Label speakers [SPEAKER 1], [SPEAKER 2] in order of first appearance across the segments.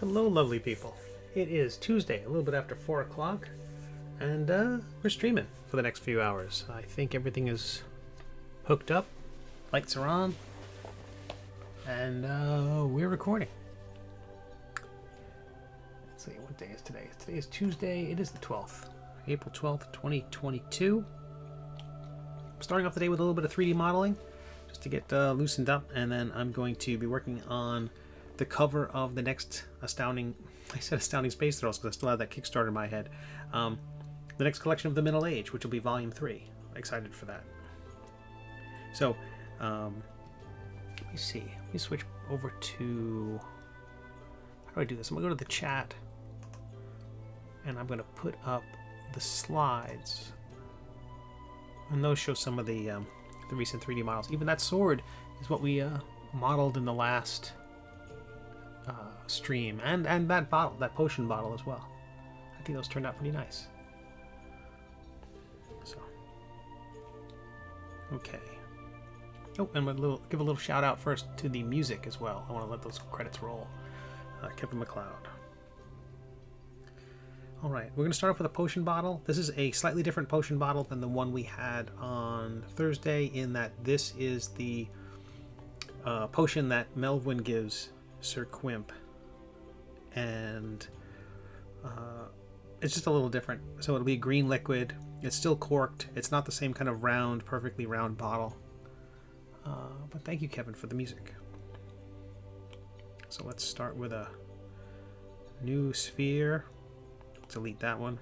[SPEAKER 1] Hello, lovely people. It is Tuesday, a little bit after 4 o'clock, and we're streaming for the next few hours. I think everything is hooked up, lights are on, and we're recording. Let's see, what day is today? Today is Tuesday. It is the 12th, April 12th, 2022. I'm starting off the day with a little bit of 3D modeling, just to get loosened up, and then I'm going to be working on the cover of the next Astounding Space Thrills, because I still have that Kickstarter in my head. The next collection of the Middle Age, which will be Volume 3. Excited for that. So, let me see. Let me switch over to... How do I do this? I'm going to go to the chat, and I'm going to put up the slides. And those show some of the recent 3D models. Even that sword is what we modeled in the last stream, and that bottle, that potion bottle as well. I think those turned out pretty nice. So, okay. Oh, and give a little shout out first to the music as well. I want to let those credits roll. Kevin MacLeod. All right, we're going to start off with a potion bottle. This is a slightly different potion bottle than the one we had on Thursday, in that this is the potion that Melvin gives Sir Quimp, and it's just a little different. So it'll be green liquid. It's still corked. It's not the same kind of round, perfectly round bottle. But thank you, Kevin, for the music. So let's start with a new sphere. Delete that one.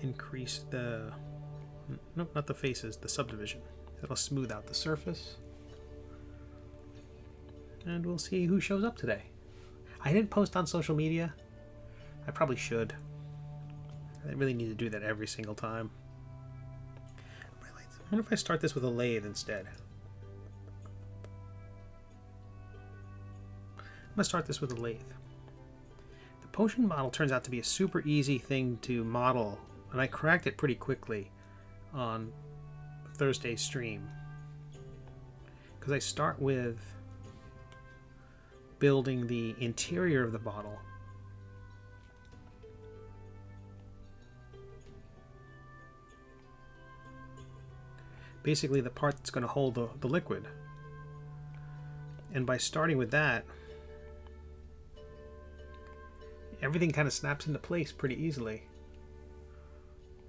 [SPEAKER 1] Increase the... Nope, not the faces, the subdivision. It'll smooth out the surface. And we'll see who shows up today. I didn't post on social media. I probably should. I really need to do that every single time. I wonder if I start this with a lathe instead. I'm going to start this with a lathe. The potion model turns out to be a super easy thing to model, and I cracked it pretty quickly on Thursday's stream. Because I start with building the interior of the bottle. Basically the part that's going to hold the liquid. And by starting with that, everything kind of snaps into place pretty easily.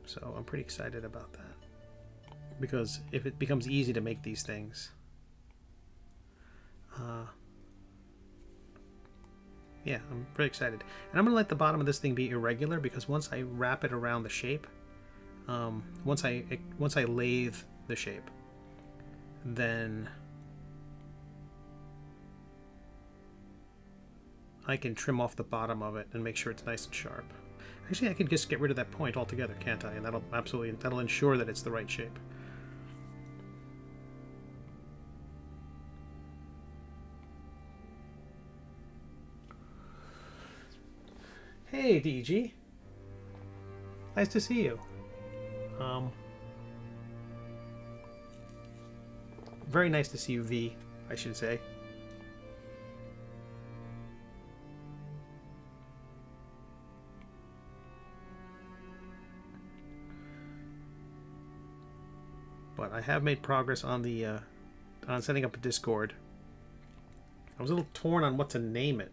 [SPEAKER 1] So I'm pretty excited about that. Because if it becomes easy to make these things, yeah, I'm pretty excited. And I'm going to let the bottom of this thing be irregular, because once I wrap it around the shape, once I lathe the shape, then I can trim off the bottom of it and make sure it's nice and sharp. Actually, I could just get rid of that point altogether, can't I? And that'll ensure that it's the right shape. Hey, DG. Nice to see you. Very nice to see you, V, I should say. But I have made progress on the on setting up a Discord. I was a little torn on what to name it.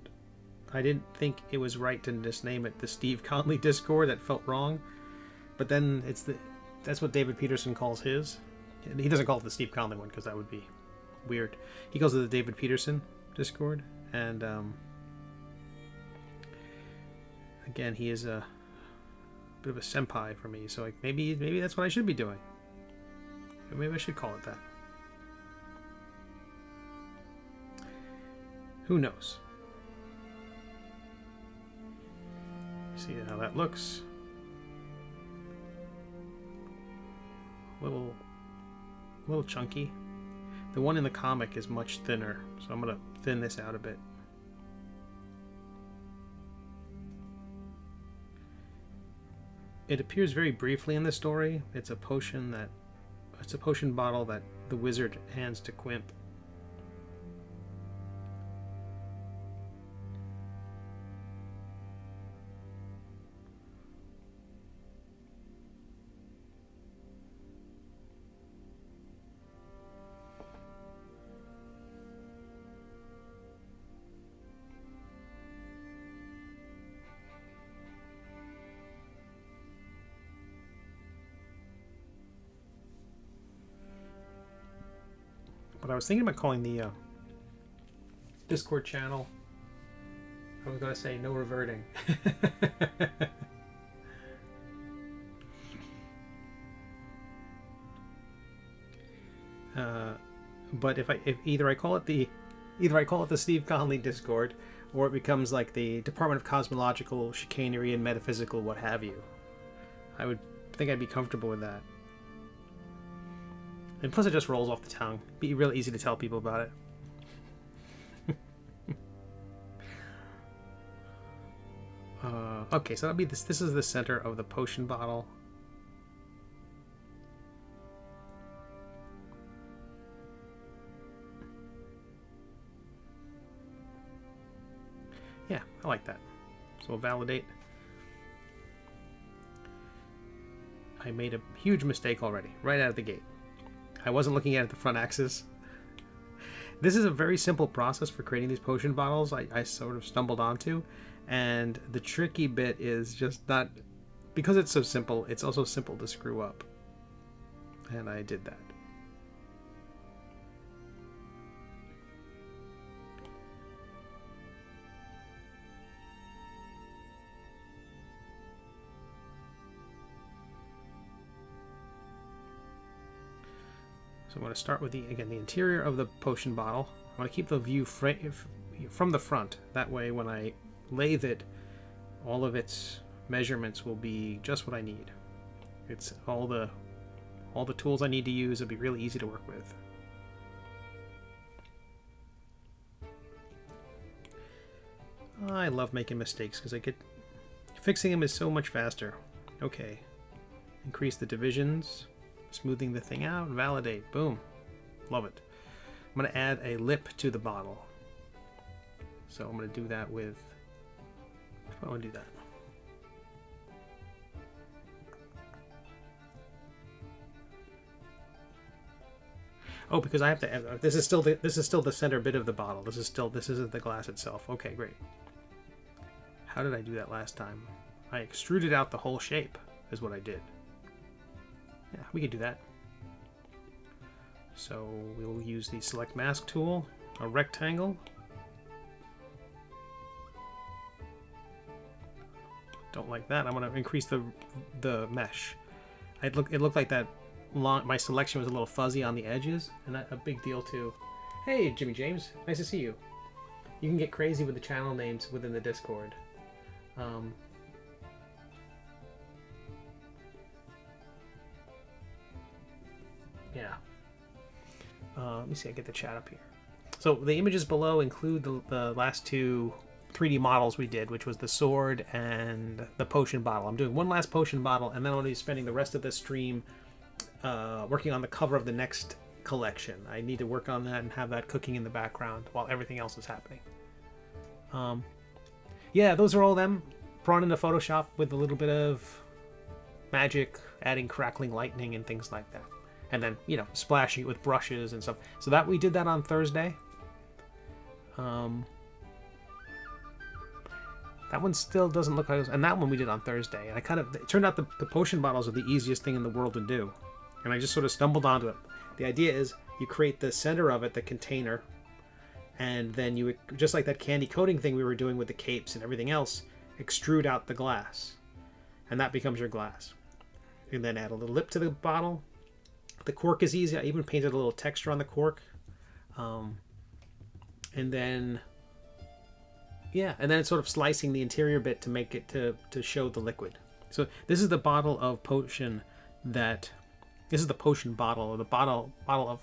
[SPEAKER 1] I didn't think it was right to just name it the Steve Conley Discord. That felt wrong. But then that's what David Peterson calls his. He doesn't call it the Steve Conley one, because that would be weird. He calls it the David Peterson Discord. And again, he is a bit of a senpai for me. So maybe that's what I should be doing. Maybe I should call it that. Who knows? See how that looks. A little chunky. The one in the comic is much thinner, so I'm going to thin this out a bit. It appears very briefly in the story. It's a potion bottle that the wizard hands to Quimp. what I was thinking about calling the Discord channel, I was going to say no reverting. But if either I call it the Steve Conley Discord, or it becomes like the Department of Cosmological Chicanery and Metaphysical what have you, I would think I'd be comfortable with that. And plus it just rolls off the tongue. Be really easy to tell people about it. Okay, so that'll be this. This is the center of the potion bottle. Yeah, I like that. So we'll validate. I made a huge mistake already, right out of the gate. I wasn't looking at the front axis. This is a very simple process for creating these potion bottles I sort of stumbled onto. And the tricky bit is just not... Because it's so simple, it's also simple to screw up. And I did that. So I'm going to start with the interior of the potion bottle. I'm going to keep the view from the front. That way when I lathe it, all of its measurements will be just what I need. It's all the tools I need to use. It'll be really easy to work with. I love making mistakes because fixing them is so much faster. Okay, increase the divisions, smoothing the thing out, validate, boom, love it. I'm going to add a lip to the bottle. So I'm going to do that with, I want to do that. Oh, because I have to add, this is still the center bit of the bottle. This isn't the glass itself. Okay, great. How did I do that last time? I extruded out the whole shape is what I did. Yeah, we could do that. So we'll use the select mask tool, a rectangle. Don't like that. I'm going to increase the mesh. It looked like that my selection was a little fuzzy on the edges, and that's a big deal too. Hey, Jimmy James, nice to see you. You can get crazy with the channel names within the Discord. Yeah. Let me see, I get the chat up here. So the images below include the last two 3D models we did, which was the sword and the potion bottle. I'm doing one last potion bottle, and then I'm going to be spending the rest of the stream working on the cover of the next collection. I need to work on that and have that cooking in the background while everything else is happening. Yeah, those are all them brought into Photoshop with a little bit of magic, adding crackling lightning and things like that. And then, you know, splashing it with brushes and stuff. So that we did that on Thursday. That one still doesn't look like, and that one we did on Thursday. And it turned out the potion bottles are the easiest thing in the world to do. And I just sort of stumbled onto it. The idea is you create the center of it, the container, and then you, just like that candy coating thing we were doing with the capes and everything else, extrude out the glass. And that becomes your glass. And then add a little lip to the bottle. The cork is easy. I even painted a little texture on the cork. And then, yeah, and then it's sort of slicing the interior bit to make it to show the liquid. So this is the bottle of potion this is the potion bottle, or the bottle of,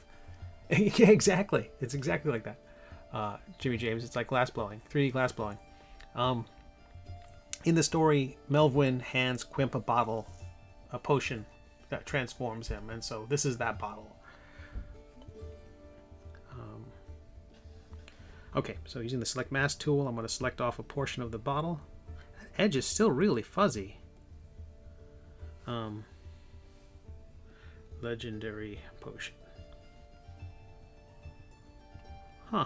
[SPEAKER 1] yeah, exactly. It's exactly like that. Jimmy James, it's like glass blowing, 3D glass blowing. In the story, Melvin hands Quimp a potion that transforms him, and so this is that bottle. Okay, so using the select mask tool, I'm going to select off a portion of the bottle. That edge is still really fuzzy. Legendary potion. Huh.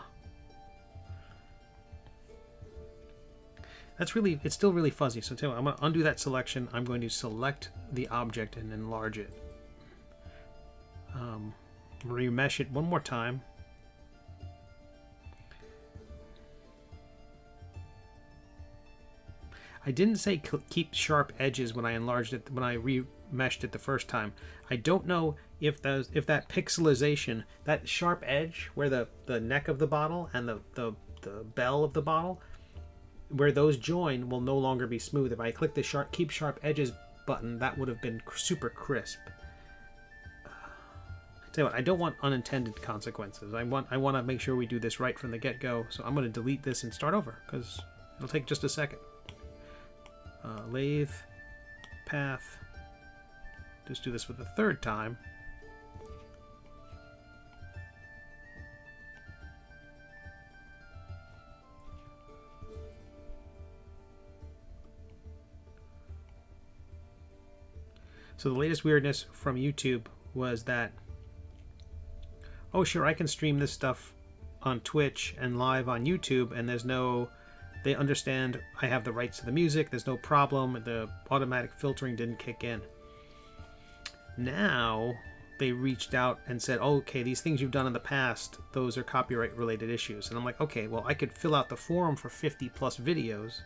[SPEAKER 1] It's still really fuzzy. So I'm going to undo that selection. I'm going to select the object and enlarge it. Remesh it one more time. I didn't say keep sharp edges when I enlarged it, when I remeshed it the first time. I don't know if that pixelization, that sharp edge where the neck of the bottle and the bell of the bottle, where those join, will no longer be smooth. If I click the keep sharp edges button, that would have been super crisp. Tell you what, I don't want unintended consequences. I want to make sure we do this right from the get-go. So I'm going to delete this and start over because it'll take just a second. Lathe, path. Just do this for the third time. So the latest weirdness from YouTube was that, oh sure, I can stream this stuff on Twitch and live on YouTube, and there's no, they understand I have the rights to the music, there's no problem, the automatic filtering didn't kick in. Now they reached out and said, oh, okay, these things you've done in the past, those are copyright related issues. And I'm like, okay, well, I could fill out the forum for 50 plus videos,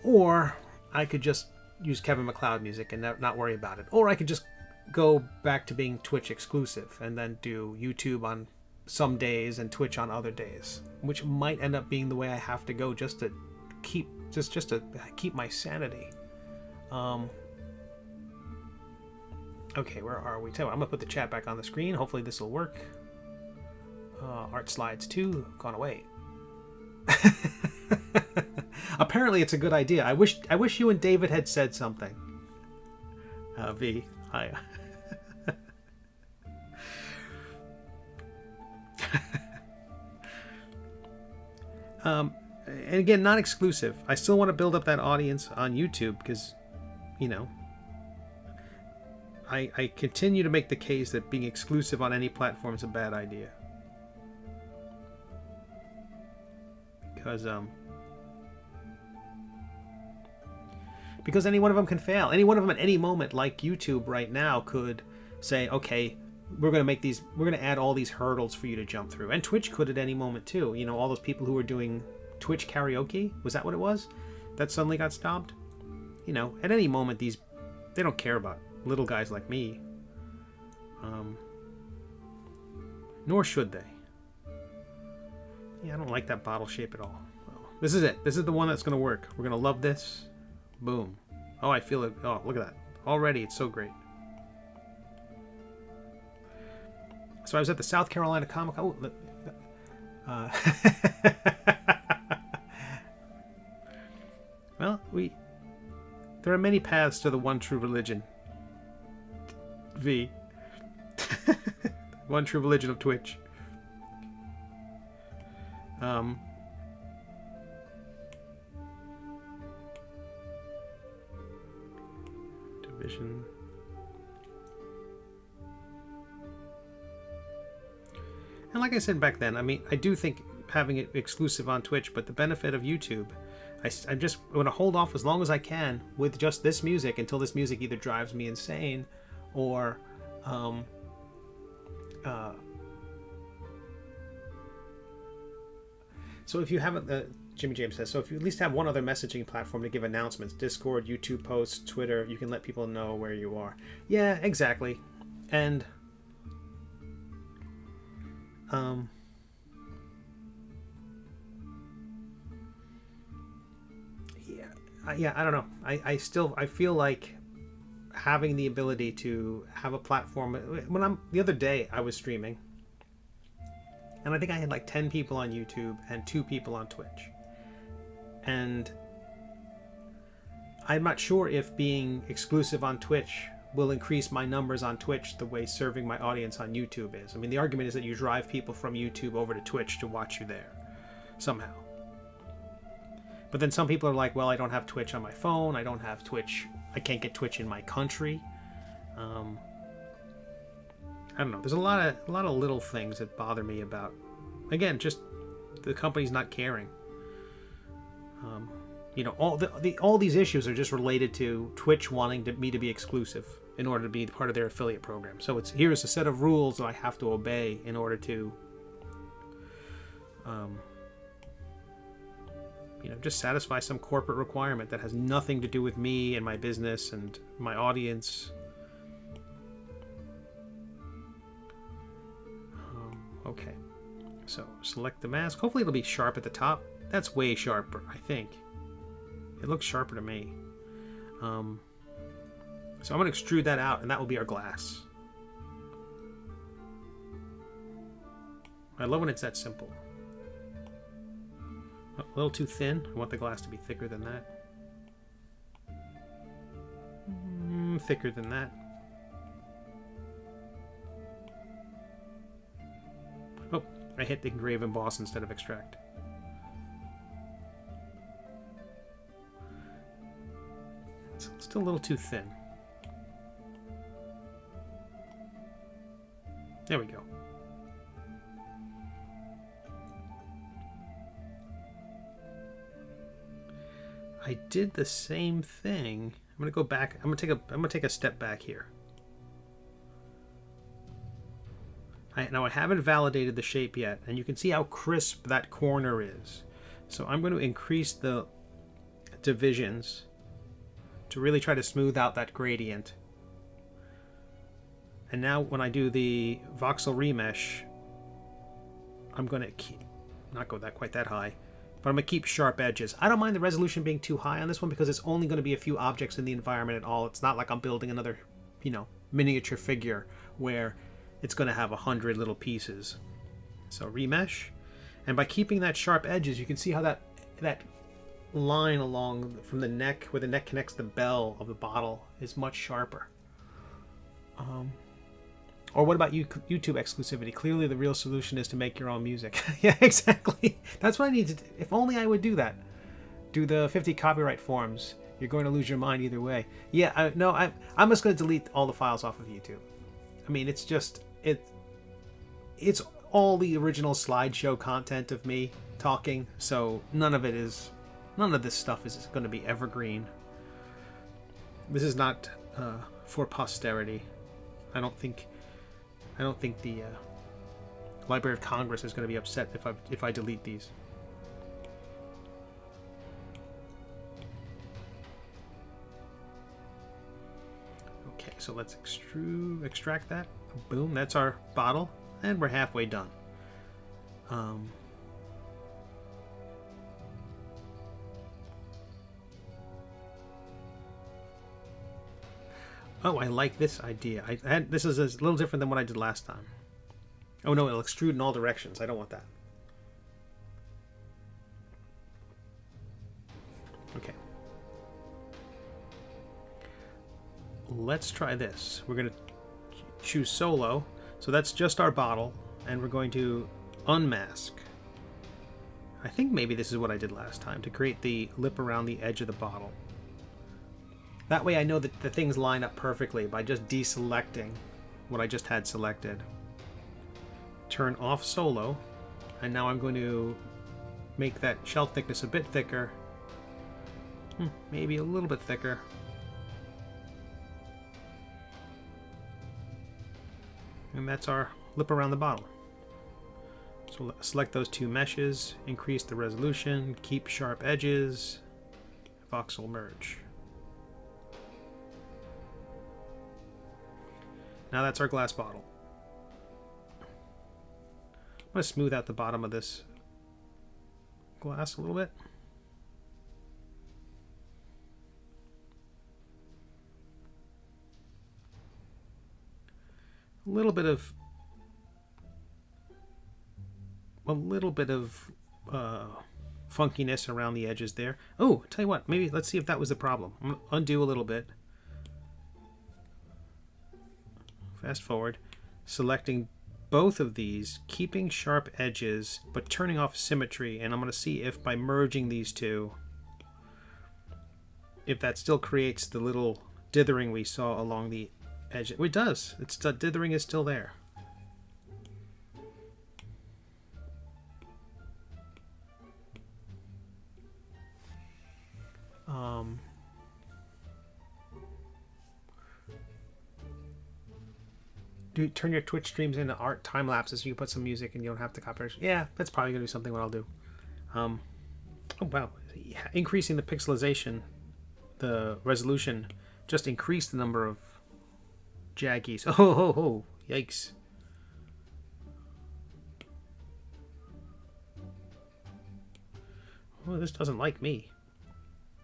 [SPEAKER 1] or I could just use Kevin MacLeod music and not worry about it. Or I could just go back to being Twitch exclusive and then do YouTube on some days and Twitch on other days, which might end up being the way I have to go just to keep to keep my sanity. Okay, where are we? Tell you what, I'm gonna put the chat back on the screen. Hopefully this will work. Art slides 2 gone away. Apparently it's a good idea. I wish you and David had said something. V, hi. And again, not exclusive. I still want to build up that audience on YouTube because, you know, I continue to make the case that being exclusive on any platform is a bad idea. Because any one of them can fail. Any one of them at any moment, like YouTube right now, could say, okay, we're going to add all these hurdles for you to jump through. And Twitch could at any moment too. You know, all those people who were doing Twitch karaoke, was that what it was? That suddenly got stopped? You know, at any moment, they don't care about little guys like me. Nor should they. Yeah, I don't like that bottle shape at all. This is it. This is the one that's going to work. We're going to love this. Boom. Oh, I feel it. Oh, look at that. Already, it's so great. So I was at the South Carolina Comic. Oh, well, there are many paths to the one true religion. V. One true religion of Twitch. Division. And like I said back then, I mean, I do think having it exclusive on Twitch, but the benefit of YouTube, I'm just going to hold off as long as I can with just this music until this music either drives me insane or so if you haven't, Jimmy James says, so if you at least have one other messaging platform to give announcements, Discord, YouTube posts, Twitter, you can let people know where you are. Yeah, exactly. And yeah, I don't know. I feel like having the ability to have a platform. The other day I was streaming, and I think I had like 10 people on YouTube and 2 people on Twitch. And I'm not sure if being exclusive on Twitch will increase my numbers on Twitch the way serving my audience on YouTube is. I mean, the argument is that you drive people from YouTube over to Twitch to watch you there somehow. But then some people are like, well, I don't have Twitch on my phone. I don't have Twitch. I can't get Twitch in my country. I don't know. There's a lot of little things that bother me about, again, just the company's not caring. You know, all these issues are just related to Twitch wanting me to be exclusive in order to be part of their affiliate program. So here's a set of rules that I have to obey in order to, you know, just satisfy some corporate requirement that has nothing to do with me and my business and my audience. Okay, so select the mask. Hopefully it'll be sharp at the top. That's way sharper, I think. It looks sharper to me. So I'm going to extrude that out, and that will be our glass. I love when it's that simple. A little too thin. I want the glass to be thicker than that. Thicker than that. Oh, I hit the engrave emboss instead of extract. It's still a little too thin. There we go. I did the same thing. I'm gonna go back. I'm gonna take a step back here. Now I haven't validated the shape yet, and you can see how crisp that corner is. So I'm going to increase the divisions to really try to smooth out that gradient. And now when I do the voxel remesh, I'm going to not go quite that high, but I'm going to keep sharp edges. I don't mind the resolution being too high on this one because it's only going to be a few objects in the environment at all. It's not like I'm building another, you know, miniature figure where it's going to have 100 little pieces. So remesh, and by keeping that sharp edges, you can see how that line along from the neck, where the neck connects the bell of the bottle, is much sharper. Or what about YouTube exclusivity? Clearly the real solution is to make your own music. Yeah, exactly. That's what I need to do. If only I would do that. Do the 50 copyright forms. You're going to lose your mind either way. Yeah, I'm just going to delete all the files off of YouTube. I mean, it's just, it's all the original slideshow content of me talking, so none of this stuff is going to be evergreen. This is not for posterity. I don't think the Library of Congress is going to be upset if I delete these. Okay, so let's extract that. Boom, that's our bottle, and we're halfway done. Oh, I like this idea. This is a little different than what I did last time. Oh no, it'll extrude in all directions. I don't want that. Okay. Let's try this. We're going to choose solo. So that's just our bottle, and we're going to unmask. I think maybe this is what I did last time to create the lip around the edge of the bottle. That way I know that the things line up perfectly by just deselecting what I just had selected. Turn off solo, and now I'm going to make that shelf thickness a bit thicker. Maybe a little bit thicker. And that's our lip around the bottle. So select those two meshes, increase the resolution, keep sharp edges, voxel merge. Now that's our glass bottle. I'm going to smooth out the bottom of this glass a little bit. A little bit of funkiness around the edges there. Oh, tell you what, maybe let's see if that was the problem. I'm going to undo a little bit. Fast forward, selecting both of these, keeping sharp edges, but turning off symmetry, and I'm going to see if by merging these two, if that still creates the little dithering we saw along the edge. It does. It's the dithering is still there. Turn your Twitch streams into art time lapses so you can put some music and you don't have to copyright. Yeah, that's probably gonna be something what I'll do. Oh wow, yeah, increasing the pixelization, the resolution, just increased the number of jaggies. Oh, ho, ho, yikes. Oh, this doesn't like me.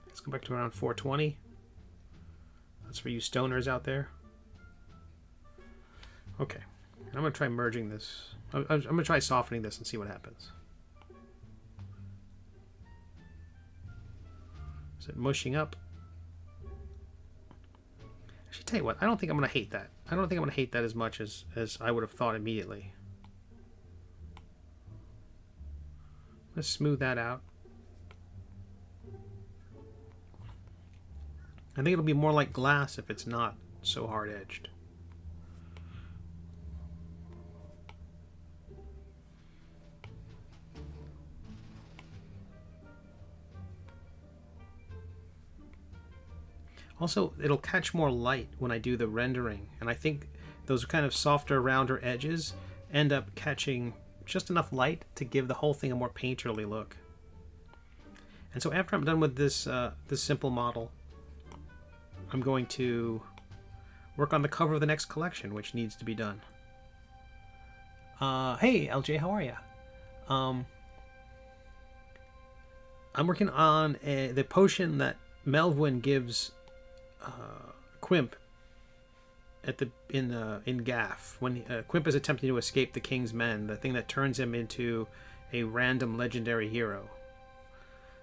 [SPEAKER 1] Let's go back to around 420. That's for you stoners out there. Okay, I'm going to try merging this. I'm going to try softening this and see what happens. Is it mushing up? I should tell you what, I don't think I'm going to hate that. I don't think I'm going to hate that as much as I would have thought immediately. Let's smooth that out. I think it'll be more like glass if it's not so hard-edged. Also, it'll catch more light when I do the rendering, and I think those kind of softer, rounder edges end up catching just enough light to give the whole thing a more painterly look. And so after I'm done with this this simple model, I'm going to work on the cover of the next collection, which needs to be done. Hey, LJ, how are you? I'm working on the potion that Melvin gives Quimp at in Gaff when Quimp is attempting to escape the King's Men, the thing that turns him into a random legendary hero.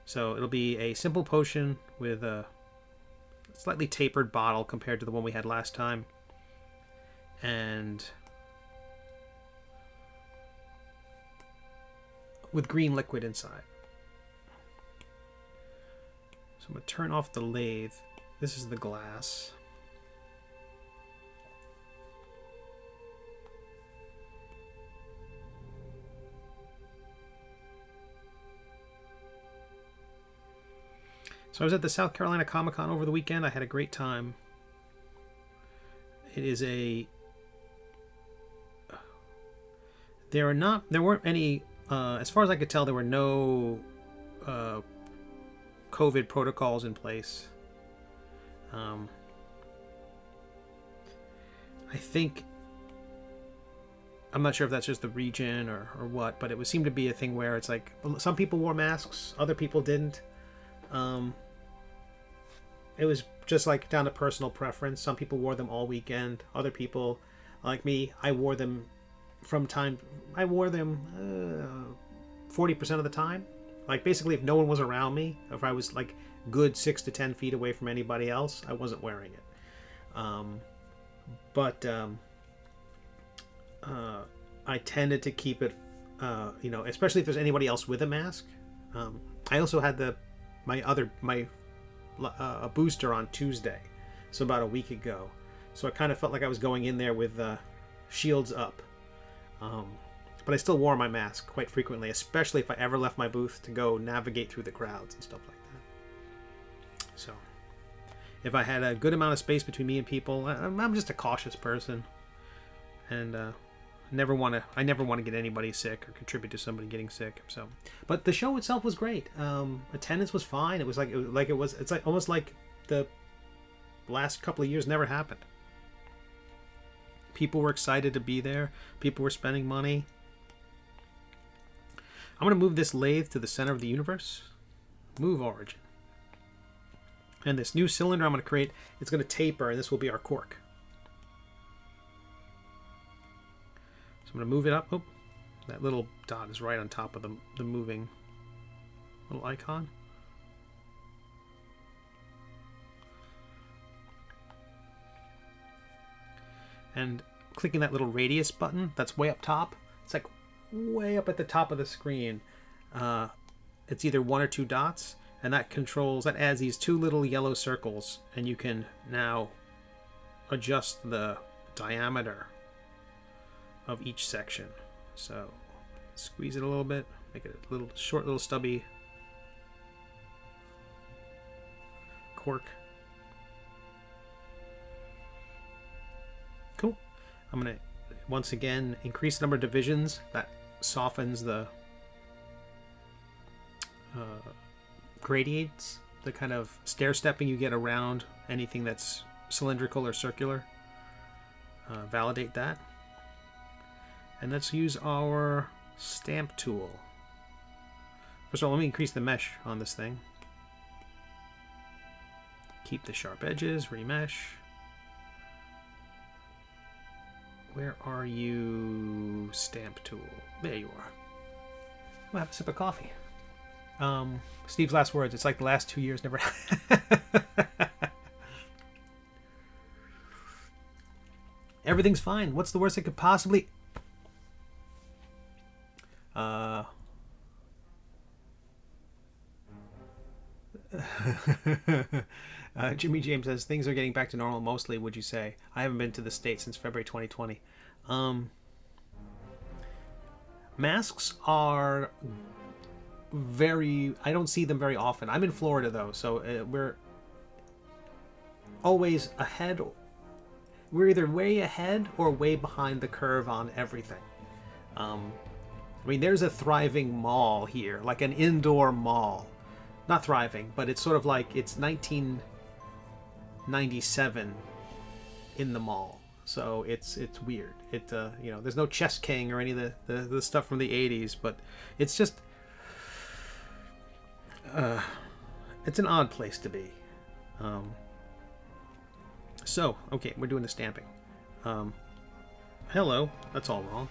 [SPEAKER 1] So it'll be a simple potion with a slightly tapered bottle compared to the one we had last time, and with green liquid inside. So I'm going to turn off the lathe. This is the glass. So I was at the South Carolina Comic-Con over the weekend. I had a great time. It is a... There weren't any... as far as I could tell, there were no COVID protocols in place. I think... I'm not sure if that's just the region or what, but it seemed to be a thing where it's like some people wore masks, other people didn't. It was just like down to personal preference. Some people wore them all weekend. Other people, like me, I wore them 40% of the time. Like basically if no one was around me, if I was like good 6 to 10 feet away from anybody else, I wasn't wearing it. I tended to keep it, especially if there's anybody else with a mask. I also had a booster on Tuesday, so about a week ago. So I kind of felt like I was going in there with shields up. But I still wore my mask quite frequently, especially if I ever left my booth to go navigate through the crowds and stuff like that. So if I had a good amount of space between me and people, I'm just a cautious person, and I never want to get anybody sick or contribute to somebody getting sick. So, but the show itself was great. Attendance was fine. It's like almost like the last couple of years never happened. People were excited to be there. People were spending money. I'm going to move this lathe to the center of the universe. Move origin. And this new cylinder I'm going to create, it's going to taper, and this will be our cork. So I'm going to move it up. Oh, that little dot is right on top of the moving little icon. And clicking that little radius button that's way up top, it's like way up at the top of the screen. It's either 1 or 2 dots, and that adds these 2 little yellow circles, and you can now adjust the diameter of each section. So squeeze it a little bit, make it a little short, little stubby cork. Cool. I'm gonna once again increase the number of divisions. That softens the gradients, the kind of stair stepping you get around anything that's cylindrical or circular. Validate that. And let's use our stamp tool. First of all, let me increase the mesh on this thing. Keep the sharp edges, remesh. Where are you, stamp tool? There you are. I'm gonna have a sip of coffee. Steve's last words. It's like the last 2 years never. Everything's fine. What's the worst it could possibly? Jimmy James says things are getting back to normal mostly. Would you say? I haven't been to the States since February 2020. Masks are very. I don't see them very often. I'm in Florida though, so we're always ahead. We're either way ahead or way behind the curve on everything. I mean, there's a thriving mall here, like an indoor mall. Not thriving, but it's sort of like it's 1997 in the mall. So it's weird. It you know, there's no Chess King or any of the stuff from the 80s, but it's just it's an odd place to be. So, okay, we're doing the stamping. Hello, that's all wrong.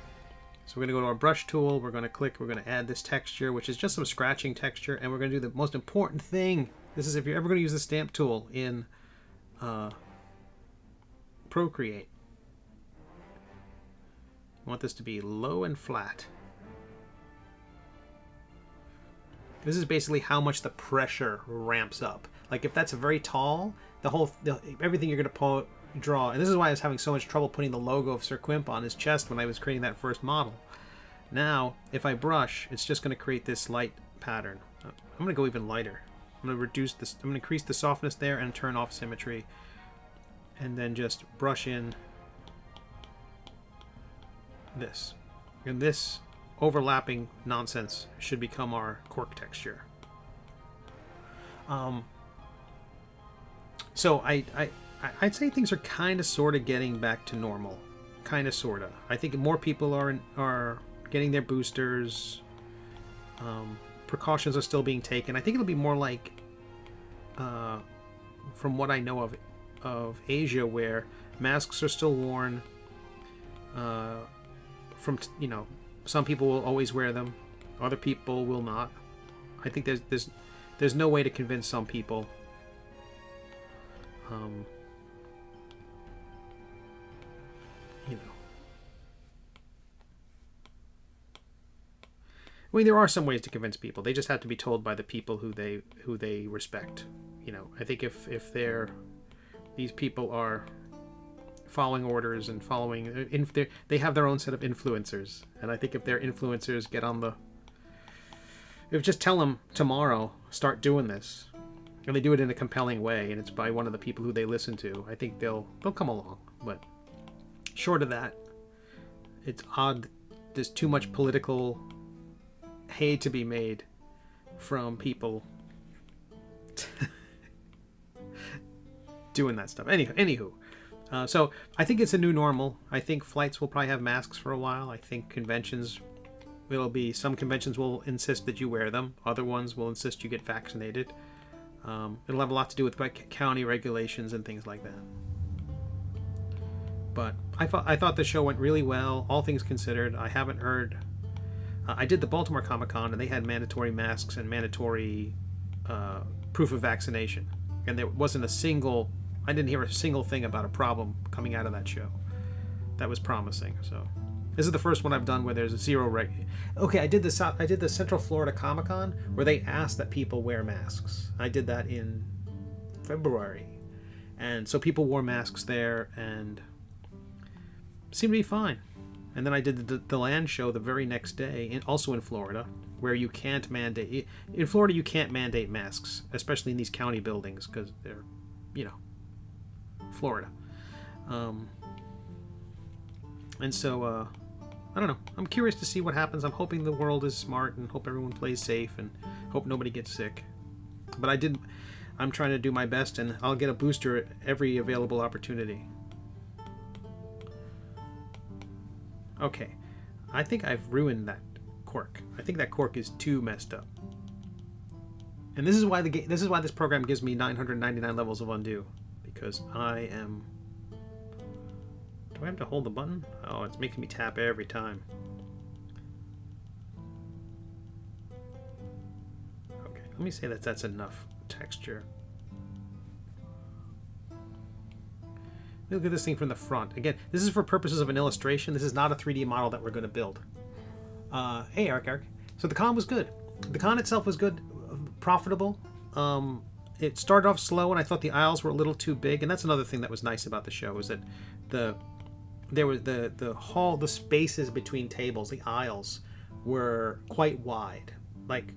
[SPEAKER 1] So we're going to go to our brush tool, we're going to click, we're going to add this texture, which is just some scratching texture, and we're going to do the most important thing. This is if you're ever going to use the stamp tool in Procreate. You want this to be low and flat. This is basically how much the pressure ramps up. Like if that's very tall, everything you're going to draw, and this is why I was having so much trouble putting the logo of Sir Quimp on his chest when I was creating that first model. Now, if I brush, it's just going to create this light pattern. I'm going to go even lighter. I'm going to reduce this. I'm going to increase the softness there and turn off symmetry, and then just brush in this. And this overlapping nonsense should become our cork texture. So I'd say things are kind of sort of getting back to normal. Kind of sort of. I think more people are getting their boosters. Precautions are still being taken. I think it'll be more like from what I know of Asia, where masks are still worn. From some people will always wear them, other people will not. I think there's no way to convince some people. I mean, there are some ways to convince people. They just have to be told by the people who they respect. I think if these people are following orders and they have their own set of influencers, and I think if their influencers get on if just tell them tomorrow, start doing this, and they do it in a compelling way, and it's by one of the people who they listen to, I think they'll come along. But short of that, it's odd. There's too much political hay to be made from people doing that stuff. Anywho, so I think it's a new normal. I think flights will probably have masks for a while. I think conventions some conventions will insist that you wear them. Other ones will insist you get vaccinated. It'll have a lot to do with county regulations and things like that. But I thought the show went really well, all things considered. I haven't heard. I did the Baltimore Comic-Con, and they had mandatory masks and mandatory proof of vaccination, and there wasn't I didn't hear a single thing about a problem coming out of that show. That was promising. So this is the first one I've done where there's a zero Okay, I did the Central Florida Comic-Con where they asked that people wear masks. I did that in February, and so people wore masks there and seemed to be fine. And then I did the land show the very next day, also in Florida, where you can't mandate. In Florida, you can't mandate masks, especially in these county buildings, because they're, Florida. And so, I don't know. I'm curious to see what happens. I'm hoping the world is smart and hope everyone plays safe and hope nobody gets sick. But I'm trying to do my best, and I'll get a booster at every available opportunity. Okay, I think I've ruined that cork. I think that cork is too messed up. And this is why this program gives me 999 levels of undo, because I am... Do I have to hold the button? Oh, it's making me tap every time. Okay, let me say that that's enough texture. Look at this thing from the front. Again, this is for purposes of an illustration. This is not a 3D model that we're going to build. Hey, Eric. So the con was good. The con itself was good, profitable. It started off slow, and I thought the aisles were a little too big. And that's another thing that was nice about the show, is that the hall, the spaces between tables, the aisles, were quite wide, like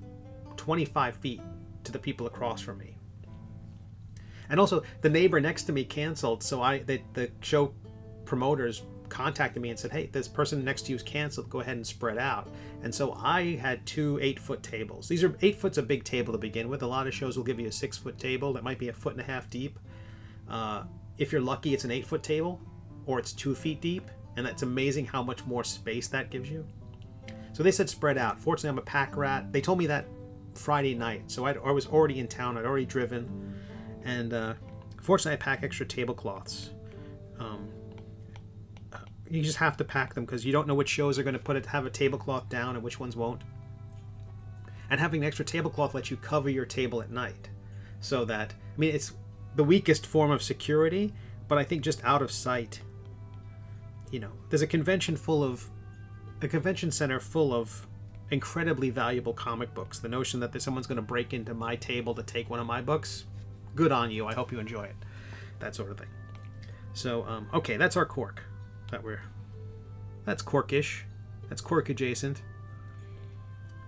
[SPEAKER 1] 25 feet to the people across from me. And also, the neighbor next to me canceled, so the show promoters contacted me and said, hey, this person next to you is canceled, go ahead and spread out. And so I had 2 8-foot tables. 8 foot's a big table to begin with. A lot of shows will give you a 6-foot table that might be 1.5 feet deep. If you're lucky, it's an 8-foot table, or it's 2 feet deep, and that's amazing how much more space that gives you. So they said spread out. Fortunately, I'm a pack rat. They told me that Friday night, so I was already in town. I'd already driven. And fortunately, I pack extra tablecloths. You just have to pack them because you don't know which shows are going to have a tablecloth down and which ones won't. And having an extra tablecloth lets you cover your table at night. So that, I mean, it's the weakest form of security, but I think just out of sight. You know, there's a convention center full of incredibly valuable comic books. The notion that someone's going to break into my table to take one of my books, good on you. I hope you enjoy it. That sort of thing. So, okay, that's our cork. That's corkish. That's cork adjacent.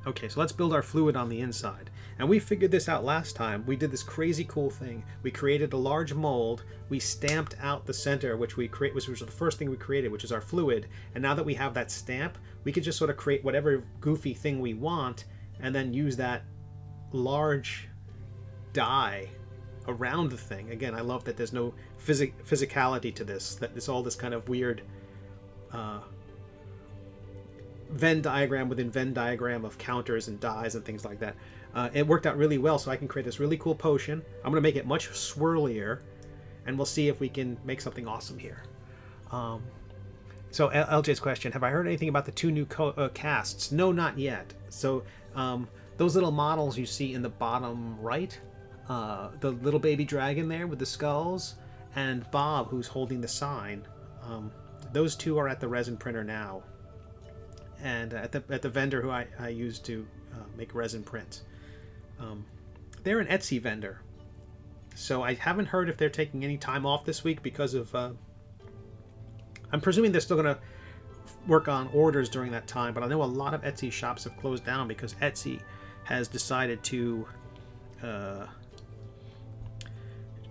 [SPEAKER 1] Okay, so let's build our fluid on the inside. And we figured this out last time. We did this crazy cool thing. We created a large mold. We stamped out the center, which was the first thing we created, which is our fluid. And now that we have that stamp, we could just sort of create whatever goofy thing we want and then use that large die around the thing. Again, I love that there's no physicality to this, that it's all this kind of weird Venn diagram within Venn diagram of counters and dies and things like that. It worked out really well, so I can create this really cool potion. I'm going to make it much swirlier, and we'll see if we can make something awesome here. So LJ's question, have I heard anything about the 2 new casts? No, not yet. So those little models you see in the bottom right, the little baby dragon there with the skulls, and Bob, who's holding the sign, those 2 are at the resin printer now, and at the vendor who I use to make resin prints. They're an Etsy vendor, so I haven't heard if they're taking any time off this week because of I'm presuming they're still going to work on orders during that time, but I know a lot of Etsy shops have closed down because Etsy has decided to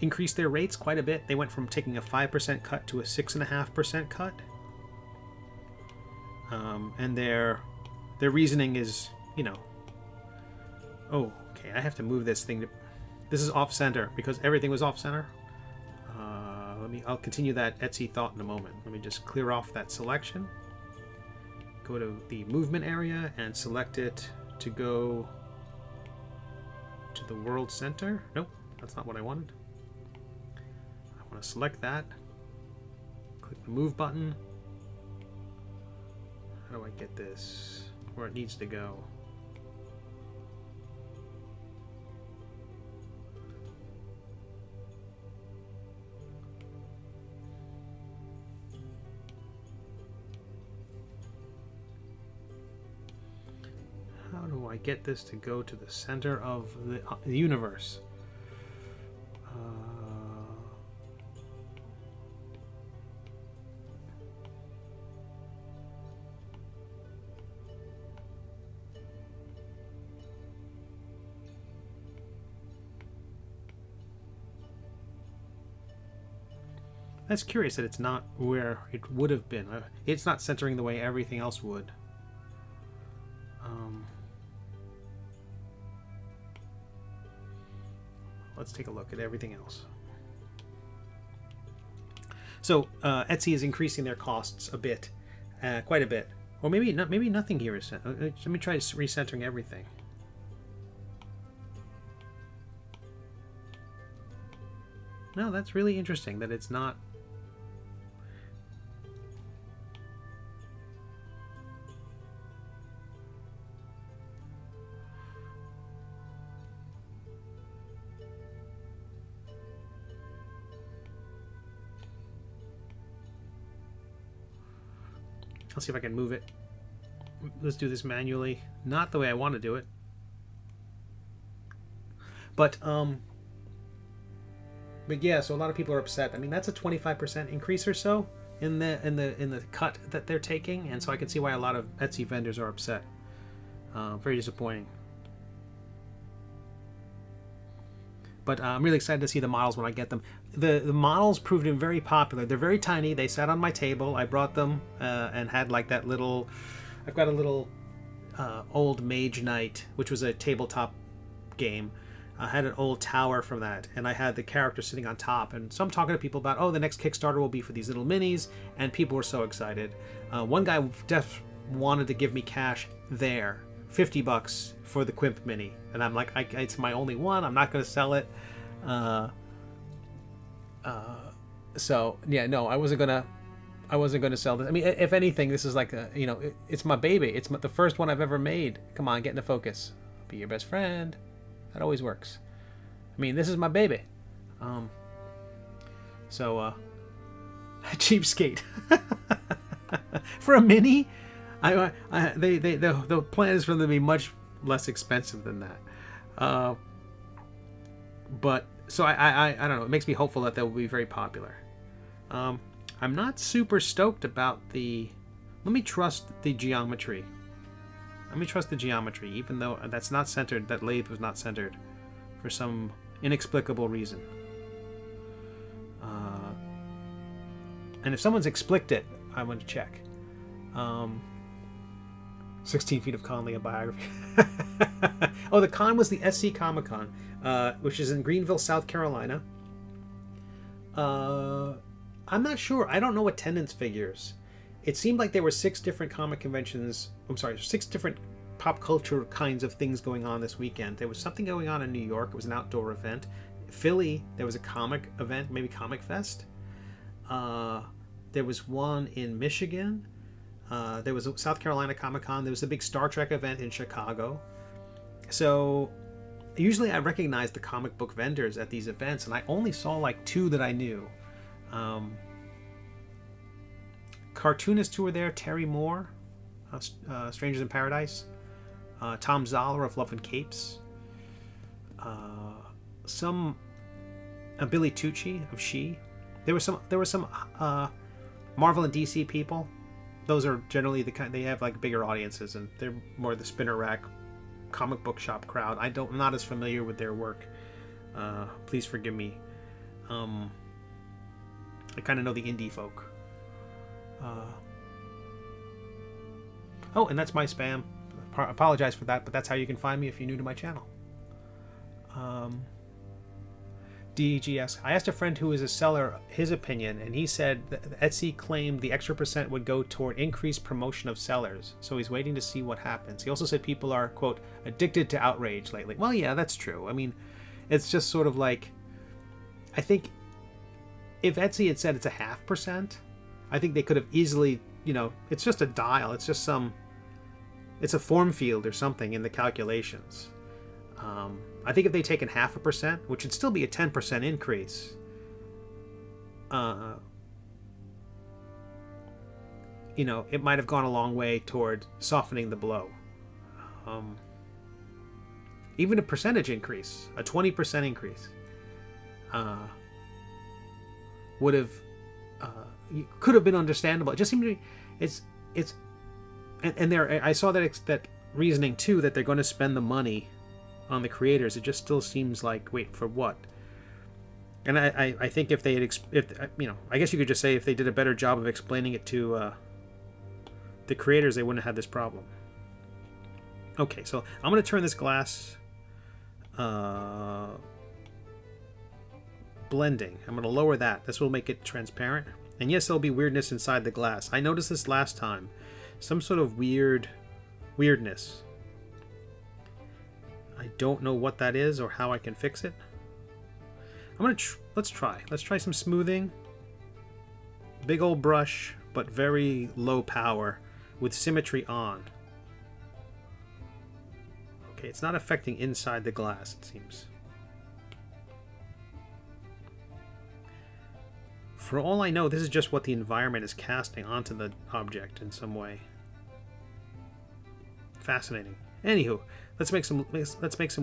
[SPEAKER 1] increase their rates quite a bit. They went from taking a 5% cut to a 6.5% cut. And their reasoning is, you know, oh, okay, I have to move this thing. This is off center because everything was off center. I'll continue that Etsy thought in a moment. Let me just clear off that selection. Go to the movement area and select it to go to the world center. Nope, that's not what I wanted. I want to select that. Click the move button. How do I get this where it needs to go? How do I get this to go to the center of the universe? That's curious that it's not where it would have been. It's not centering the way everything else would. let's take a look at everything else. So Etsy is increasing their costs a bit, quite a bit. Or maybe not. Maybe nothing here is. Let me try recentering everything. No, that's really interesting that it's not. I'll see if I can move it. Let's do this manually. Not the way I want to do it. But yeah, so a lot of people are upset. I mean, that's a 25% increase or so in the cut that they're taking, and so I can see why a lot of Etsy vendors are upset. Very disappointing. But I'm really excited to see the models when I get them. The models proved very popular. They're very tiny. They sat on my table. I brought them and had like that little... I've got a little old Mage Knight, which was a tabletop game. I had an old tower from that, and I had the character sitting on top. And so I'm talking to people about, oh, the next Kickstarter will be for these little minis, and people were so excited. One guy just wanted to give me cash there. $50 for the Quimp mini, and I'm like, it's my only one. I'm not going to sell it. So yeah, no, I wasn't gonna sell this. I mean, if anything, this is like it's my baby. It's the first one I've ever made. Come on, get into focus. Be your best friend. That always works. I mean, this is my baby. Cheapskate for a mini. The plan is for them to be much less expensive than that. But so I don't know. It makes me hopeful that they will be very popular. I'm not super stoked about the. Let me trust the geometry. Let me trust the geometry, even though that's not centered. That lathe was not centered for some inexplicable reason. And if someone's explicit it, I want to check. 16 Feet of Conley, a biography. Oh, the con was the SC Comic Con, which is in Greenville, South Carolina. I'm not sure. I don't know attendance figures. It seemed like there were 6 different comic conventions. I'm sorry, 6 different pop culture kinds of things going on this weekend. There was something going on in New York. It was an outdoor event. Philly, there was a comic event, maybe Comic Fest. There was one in Michigan. There was a South Carolina Comic Con. There was a big Star Trek event in Chicago. So usually I recognize the comic book vendors at these events, and I only saw like 2 that I knew. Cartoonists who were there: Terry Moore, Strangers in Paradise, Tom Zoller of Love and Capes, some Billy Tucci of She. There were some Marvel and DC people. Those are generally the kind, they have like bigger audiences, and they're more the spinner rack comic book shop crowd. I'm not as familiar with their work. Please forgive me. I kind of know the indie folk. Oh, and that's my spam. Apologize for that, but that's how you can find me if you're new to my channel. DGS. I asked a friend who is a seller his opinion, and he said that Etsy claimed the extra % would go toward increased promotion of sellers, so he's waiting to see what happens. He also said people are, quote, addicted to outrage lately. Well, yeah, that's true. I mean, it's just sort of like, I think if Etsy had said it's a 0.5%, I think they could have easily, it's just a dial. It's just it's a form field or something in the calculations. I think if they'd taken 0.5%, which would still be a 10% increase, it might have gone a long way toward softening the blow. Even a percentage increase, a 20% increase, would have could have been understandable. It just seemed to be and there I saw that reasoning too, that they're going to spend the money on the creators. It just still seems like, wait, for what? And I think if they had, I guess you could just say if they did a better job of explaining it to the creators, they wouldn't have had this problem. Okay, so I'm going to turn this glass blending. I'm going to lower that. This will make it transparent. And yes, there'll be weirdness inside the glass. I noticed this last time. Some sort of weirdness. I don't know what that is or how I can fix it. Let's try. Let's try some smoothing. Big old brush, but very low power with symmetry on. Okay, it's not affecting inside the glass, it seems. For all I know, this is just what the environment is casting onto the object in some way. Fascinating. Anywho, let's make some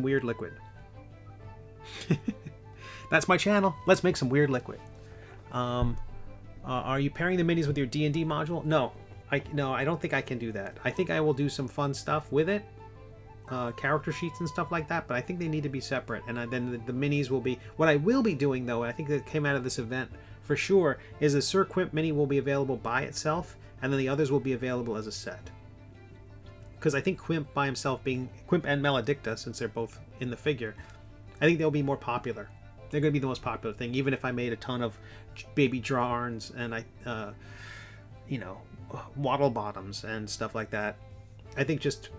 [SPEAKER 1] weird liquid. That's my channel. Let's make some weird liquid. Are you pairing the minis with your D&D module? No, I don't think I can do that. I think I will do some fun stuff with it, character sheets and stuff like that. But I think they need to be separate. And then the minis will be. What I will be doing though, and I think that came out of this event for sure, is the Sir Quimp mini will be available by itself, and then the others will be available as a set. Because I think Quimp by himself, being Quimp and Maledicta, since they're both in the figure, I think they'll be more popular. They're going to be the most popular thing, even if I made a ton of baby Drawrns and waddle bottoms and stuff like that. I think just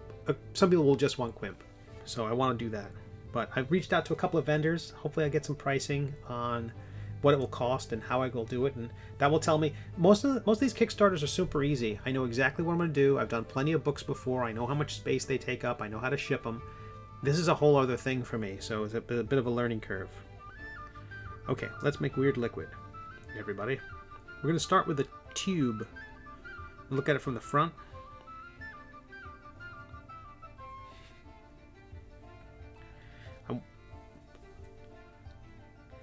[SPEAKER 1] some people will just want Quimp, so I want to do that. But I've reached out to a couple of vendors. Hopefully, I get some pricing on what it will cost and how I will do it, and that will tell me. Most of these Kickstarters are super easy. I know exactly what I'm going to do. I've done plenty of books before. I know how much space they take up. I know how to ship them. This is a whole other thing for me, so it's a bit of a learning curve. Okay, let's make weird liquid, everybody. We're going to start with a tube. Look at it from the front.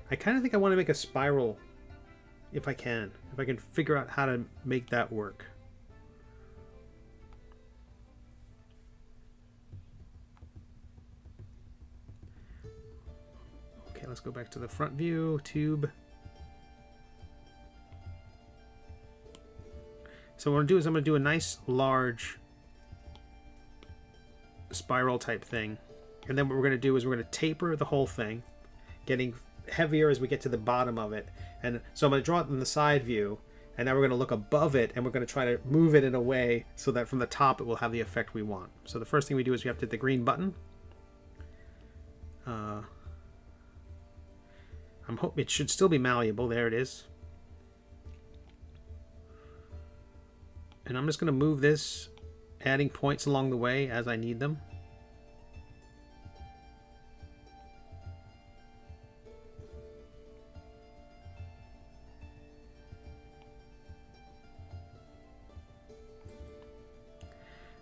[SPEAKER 1] I kind of think I want to make a spiral, if I can figure out how to make that work. Okay, let's go back to the front view, tube. So what I'm going to do is I'm going to do a nice large spiral type thing. And then what we're going to do is we're going to taper the whole thing, getting heavier as we get to the bottom of it. And so I'm going to draw it in the side view, and now we're going to look above it, and we're going to try to move it in a way so that from the top it will have the effect we want. So the first thing we do is we have to hit the green button. I'm hoping it should still be malleable. There it is. And I'm just going to move this, adding points along the way as I need them.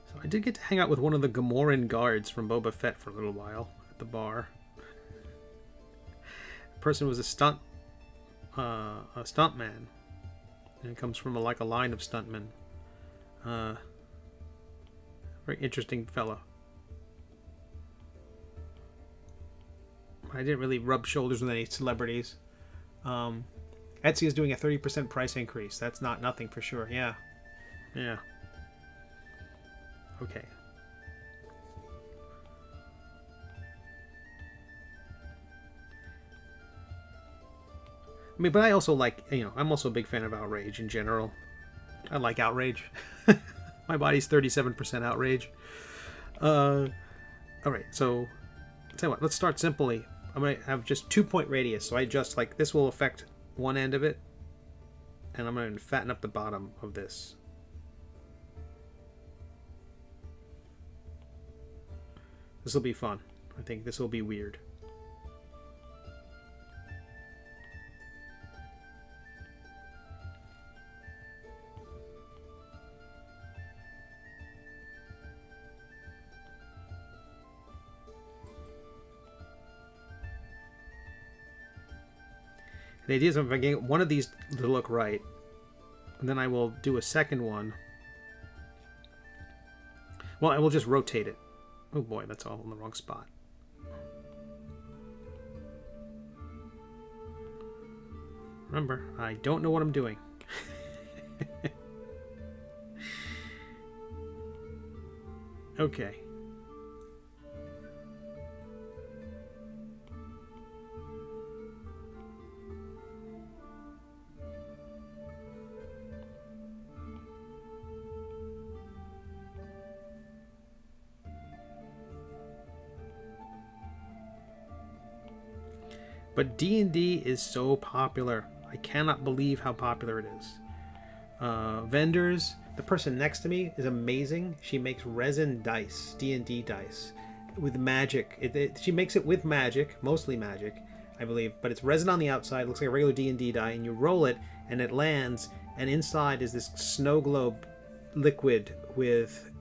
[SPEAKER 1] So I did get to hang out with one of the Gamoran guards from Boba Fett for a little while at the bar. The person was a stunt man, and it comes from a line of stuntmen. Very interesting fellow. I didn't really rub shoulders with any celebrities. Etsy is doing a 30% price increase. That's not nothing for sure. Yeah. Okay. I mean, but I also like, I'm also a big fan of outrage in general. I like outrage. My body's 37% outrage. Alright, so tell you what, let's start simply. I'm going to have just 2-point radius, so I just this will affect one end of it, and I'm going to fatten up the bottom of this. This will be fun. I think this will be weird. The idea is if I can get one of these to look right, and then I will do a second one. Well, I will just rotate it. Oh boy, that's all in the wrong spot. Remember, I don't know what I'm doing. Okay. But D&D is so popular. I cannot believe how popular it is. Vendors, the person next to me is amazing. She makes resin dice, D&D dice, with magic. She makes it with magic, mostly magic, I believe, but it's resin on the outside, looks like a regular D&D die, and you roll it, and it lands, and inside is this snow globe liquid with,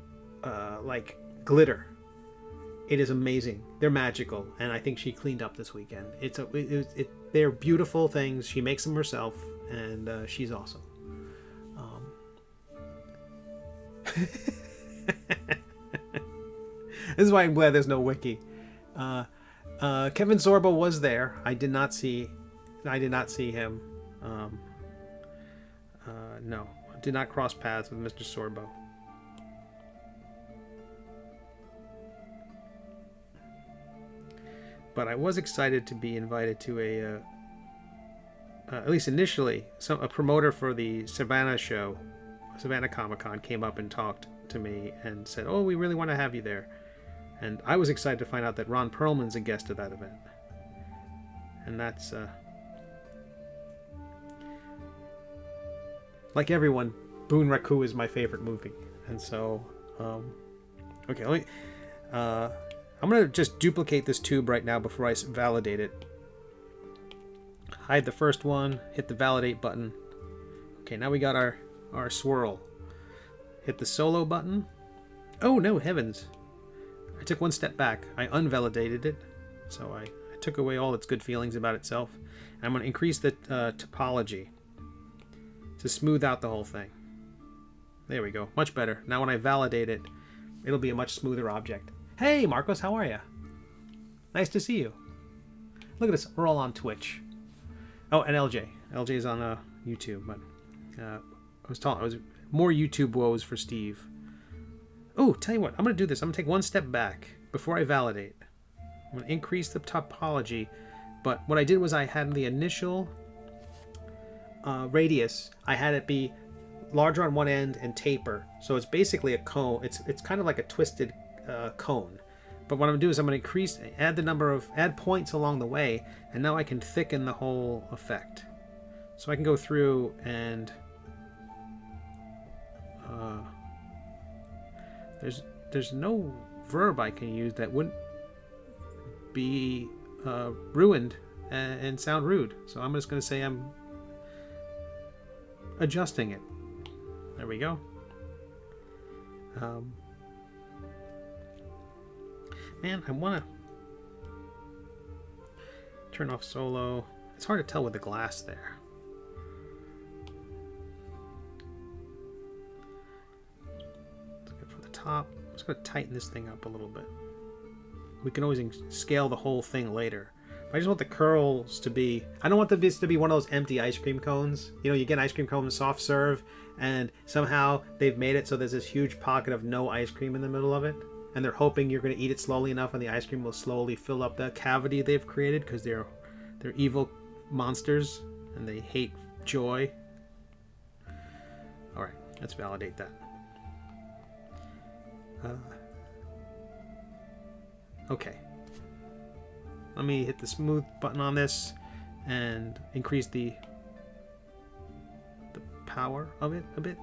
[SPEAKER 1] like, glitter. It is amazing. They're magical, and I think she cleaned up this weekend. They're beautiful things. She makes them herself, and she's awesome. This is why I'm glad there's no wiki. Kevin Sorbo was there. I did not see him. No, I did not cross paths with Mr. Sorbo. But I was excited to be invited to at least initially, a promoter for the Savannah show, Savannah Comic-Con, came up and talked to me and said, "Oh, we really want to have you there." And I was excited to find out that Ron Perlman's a guest at that event. And that's, like everyone, Boon Raku is my favorite movie. And so, okay, I'm going to just duplicate this tube right now before I validate it. Hide the first one, hit the validate button. Okay, now we got our swirl. Hit the solo button. Oh, no, heavens. I took one step back. I unvalidated it, so I took away all its good feelings about itself. And I'm going to increase the topology to smooth out the whole thing. There we go. Much better. Now when I validate it, it'll be a much smoother object. Hey, Marcos, how are you? Nice to see you. Look at us. We're all on Twitch. Oh, and LJ. LJ's on YouTube, but I was more YouTube woes for Steve. Oh, tell you what, I'm going to do this. I'm going to take one step back before I validate. I'm going to increase the topology, but what I did was I had the initial radius, I had it be larger on one end and taper. So it's basically a cone. It's kind of like a twisted cone. But what I'm going to do is I'm going to add points along the way, and now I can thicken the whole effect. So I can go through and there's no verb I can use that wouldn't be ruined and sound rude. So I'm just going to say I'm adjusting it. There we go. Man, I want to turn off solo. It's hard to tell with the glass there. For the top, I'm just going to tighten this thing up a little bit. We can always scale the whole thing later. I just want the curls to be... I don't want this to be one of those empty ice cream cones. You know, you get an ice cream cone soft serve, and somehow they've made it so there's this huge pocket of no ice cream in the middle of it. And they're hoping you're going to eat it slowly enough and the ice cream will slowly fill up the cavity they've created, because they're evil monsters and they hate joy. Alright, let's validate that. Okay. Let me hit the smooth button on this and increase the power of it a bit.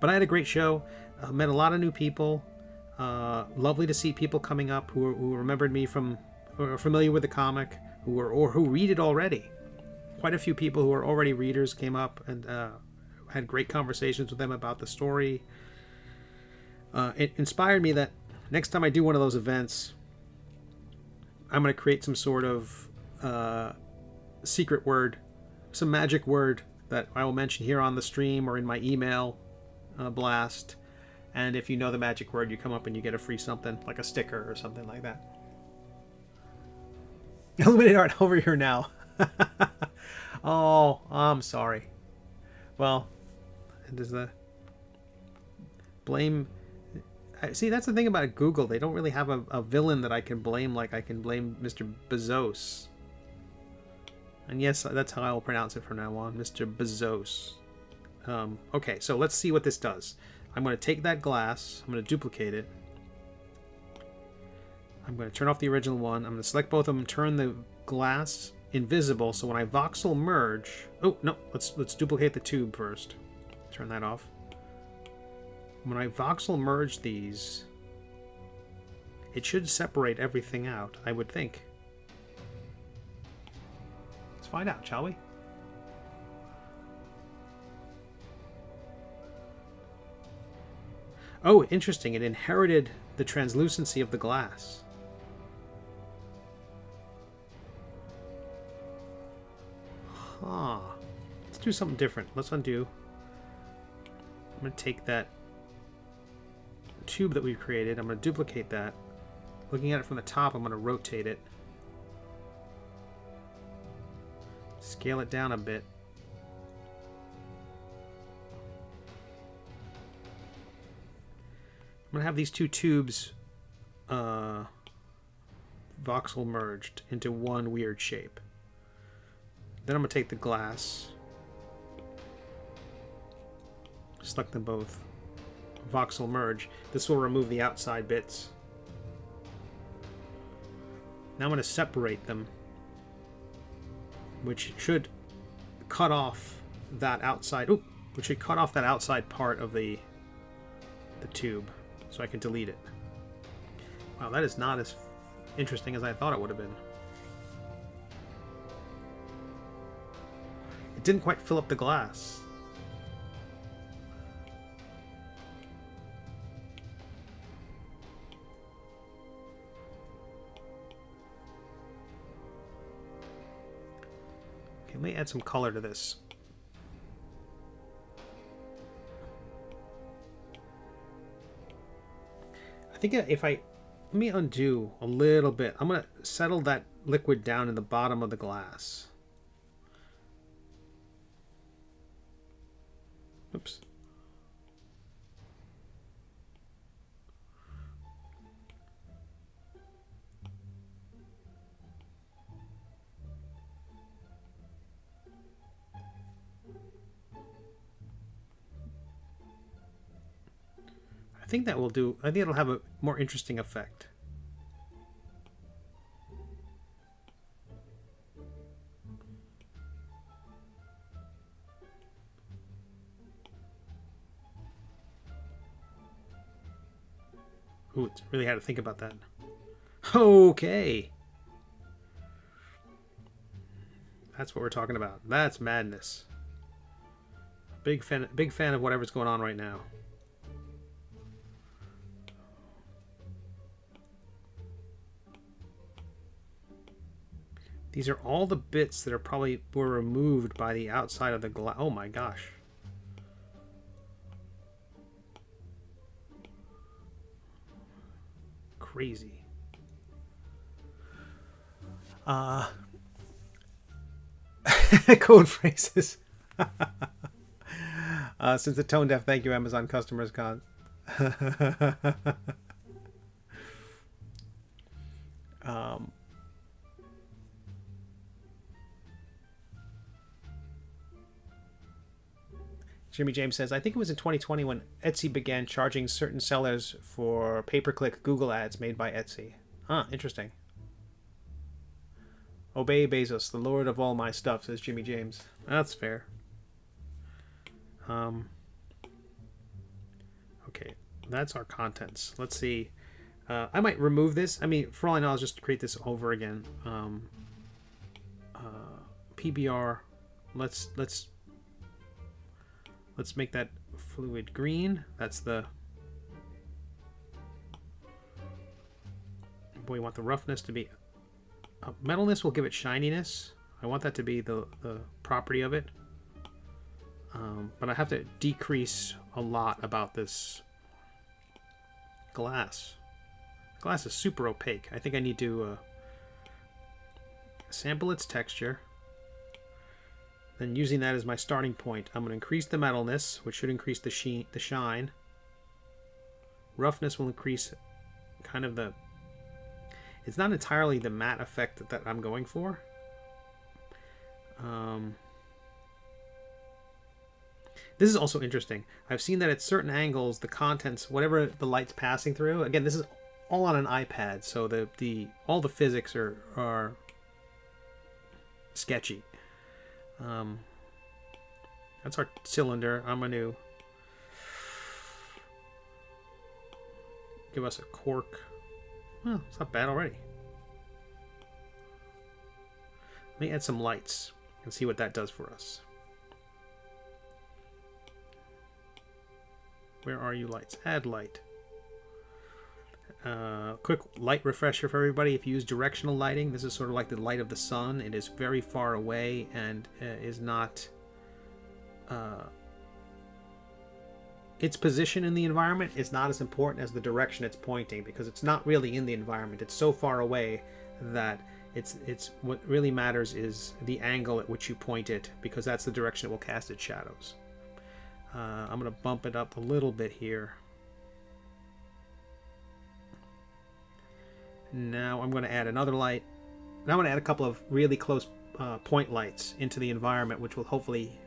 [SPEAKER 1] But I had a great show. Met a lot of new people. Lovely to see people coming up who remembered me from, who are familiar with the comic, who read it already. Quite a few people who are already readers came up and had great conversations with them about the story. It inspired me that next time I do one of those events, I'm going to create some sort of secret word, some magic word that I will mention here on the stream or in my email blast. And if you know the magic word, you come up and you get a free something, like a sticker or something like that. Illuminated art over here now. Oh, I'm sorry. Well, does the blame... See, that's the thing about Google. They don't really have a villain that I can blame like I can blame Mr. Bezos. And yes, that's how I will pronounce it from now on, Mr. Bezos. Okay, so let's see what this does. I'm going to take that glass, I'm going to duplicate it. I'm going to turn off the original one. I'm going to select both of them, turn the glass invisible, so when I voxel merge... Oh, no, let's duplicate the tube first. Turn that off. When I voxel merge these, it should separate everything out, I would think. Let's find out, shall we? Oh, interesting. It inherited the translucency of the glass. Huh. Let's do something different. Let's undo. I'm going to take that tube that we've created. I'm going to duplicate that. Looking at it from the top, I'm going to rotate it. Scale it down a bit. I'm going to have these two tubes voxel merged into one weird shape. Then I'm going to take the glass, select them both, voxel merge. This will remove the outside bits. Now I'm going to separate them, which should cut off that outside, which should cut off that outside part of the tube, so I can delete it. Wow, that is not as interesting as I thought it would have been. It didn't quite fill up the glass. Okay, let me add some color to this. I think if let me undo a little bit. I'm going to settle that liquid down in the bottom of the glass. Oops. I think that will do. I think it'll have a more interesting effect. Ooh, it's really had to think about that. Okay. That's what we're talking about. That's madness. Big fan of whatever's going on right now. These are all the bits that were removed by the outside of the glass. Oh my gosh. Crazy. Code phrases. Since the tone deaf, thank you, Amazon customers con. Jimmy James says, I think it was in 2020 when Etsy began charging certain sellers for pay-per-click Google ads made by Etsy. Huh, interesting. Obey Bezos, the lord of all my stuff, says Jimmy James. That's fair. Okay, that's our contents. Let's see. I might remove this. I mean, for all I know, I'll just create this over again. PBR. Let's make that fluid green. That's the... We want the roughness to be... metalness will give it shininess. I want that to be the property of it. But I have to decrease a lot about this glass. Glass is super opaque. I think I need to sample its texture. Then using that as my starting point, I'm going to increase the metalness, which should increase the shine. Roughness will increase kind of the... It's not entirely the matte effect that I'm going for. This is also interesting. I've seen that at certain angles, the contents, whatever the light's passing through, again, this is all on an iPad, so all the physics are sketchy. That's our cylinder. I'm going to give us a cork. Well, it's not bad already. Let me add some lights and see what that does for us. Where are you, lights? Add light. Quick light refresher for everybody. If you use directional lighting, this is sort of like the light of the sun. It is very far away and is not... its position in the environment is not as important as the direction it's pointing, because it's not really in the environment. It's so far away that it's what really matters is the angle at which you point it, because that's the direction it will cast its shadows. I'm going to bump it up a little bit here. Now I'm going to add another light. Now I'm going to add a couple of really close point lights into the environment, which will hopefully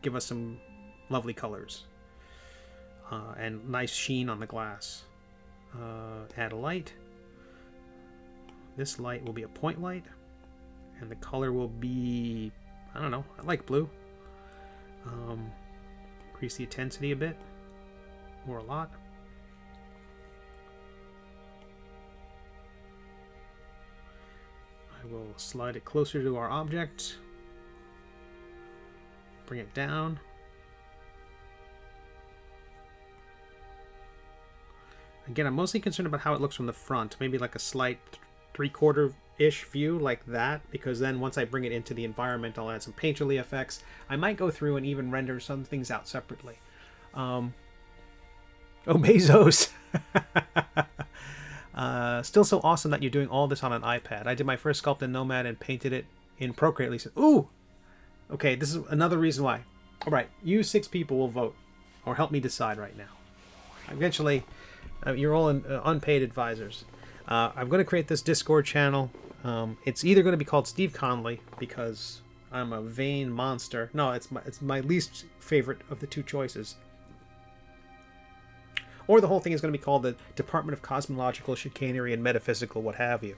[SPEAKER 1] give us some lovely colors and nice sheen on the glass. Add a light. This light will be a point light, and the color will be, I don't know, I like blue. Increase the intensity a bit, or a lot. I will slide it closer to our object, bring it down. Again, I'm mostly concerned about how it looks from the front, maybe like a slight 3/4-ish view like that, because then once I bring it into the environment, I'll add some painterly effects. I might go through and even render some things out separately. Oh, Bezos! Still so awesome that you're doing all this on an iPad. I did my first sculpt in Nomad and painted it in Procreate. At least, ooh! Okay, this is another reason why. All right, you 6 people will vote, or help me decide right now. Eventually, you're all unpaid advisors. I'm going to create this Discord channel. It's either going to be called Steve Conley, because I'm a vain monster. No, it's my least favorite of the 2 choices. Or the whole thing is going to be called the Department of Cosmological Chicanery and Metaphysical what have you.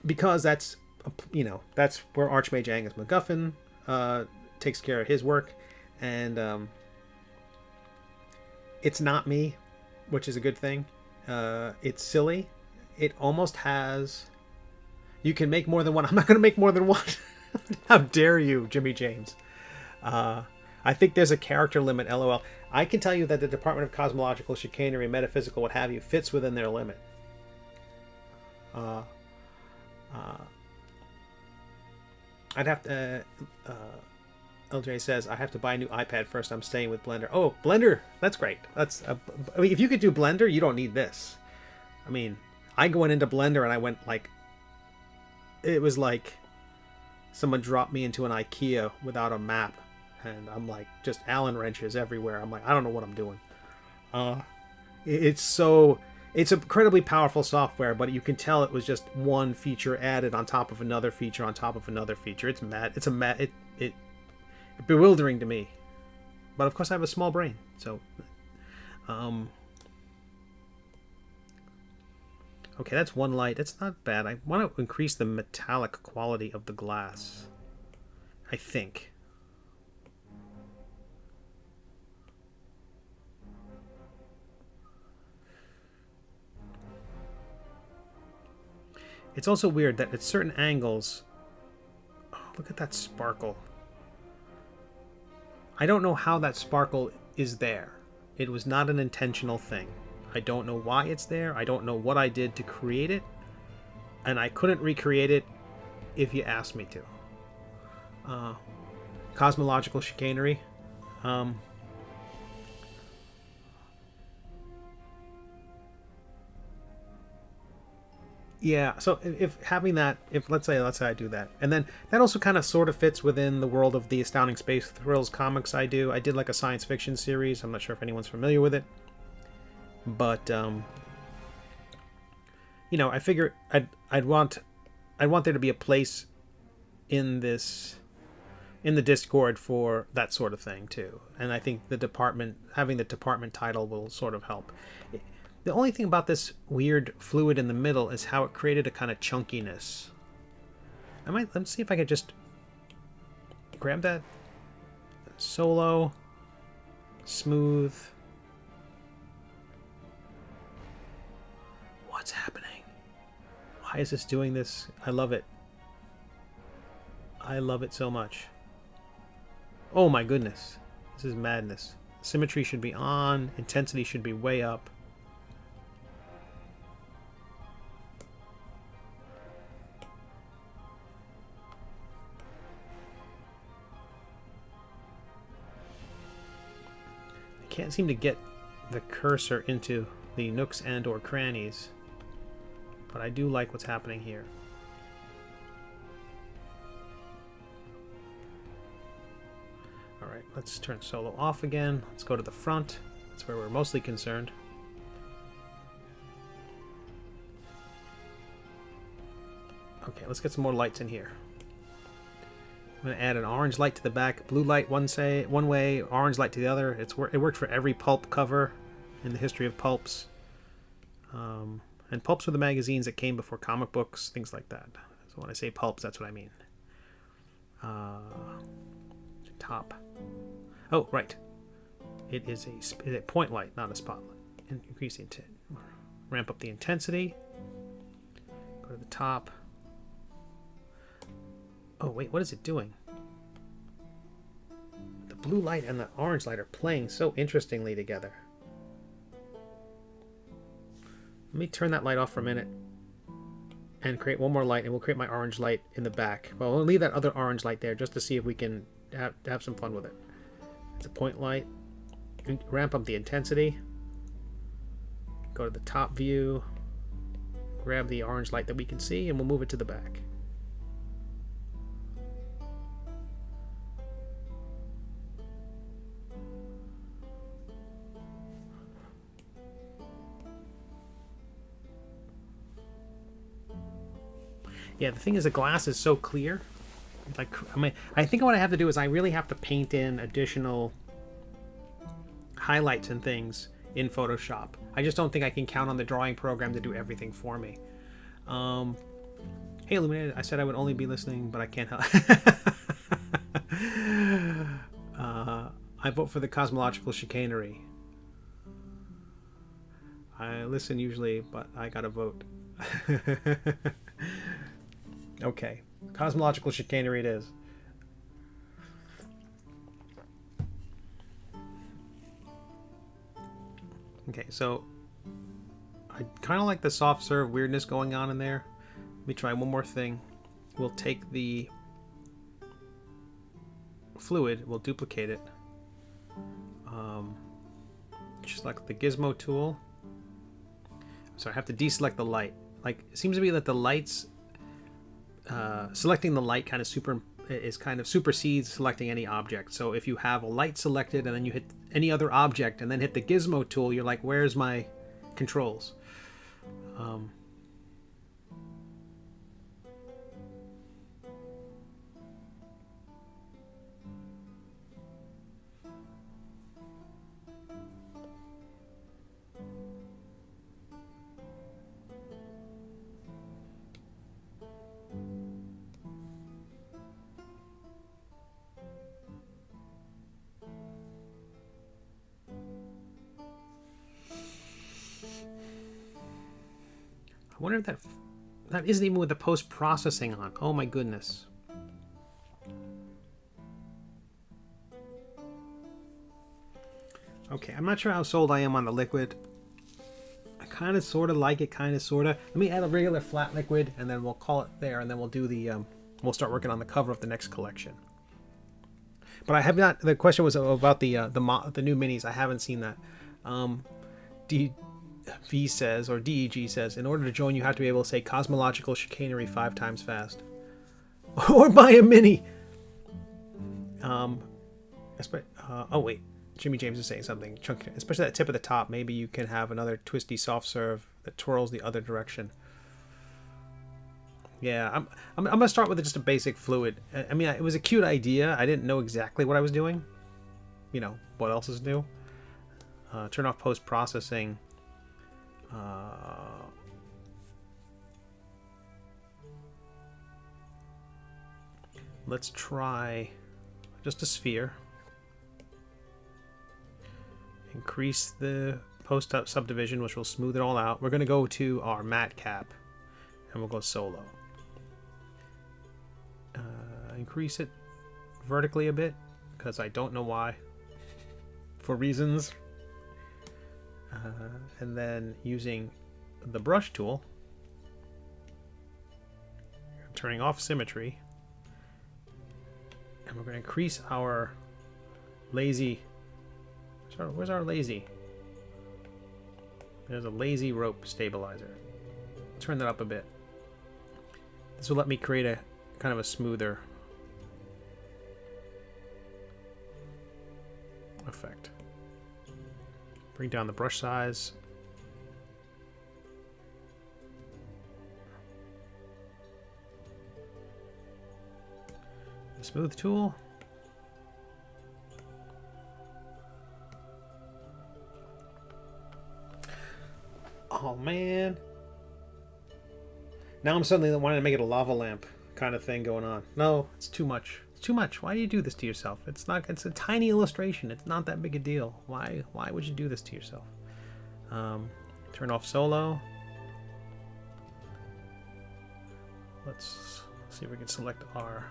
[SPEAKER 1] Because that's, you know, that's where Archmage Angus MacGuffin takes care of his work. And it's not me, which is a good thing. It's silly. It almost has... You can make more than one. I'm not going to make more than one. How dare you, Jimmy James. I think there's a character limit, LOL. I can tell you that the Department of Cosmological Chicanery, Metaphysical, what have you, fits within their limit. I'd have to... LJ says, I have to buy a new iPad first. I'm staying with Blender. Oh, Blender! That's great. That's. I mean, if you could do Blender, you don't need this. I mean, I went into Blender and I went like... It was like someone dropped me into an IKEA without a map. And I'm like, just Allen wrenches everywhere. I'm like, I don't know what I'm doing. It's incredibly powerful software, but you can tell it was just one feature added on top of another feature on top of another feature. It's mad. It's bewildering to me. But of course I have a small brain, so okay, that's one light. It's not bad. I want to increase the metallic quality of the glass, I think. It's also weird that at certain angles... Oh, look at that sparkle. I don't know how that sparkle is there. It was not an intentional thing. I don't know why it's there. I don't know what I did to create it. And I couldn't recreate it if you asked me to. Cosmological chicanery. Yeah, so if having that, if let's say I do that, and then that also kind of sort of fits within the world of the Astounding Space Thrills comics I do. I did like a science fiction series. I'm not sure if anyone's familiar with it, but you know, I figure I'd want there to be a place in this, in the Discord for that sort of thing too. And I think the department, having the department title will sort of help. The only thing about this weird fluid in the middle is how it created a kind of chunkiness. Let's see if I could just grab that solo, smooth. What's happening? Why is this doing this? I love it. I love it so much. Oh my goodness. This is madness. Symmetry should be on. Intensity should be way up. I can't seem to get the cursor into the nooks and or crannies, but I do like what's happening here. Alright, let's turn solo off again. Let's go to the front. That's where we're mostly concerned. Okay, let's get some more lights in here. I'm going to add an orange light to the back, blue light one way, orange light to the other. It worked for every pulp cover in the history of pulps. And pulps were the magazines that came before comic books, things like that. So when I say pulps, that's what I mean. Top. Oh, right. It is a point light, not a spotlight. Increase the intent. Ramp up the intensity. Go to the top. Oh, wait, what is it doing? The blue light and the orange light are playing so interestingly together. Let me turn that light off for a minute and create one more light, and we'll create my orange light in the back. Well, we'll leave that other orange light there just to see if we can have some fun with it. It's a point light. Ramp up the intensity. Go to the top view. Grab the orange light that we can see, and we'll move it to the back. Yeah, the thing is, the glass is so clear. Like, I think what I have to do is I really have to paint in additional highlights and things in Photoshop. I just don't think I can count on the drawing program to do everything for me. Hey, Illuminated, I said I would only be listening, but I can't help. I vote for the cosmological chicanery. I listen usually, but I gotta vote. Okay, cosmological chicanery it is. Okay, so I kind of like the soft serve weirdness going on in there. Let me try one more thing. We'll take the fluid, we'll duplicate it. Select the gizmo tool. So I have to deselect the light. Like, it seems to be that the lights, selecting the light kind of supersedes selecting any object. So if you have a light selected and then you hit any other object and then hit the gizmo tool, you're like, where's my controls? I wonder if that isn't even with the post-processing on. Oh my goodness. Okay, I'm not sure how sold I am on the liquid. I kind of sort of like it, kind of sort of. Let me add a regular flat liquid and then we'll call it there, and then we'll do the we'll start working on the cover of the next collection. But I have not, the question was about the new minis. I haven't seen that. V says, or DEG says, in order to join you have to be able to say cosmological chicanery 5 times fast. Or buy a mini! Oh wait, Jimmy James is saying something. Especially that tip at the top, maybe you can have another twisty soft serve that twirls the other direction. Yeah, I'm gonna start with just a basic fluid. I mean, it was a cute idea. I didn't know exactly what I was doing. You know, what else is new? Turn off post-processing. let's try just a sphere. Increase the post subdivision, which will smooth it all out. We're going to go to our matte cap, and we'll go solo. Increase it vertically a bit, because I don't know why, for reasons. And then using the brush tool, turning off symmetry, and we're going to increase our lazy. Where's our lazy? There's a lazy rope stabilizer. Turn that up a bit. This will let me create a kind of a smoother effect. Bring down the brush size. The smooth tool. Oh man. Now I'm suddenly wanting to make it a lava lamp kind of thing going on. No, it's too much. It's too much. Why do you do this to yourself? It's a tiny illustration. It's not that big a deal. Why would you do this to yourself? Turn off solo. Let's see if we can select our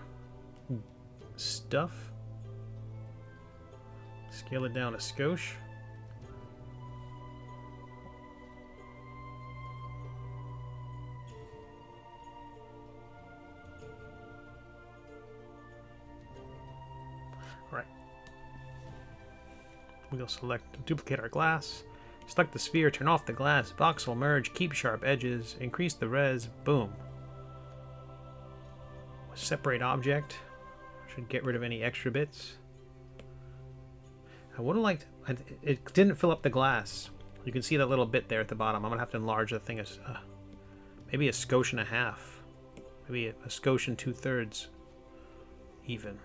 [SPEAKER 1] stuff. Scale it down a skosh. We'll select duplicate our glass, select the sphere, turn off the glass, box will merge, keep sharp edges, increase the res, boom. Separate object, should get rid of any extra bits. I would have liked, it didn't fill up the glass. You can see that little bit there at the bottom. I'm going to have to enlarge the thing as maybe a skosh and a half, maybe a skosh and 2/3 even.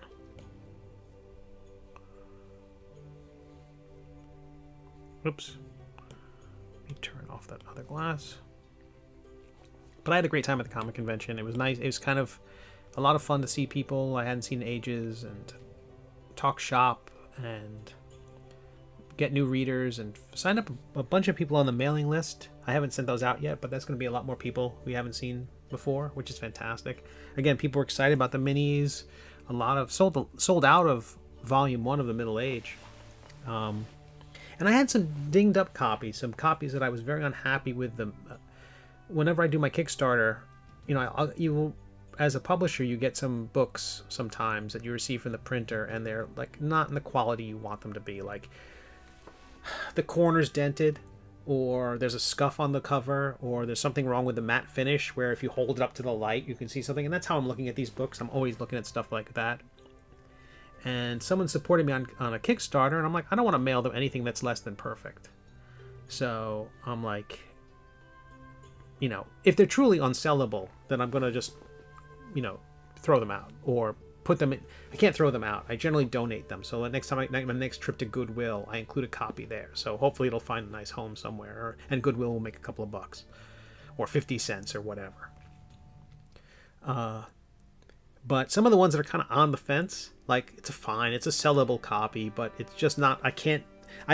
[SPEAKER 1] Oops. Let me turn off that other glass. But I had a great time at the comic convention. It was nice. It was kind of a lot of fun to see people I hadn't seen in ages and talk shop and get new readers and sign up a bunch of people on the mailing list. I haven't sent those out yet, but that's going to be a lot more people we haven't seen before, which is fantastic. Again, people were excited about the minis. A lot of sold out of volume 1 of the Middle Age. And I had some dinged up copies, some copies that I was very unhappy with them. Whenever I do my Kickstarter, you know, you as a publisher, you get some books sometimes that you receive from the printer, and they're like not in the quality you want them to be. Like the corner's dented, or there's a scuff on the cover, or there's something wrong with the matte finish where if you hold it up to the light, you can see something. And that's how I'm looking at these books. I'm always looking at stuff like that. And someone supported me on a Kickstarter, and I'm like, I don't want to mail them anything that's less than perfect. So I'm like, you know, if they're truly unsellable, then I'm going to just, you know, throw them out or put them in. I can't throw them out. I generally donate them. So the next time my next trip to Goodwill, I include a copy there. So hopefully it'll find a nice home somewhere, and Goodwill will make a couple of bucks or 50 cents or whatever. But some of the ones that are kind of on the fence, like it's a sellable copy, but it's just not, I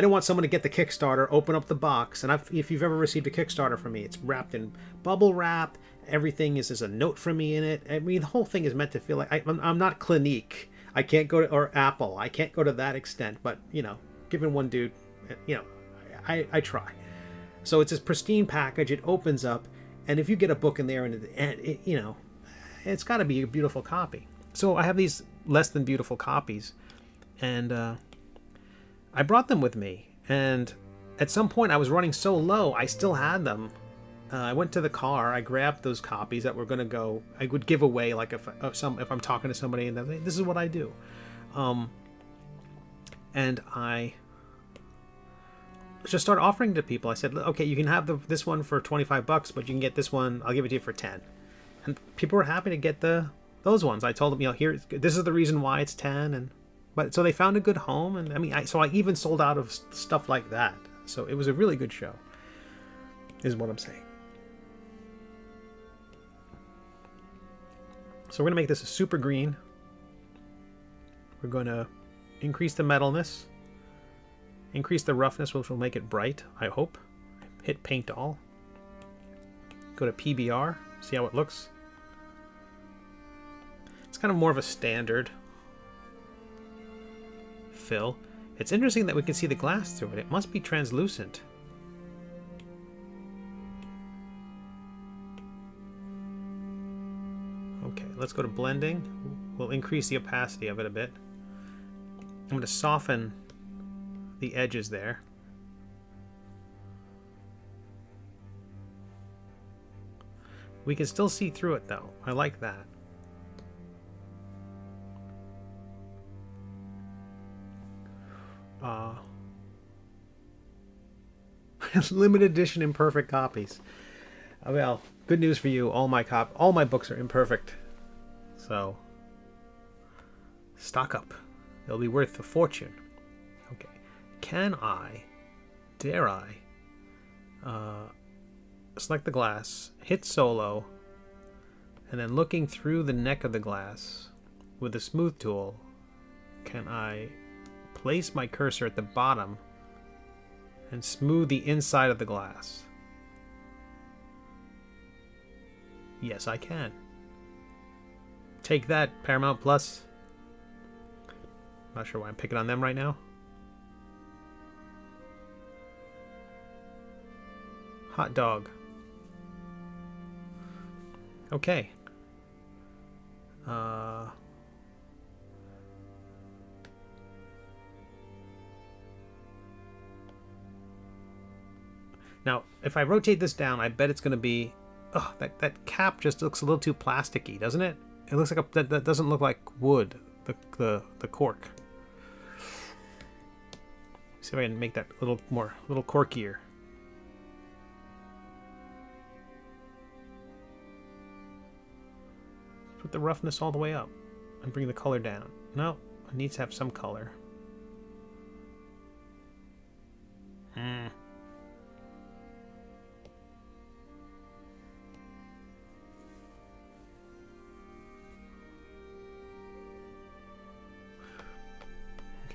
[SPEAKER 1] don't want someone to get the Kickstarter, open up the box, and if you've ever received a Kickstarter from me, it's wrapped in bubble wrap, everything is there's a note from me in it. I mean, the whole thing is meant to feel like, I'm not Clinique, I can't go to, or Apple, I can't go to that extent, but, you know, given one dude, you know, I try. So it's this pristine package, it opens up, and if you get a book in there, and it, you know, it's got to be a beautiful copy. So I have these less than beautiful copies, and I brought them with me. And at some point I was running so low, I still had them. I went to the car, I grabbed those copies that were going to go, I would give away, like if I'm talking to somebody and they, this is what I do. And I just started offering to people. I said, okay, you can have this one for $25, but you can get this one, I'll give it to you for 10. And people were happy to get those ones. I told them, you know, here, this is the reason why it's 10, but so they found a good home, and I mean, I even sold out of stuff like that. So it was a really good show, is what I'm saying. So we're gonna make this a super green. we're going to increase the metalness, increase the roughness, which will make it bright, I hope. Hit Paint All. Go to PBR, see how it looks. It's kind of more of a standard fill. It's interesting that we can see the glass through it. It must be translucent. Okay, let's go to blending. We'll increase the opacity of it a bit. I'm going to soften the edges there. We can still see through it though. I like that. Limited edition imperfect copies. Well, good news for you. All my books are imperfect. So stock up. They'll be worth a fortune. Okay. Dare I select the glass, hit solo, and then looking through the neck of the glass with the smooth tool, can I place my cursor at the bottom and smooth the inside of the glass? Yes, I can. Take that, Paramount Plus. Not sure why I'm picking on them right now. Hot dog. Okay. Now, if I rotate this down, I bet it's going to be... Oh, that cap just looks a little too plasticky, doesn't it? It looks like that doesn't look like wood, the cork. See if I can make that a little corkier. Put the roughness all the way up and bring the color down. No, it needs to have some color.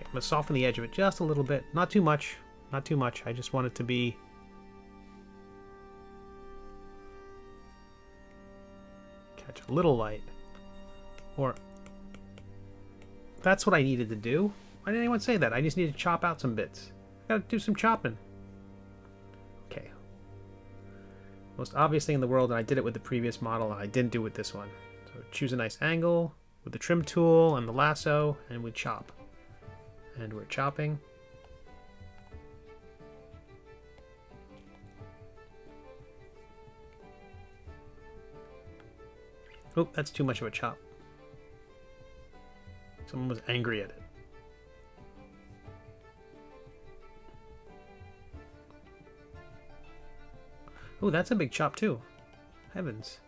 [SPEAKER 1] I'm going to soften the edge of it just a little bit. Not too much. Not too much. I just want it to be... catch a little light. Or... That's what I needed to do. Why didn't anyone say that? I just need to chop out some bits. Gotta do some chopping. Okay. Most obvious thing in the world, and I did it with the previous model, and I didn't do it with this one. So choose a nice angle with the trim tool and the lasso, and we chop. And we're chopping. Oh, that's too much of a chop. Someone was angry at it. Oh, that's a big chop too. Heavens.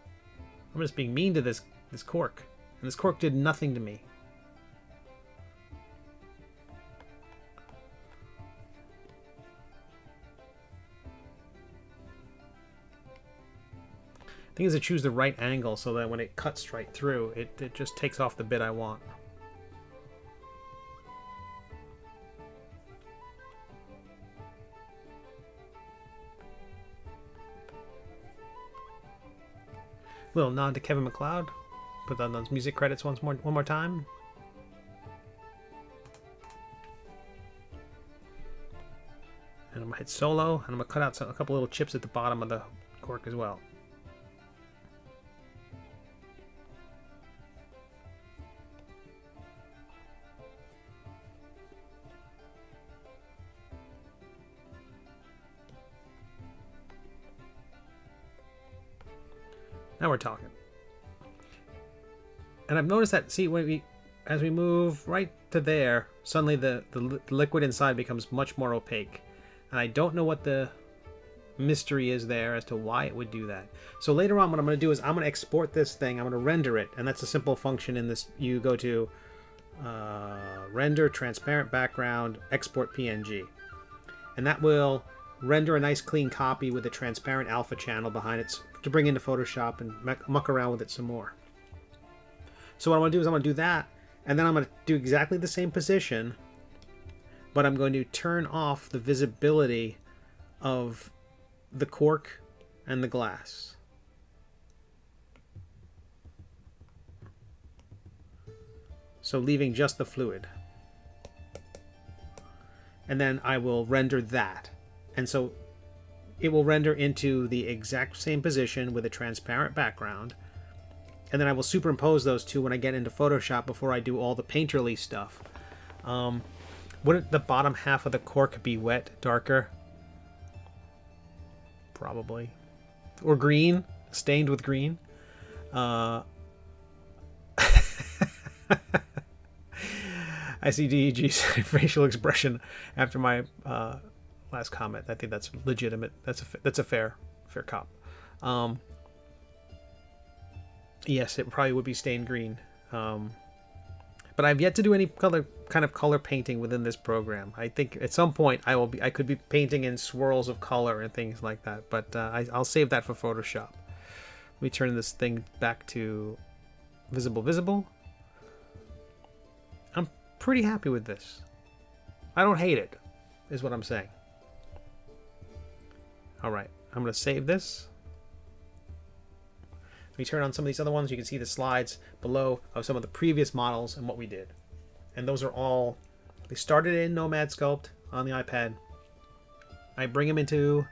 [SPEAKER 1] I'm just being mean to this cork. And this cork did nothing to me. Thing is to choose the right angle so that when it cuts right through, it just takes off the bit I want. Little nod to Kevin MacLeod. Put on those music credits one more time. And I'm gonna hit solo, and I'm gonna cut out a couple little chips at the bottom of the cork as well. Now we're talking. And I've noticed that, see, as we move right to there, suddenly the liquid inside becomes much more opaque. And I don't know what the mystery is there as to why it would do that. So later on, what I'm going to do is I'm going to export this thing. I'm going to render it. And that's a simple function in this. You go to render, transparent background, export PNG. And that will render a nice clean copy with a transparent alpha channel behind it to bring into Photoshop and muck around with it some more. So what I'm going to do is I'm going to do that, And then I'm going to do exactly the same position, but I'm going to turn off the visibility of the cork and the glass. So leaving just the fluid. And then I will render that. And so it will render into the exact same position with a transparent background. And then I will superimpose those two when I get into Photoshop before I do all the painterly stuff. Wouldn't the bottom half of the cork be wet, darker? Probably. Or green, stained with green. I see DEG's facial expression after my last comment. I think that's legitimate. That's a fair cop. Yes, it probably would be stained green. But I've yet to do any kind of color painting within this program. I think at some point I could be painting in swirls of color and things like that. But I'll save that for Photoshop. Let me turn this thing back to visible. I'm pretty happy with this. I don't hate it, is what I'm saying. All right, I'm going to save this. Let me turn on some of these other ones. You can see the slides below of some of the previous models and what we did. And those are all, they started in Nomad Sculpt on the iPad. I bring them into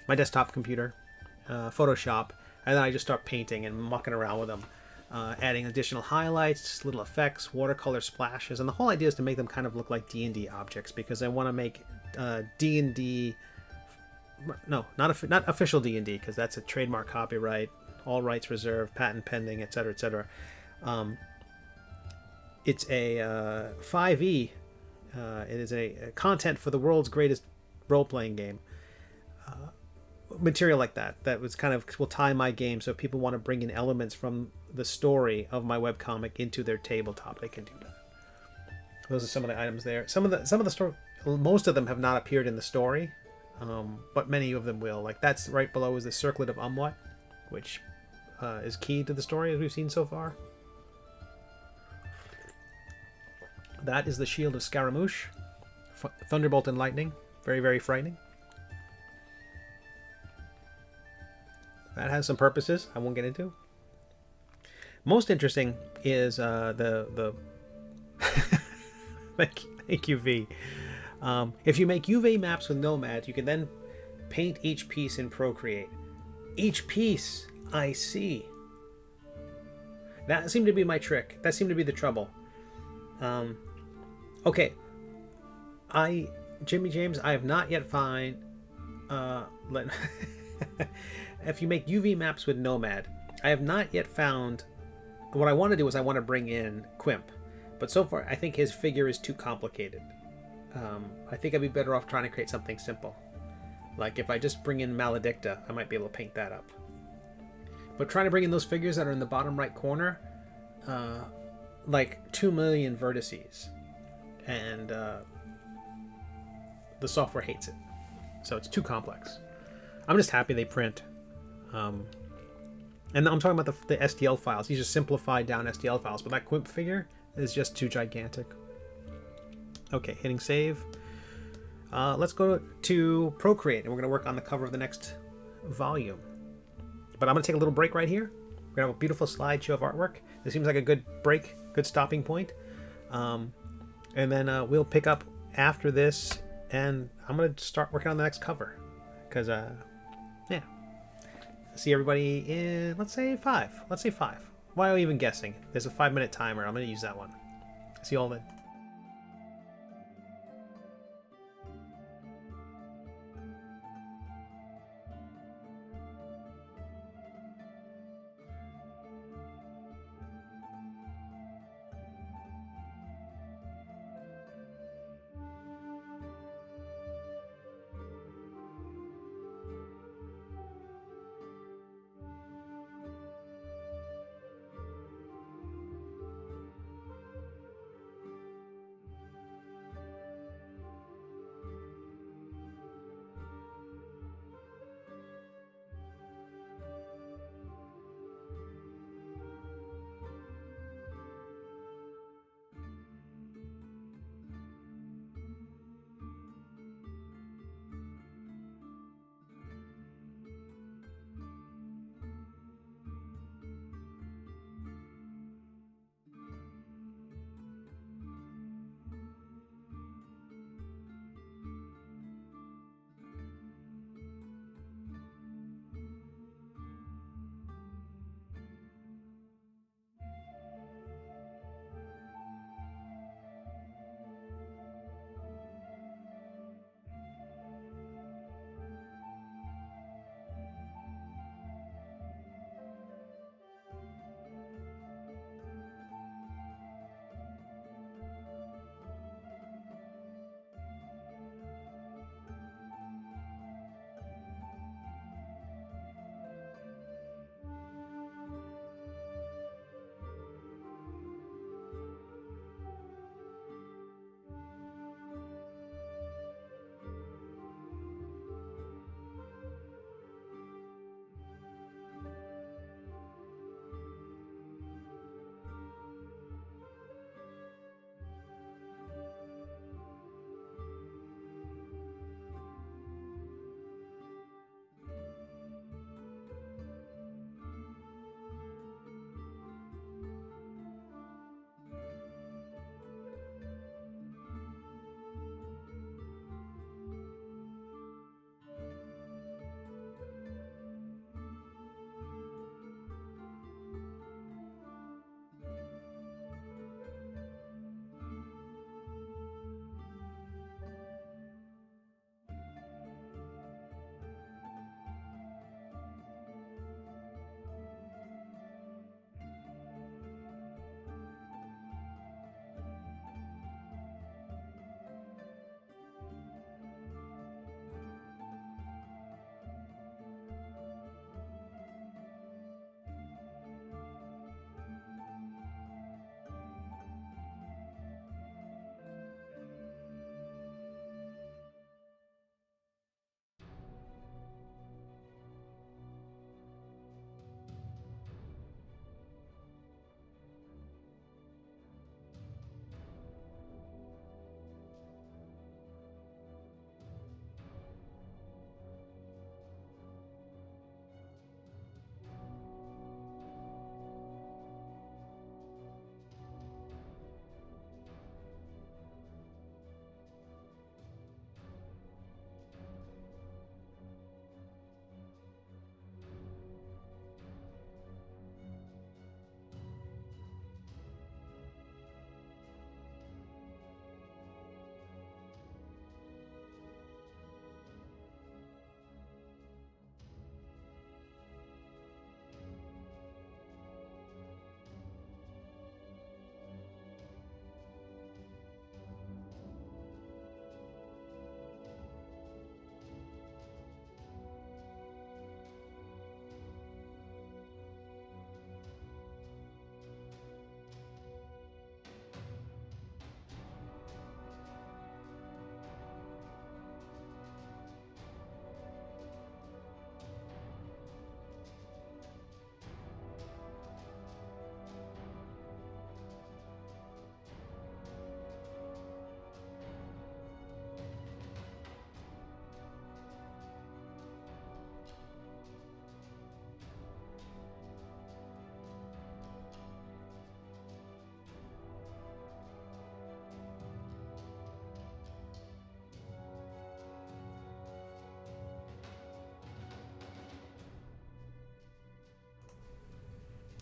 [SPEAKER 1] my desktop computer, Photoshop, and then I just start painting and mucking around with them. Adding additional highlights, little effects, watercolor splashes, and the whole idea is to make them kind of look like D&D objects, because I want to make D&D, no, not official D&D, because that's a trademark copyright, all rights reserved, patent pending, etc., etc. It's a 5e. It is a content for the world's greatest role-playing game. Material like that was kind of will tie my game, so if people want to bring in elements from the story of my webcomic into their tabletop, they can do that. Those are some of the items there. Some of the story, most of them have not appeared in the story, but many of them will. Like that's right below is the circlet of Umwat, which is key to the story as we've seen so far. That is the shield of Scaramouche, Thunderbolt and Lightning, very, very frightening. That has some purposes I won't get into. Most interesting is the thank you, V. If you make UV maps with Nomad, you can then paint each piece in Procreate. Each piece, I see. That seemed to be my trick. That seemed to be the trouble. Okay. Jimmy James, I have not yet found... if you make UV maps with Nomad, I have not yet found... What I want to do is I want to bring in Quimp. But so far, I think his figure is too complicated. I think I'd be better off trying to create something simple. Like if I just bring in Maledicta, I might be able to paint that up. But trying to bring in those figures that are in the bottom right corner, like 2 million vertices. And the software hates it. So it's too complex. I'm just happy they print. And I'm talking about the STL files. These are simplified down STL files, but that Quimp figure is just too gigantic. Okay, hitting save. Let's go to Procreate, and we're going to work on the cover of the next volume. But I'm going to take a little break right here. We're going to have a beautiful slideshow of artwork. This seems like a good break, good stopping point. And then we'll pick up after this, and I'm going to start working on the next cover. Because, yeah. See everybody in, let's say 5. Let's say 5. Why are we even guessing? There's a 5-minute timer. I'm going to use that one. See you all then.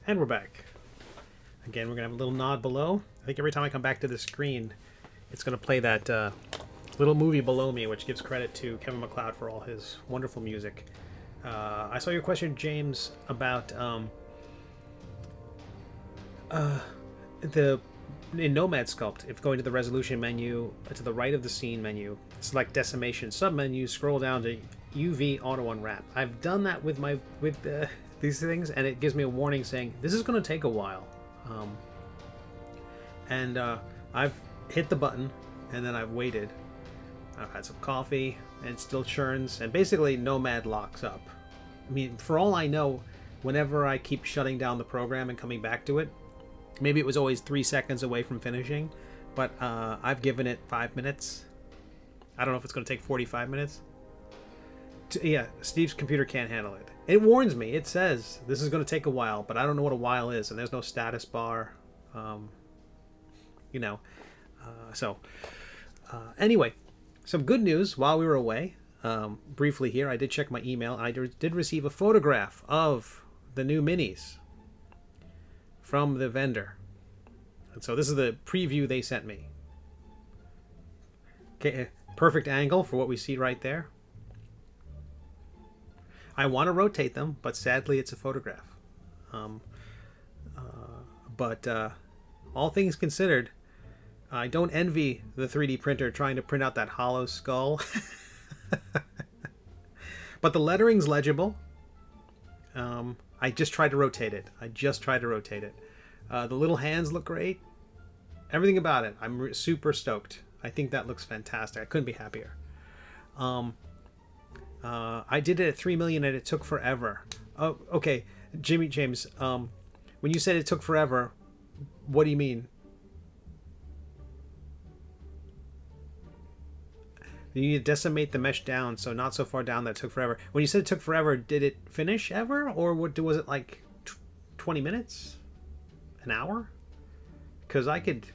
[SPEAKER 1] And we're back. Again, we're going to have a little nod below. I think every time I come back to the screen, it's going to play that little movie below me, which gives credit to Kevin MacLeod for all his wonderful music. I saw your question, James, about in Nomad Sculpt, if going to the resolution menu, to the right of the scene menu, select decimation submenu, scroll down to UV auto unwrap. I've done that with these things, and it gives me a warning saying this is going to take a while. I've hit the button, and then I've waited. I've had some coffee, and it still churns, and basically Nomad locks up. I mean, for all I know, whenever I keep shutting down the program and coming back to it, maybe it was always 3 seconds away from finishing, but I've given it 5 minutes. I don't know if it's going to take 45 minutes. Yeah, Steve's computer can't handle it. It warns me. It says this is going to take a while, but I don't know what a while is, and there's no status bar. Anyway, some good news while we were away. Briefly here, I did check my email, and I did receive a photograph of the new minis from the vendor. And so this is the preview they sent me. Okay, perfect angle for what we see right there. I want to rotate them, but sadly it's a photograph. But all things considered, I don't envy the 3D printer trying to print out that hollow skull. But the lettering's legible. I just tried to rotate it. The little hands look great. Everything about it. I'm super stoked. I think that looks fantastic. I couldn't be happier. I did it at 3 million and it took forever. Oh, okay. James, when you said it took forever, what do you mean? You need to decimate the mesh down, so not so far down that it took forever. When you said it took forever, did it finish ever? Or was it like 20 minutes? An hour? Because I could,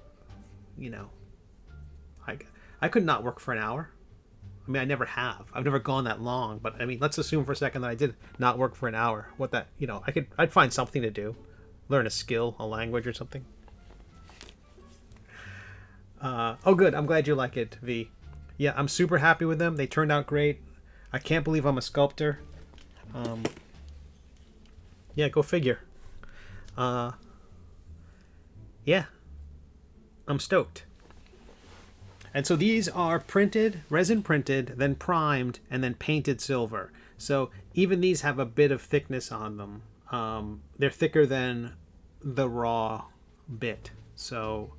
[SPEAKER 1] I could not work for an hour. I mean, I never have. I've never gone that long. But, I mean, let's assume for a second that I did not work for an hour. I'd find something to do. Learn a skill, a language or something. Oh, good. I'm glad you like it, V. Yeah, I'm super happy with them. They turned out great. I can't believe I'm a sculptor. Yeah, go figure. Yeah, I'm stoked. And so these are printed, resin printed, then primed, and then painted silver. So even these have a bit of thickness on them. They're thicker than the raw bit. So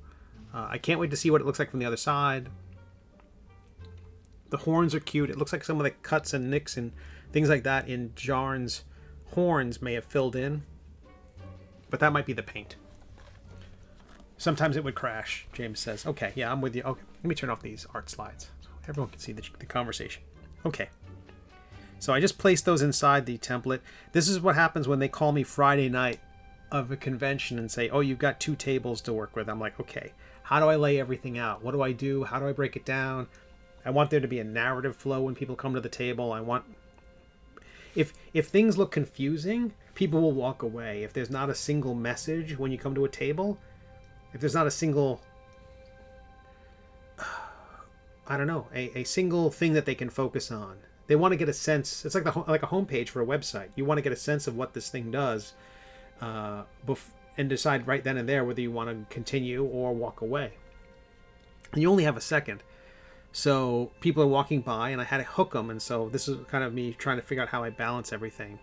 [SPEAKER 1] I can't wait to see what it looks like from the other side. The horns are cute. It looks like some of the cuts and nicks and things like that in Jarn's horns may have filled in. But that might be the paint. Sometimes it would crash, James says. Okay, yeah, I'm with you. Okay, let me turn off these art slides so everyone can see the conversation. Okay. So I just placed those inside the template. This is what happens when they call me Friday night of a convention and say, oh, you've got 2 tables to work with. I'm like, okay, how do I lay everything out? What do I do? How do I break it down? I want there to be a narrative flow when people come to the table. I want... If things look confusing, people will walk away. If there's not a single message when you come to a table, if there's not a single... I don't know, a single thing that they can focus on. They want to get a sense. It's like a homepage for a website. You want to get a sense of what this thing does and decide right then and there whether you want to continue or walk away. And you only have a second. So people are walking by and I had to hook them. And so this is kind of me trying to figure out how I balance everything.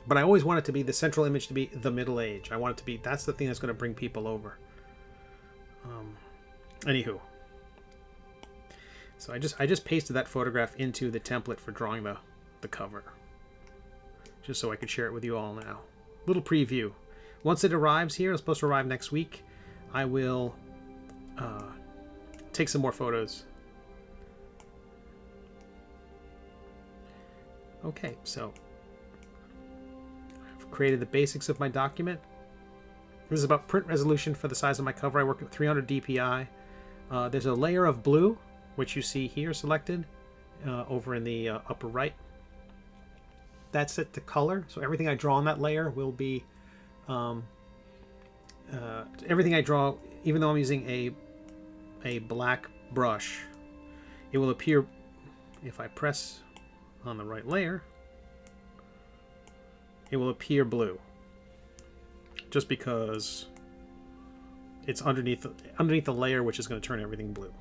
[SPEAKER 1] But I always want it to be the central image to be the middle age. I want it to be, that's the thing that's going to bring people over. Anywho. So I just pasted that photograph into the template for drawing the cover. Just so I could share it with you all now. Little preview. Once it arrives here, it's supposed to arrive next week, I will take some more photos. Okay, so I've created the basics of my document. This is about print resolution for the size of my cover. I work at 300 DPI. There's a layer of blue, which you see here selected over in the upper right. That's set to color, so everything I draw on that layer will be everything I draw, even though I'm using a black brush, it will appear, if I press on the right layer, it will appear blue, just because it's underneath the layer, which is going to turn everything blue.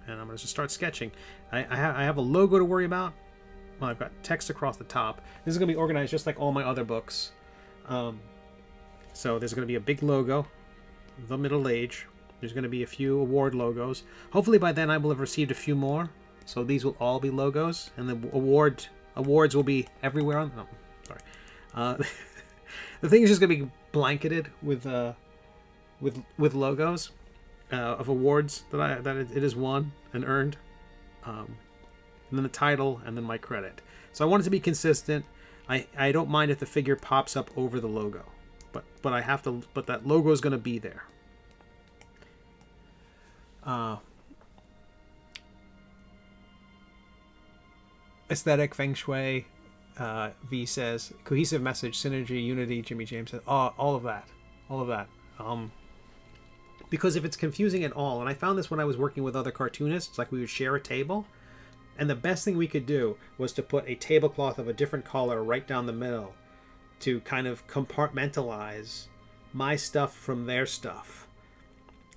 [SPEAKER 1] And I'm going to just start sketching. I have a logo to worry about. Well, I've got text across the top. This is going to be organized just like all my other books. So there's going to be a big logo, the middle age. There's going to be a few award logos. Hopefully by then I will have received a few more. So these will all be logos, and the awards will be everywhere on. No, sorry. The thing is just going to be blanketed with logos of awards that it has won and earned, and then the title, and then my credit. So I want it to be consistent. I don't mind if the figure pops up over the logo, but I have to. But that logo is going to be there. Aesthetic, feng shui, V says, cohesive message, synergy, unity, Jimmy James says, all of that. Because if it's confusing at all, and I found this when I was working with other cartoonists, like we would share a table, and the best thing we could do was to put a tablecloth of a different color right down the middle to kind of compartmentalize my stuff from their stuff.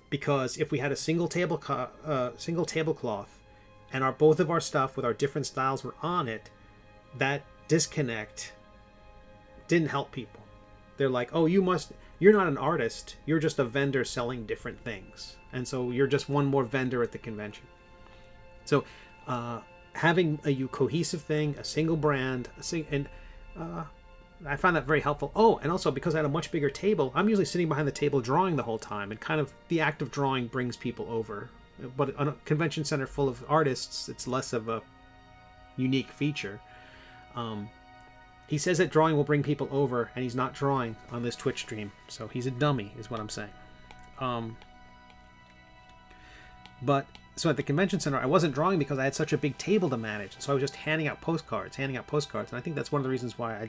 [SPEAKER 1] Because if we had a single tablecloth and both of our stuff with our different styles were on it, that disconnect didn't help people. They're like, oh, you're not an artist, you're just a vendor selling different things, and so you're just one more vendor at the convention. So having a cohesive thing, a single brand, I found that very helpful. Oh, and also because I had a much bigger table, I'm usually sitting behind the table drawing the whole time, and kind of the act of drawing brings people over. But on a convention center full of artists, it's less of a unique feature. He says that drawing will bring people over, and he's not drawing on this Twitch stream, so he's a dummy, is what I'm saying. So at the convention center, I wasn't drawing because I had such a big table to manage, so I was just handing out postcards, and I think that's one of the reasons why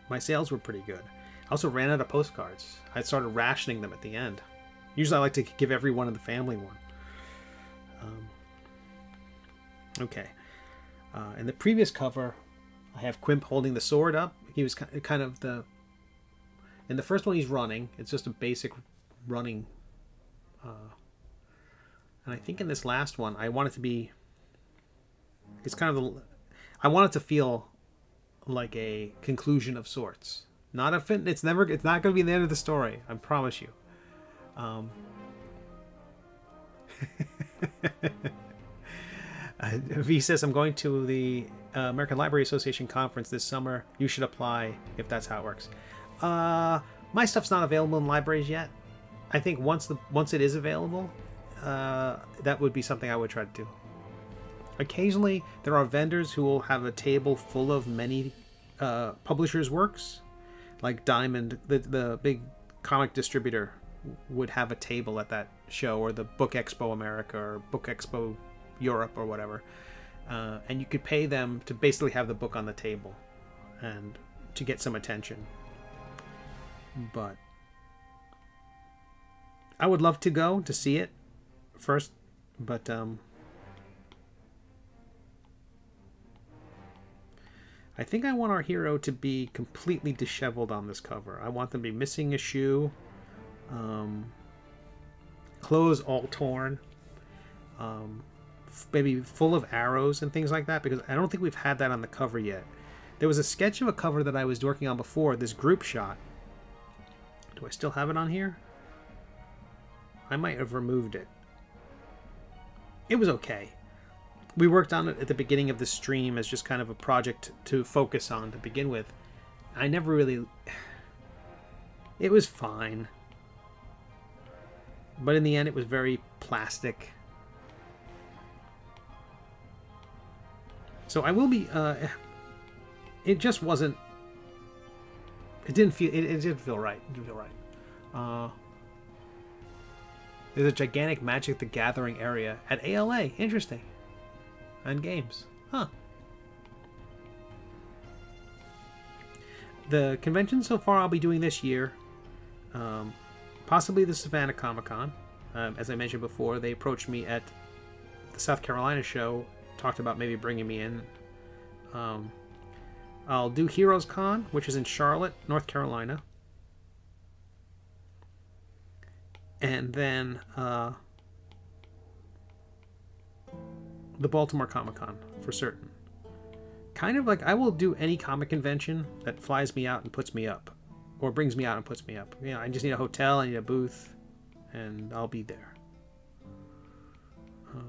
[SPEAKER 1] my sales were pretty good. I also ran out of postcards. I started rationing them at the end. Usually I like to give everyone in the family one. Okay. In the previous cover, I have Quimp holding the sword up. He was kind of in the first one he's running. It's just a basic running. And I think in this last one, I want it to be. It's kind of I want it to feel like a conclusion of sorts. Not a fin. It's not going to be the end of the story. I promise you. V says, I'm going to the American Library Association conference this summer. You should apply if that's how it works. My stuff's not available in libraries yet. I think once it is available, that would be something I would try to do. Occasionally, there are vendors who will have a table full of many publishers' works. Like Diamond, the big comic distributor, would have a table at that show, or the Book Expo America, or Book Expo Europe, or whatever. And you could pay them to basically have the book on the table and to get some attention. But I would love to go to see it first, but I think I want our hero to be completely disheveled on this cover. I want them to be missing a shoe, clothes all torn, maybe full of arrows and things like that, because I don't think we've had that on the cover yet. There was a sketch of a cover that I was working on before, this group shot. Do I still have it on here? I might have removed it. It was okay. We worked on it at the beginning of the stream as just kind of a project to focus on to begin with. I never really... It was fine. But in the end, it was very plastic. So I will be... it just wasn't... It didn't feel... It didn't feel right. It didn't feel right. There's a gigantic Magic the Gathering area at ALA. Interesting. And games. Huh. the convention so far I'll be doing this year, possibly the Savannah Comic-Con. As I mentioned before, they approached me at the South Carolina show, talked about maybe bringing me in. I'll do Heroes Con, which is in Charlotte, North Carolina. And then the Baltimore Comic-Con for certain. Kind of like I will do any comic convention that flies me out and puts me up, or brings me out and puts me up. You know, I just need a hotel, I need a booth, and I'll be there. I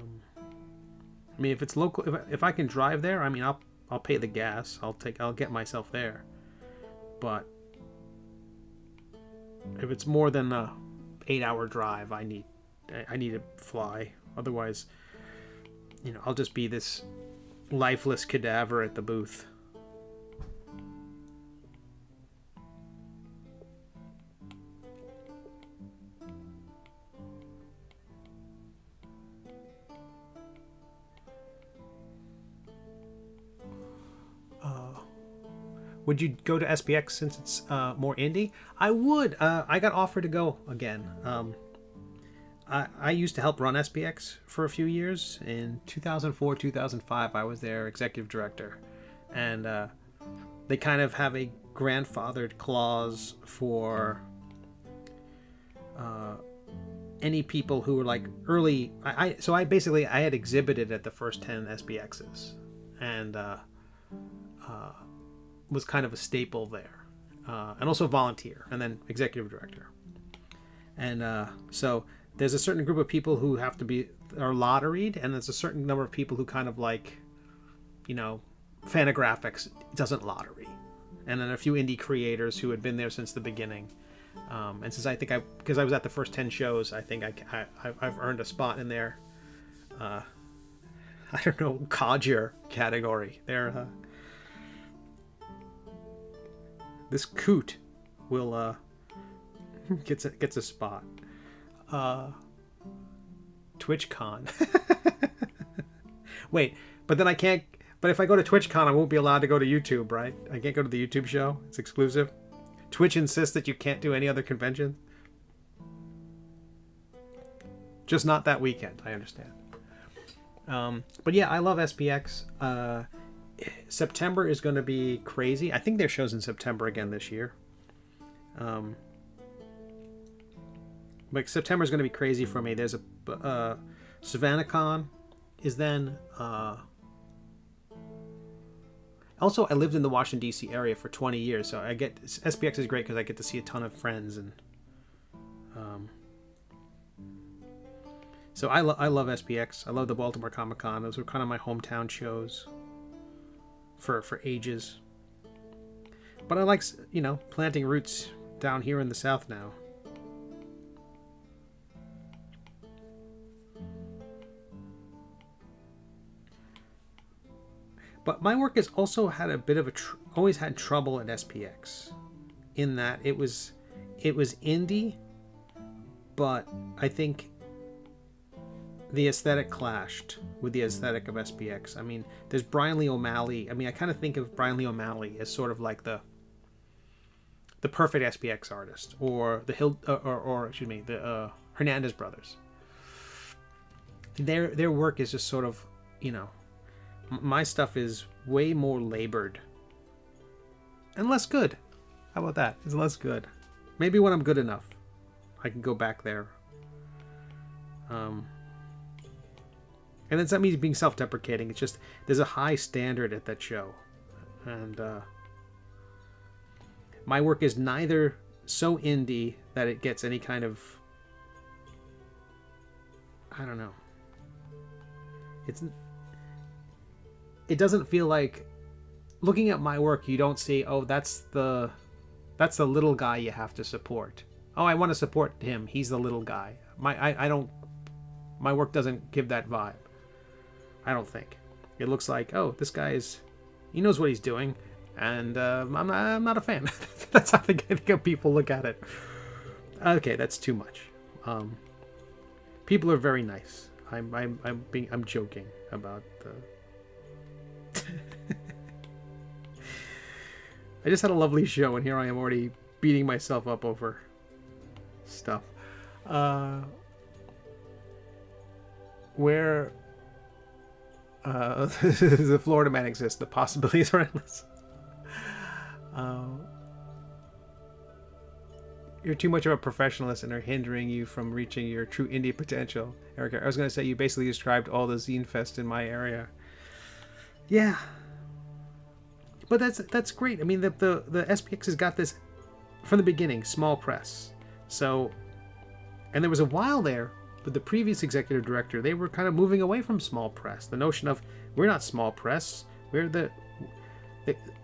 [SPEAKER 1] mean, if it's local, if I can drive there, I mean, I'll pay the gas. I'll get myself there. But if it's more than a 8-hour drive, I need to fly. Otherwise, you know, I'll just be this lifeless cadaver at the booth. Would you go to SPX since it's more indie? I would. I got offered to go again. I used to help run SPX for a few years. In 2004, 2005, I was their executive director. And they kind of have a grandfathered clause for any people who were like early. So I basically had exhibited at the first 10 SPXs. And was kind of a staple there. And also volunteer. And then executive director. And so there's a certain group of people who are lotteried, and there's a certain number of people who kind of like, you know, Fantagraphics doesn't lottery. And then a few indie creators who had been there since the beginning. And since because I was at the first 10 shows, I think I've earned a spot in their, I don't know, codger category. They're, this coot will, gets a spot. TwitchCon. Wait, but then I can't. But if I go to TwitchCon, I won't be allowed to go to YouTube, right? I can't go to the YouTube show. It's exclusive. Twitch insists that you can't do any other convention. Just not that weekend. I understand. But yeah, I love SPX. September is going to be crazy. I think their show's in September again this year. Like September is going to be crazy for me. There's a SavannahCon is then. Also, I lived in the Washington D.C. area for 20 years, so I get SPX is great because I get to see a ton of friends and. So I love SPX. I love the Baltimore Comic-Con. Those were kind of my hometown shows. For ages. But I like, you know, planting roots down here in the South now. But my work has also had a bit of always had trouble at SPX, in that it was indie, but I think the aesthetic clashed with the aesthetic of SPX. I mean, there's Brian Lee O'Malley. I mean, I kind of think of Brian Lee O'Malley as sort of like the perfect SPX artist, or the Hernandez brothers. Their work is just sort of, you know, my stuff is way more labored and less good. How about that? It's less good. Maybe when I'm good enough, I can go back there. And it's not me being self-deprecating. It's just there's a high standard at that show, and my work is neither so indie that it gets any kind of, I don't know. It doesn't feel like, looking at my work, you don't see, oh, that's the little guy you have to support. Oh, I want to support him. He's the little guy. My work doesn't give that vibe. I don't think. It looks like, oh, this guy he knows what he's doing, and I'm not a fan. That's how I think people look at it. Okay, that's too much. People are very nice. I'm joking about the. I just had a lovely show, and here I am already beating myself up over stuff. Where the Florida man exists, the possibilities are endless. You're too much of a professionalist and are hindering you from reaching your true indie potential. Eric, I was going to say you basically described all the zine fest in my area. Yeah. But that's great. I mean, the SPX has got this from the beginning, small press. So, and there was a while there with the previous executive director, they were kind of moving away from small press. The notion of, we're not small press, we're the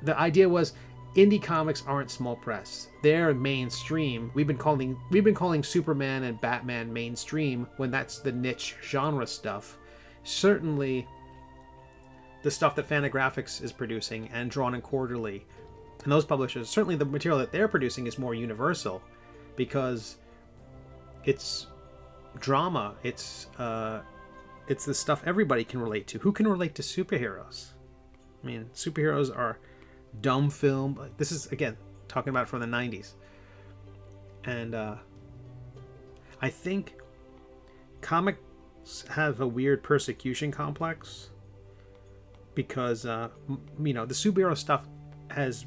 [SPEAKER 1] idea was, indie comics aren't small press. They're mainstream. We've been calling Superman and Batman mainstream when that's the niche genre stuff. Certainly the stuff that Fantagraphics is producing and Drawn and Quarterly and those publishers, certainly the material that they're producing is more universal because it's drama. It's the stuff everybody can relate to. Who can relate to superheroes? I mean, superheroes are dumb film. This is, again, talking about from the 90s. And I think comics have a weird persecution complex because, the superhero stuff has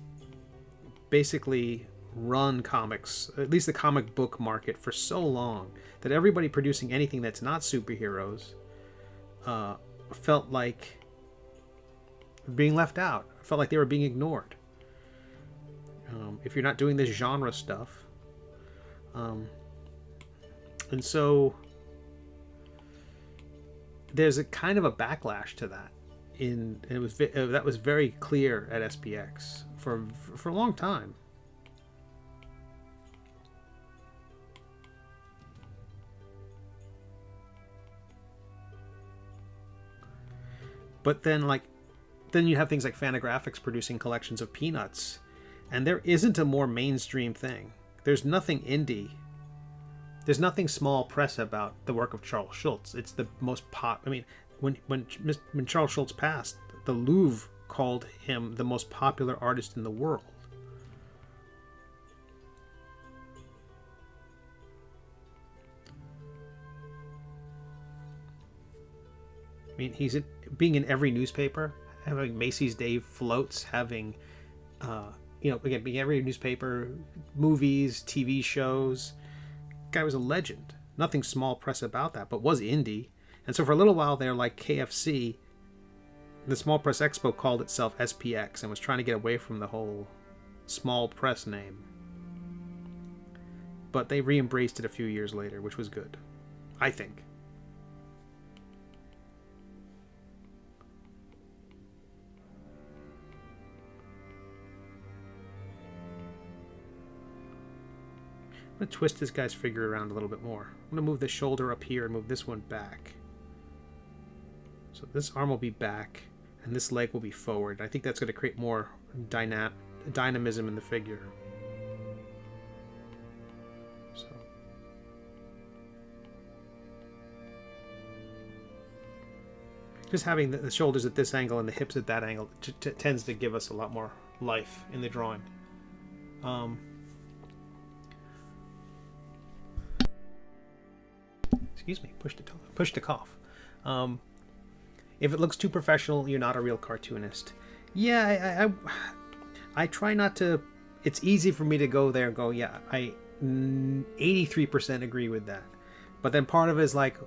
[SPEAKER 1] basically run comics, at least the comic book market, for so long that everybody producing anything that's not superheroes felt like being left out. Felt like they were being ignored. If you're not doing this genre stuff, and so there's a kind of a backlash to that. That was very clear at SPX for a long time. But then you have things like Fantagraphics producing collections of Peanuts, and there isn't a more mainstream thing. There's nothing indie. There's nothing small press about the work of Charles Schulz. It's the most pop. I mean, when Charles Schulz passed, the Louvre called him the most popular artist in the world. I mean, being in every newspaper, having Macy's Day floats, having, again, being every newspaper, movies, TV shows. Guy was a legend. Nothing small press about that, but was indie. And so for a little while there, like KFC, the Small Press Expo called itself SPX and was trying to get away from the whole small press name. But they re-embraced it a few years later, which was good, I think. I'm going to twist this guy's figure around a little bit more. I'm going to move the shoulder up here and move this one back. So this arm will be back, and this leg will be forward. I think that's going to create more dynamism in the figure. So. Just having the shoulders at this angle and the hips at that angle tends to give us a lot more life in the drawing. Excuse me, push to cough. If it looks too professional, you're not a real cartoonist. Yeah, I try not to. It's easy for me to go there and go, yeah, I 83% agree with that. But then part of it is like,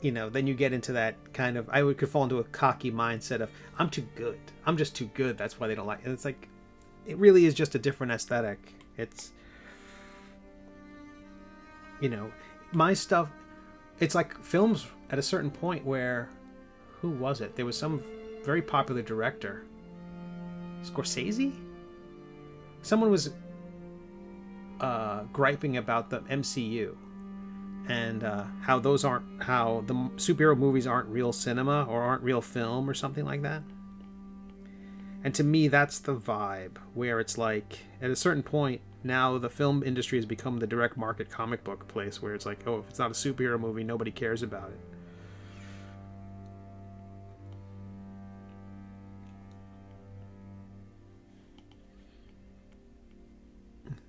[SPEAKER 1] then you get into that kind of, could fall into a cocky mindset of, I'm too good. I'm just too good. That's why they don't like it. And it's like, it really is just a different aesthetic. It's, my stuff. It's like films at a certain point where, who was it? There was some very popular director, Scorsese? Someone was griping about the MCU and how the superhero movies aren't real cinema or aren't real film or something like that. And to me, that's the vibe, where it's like, at a certain point, now the film industry has become the direct market comic book place, where it's like, oh, if it's not a superhero movie, nobody cares about it.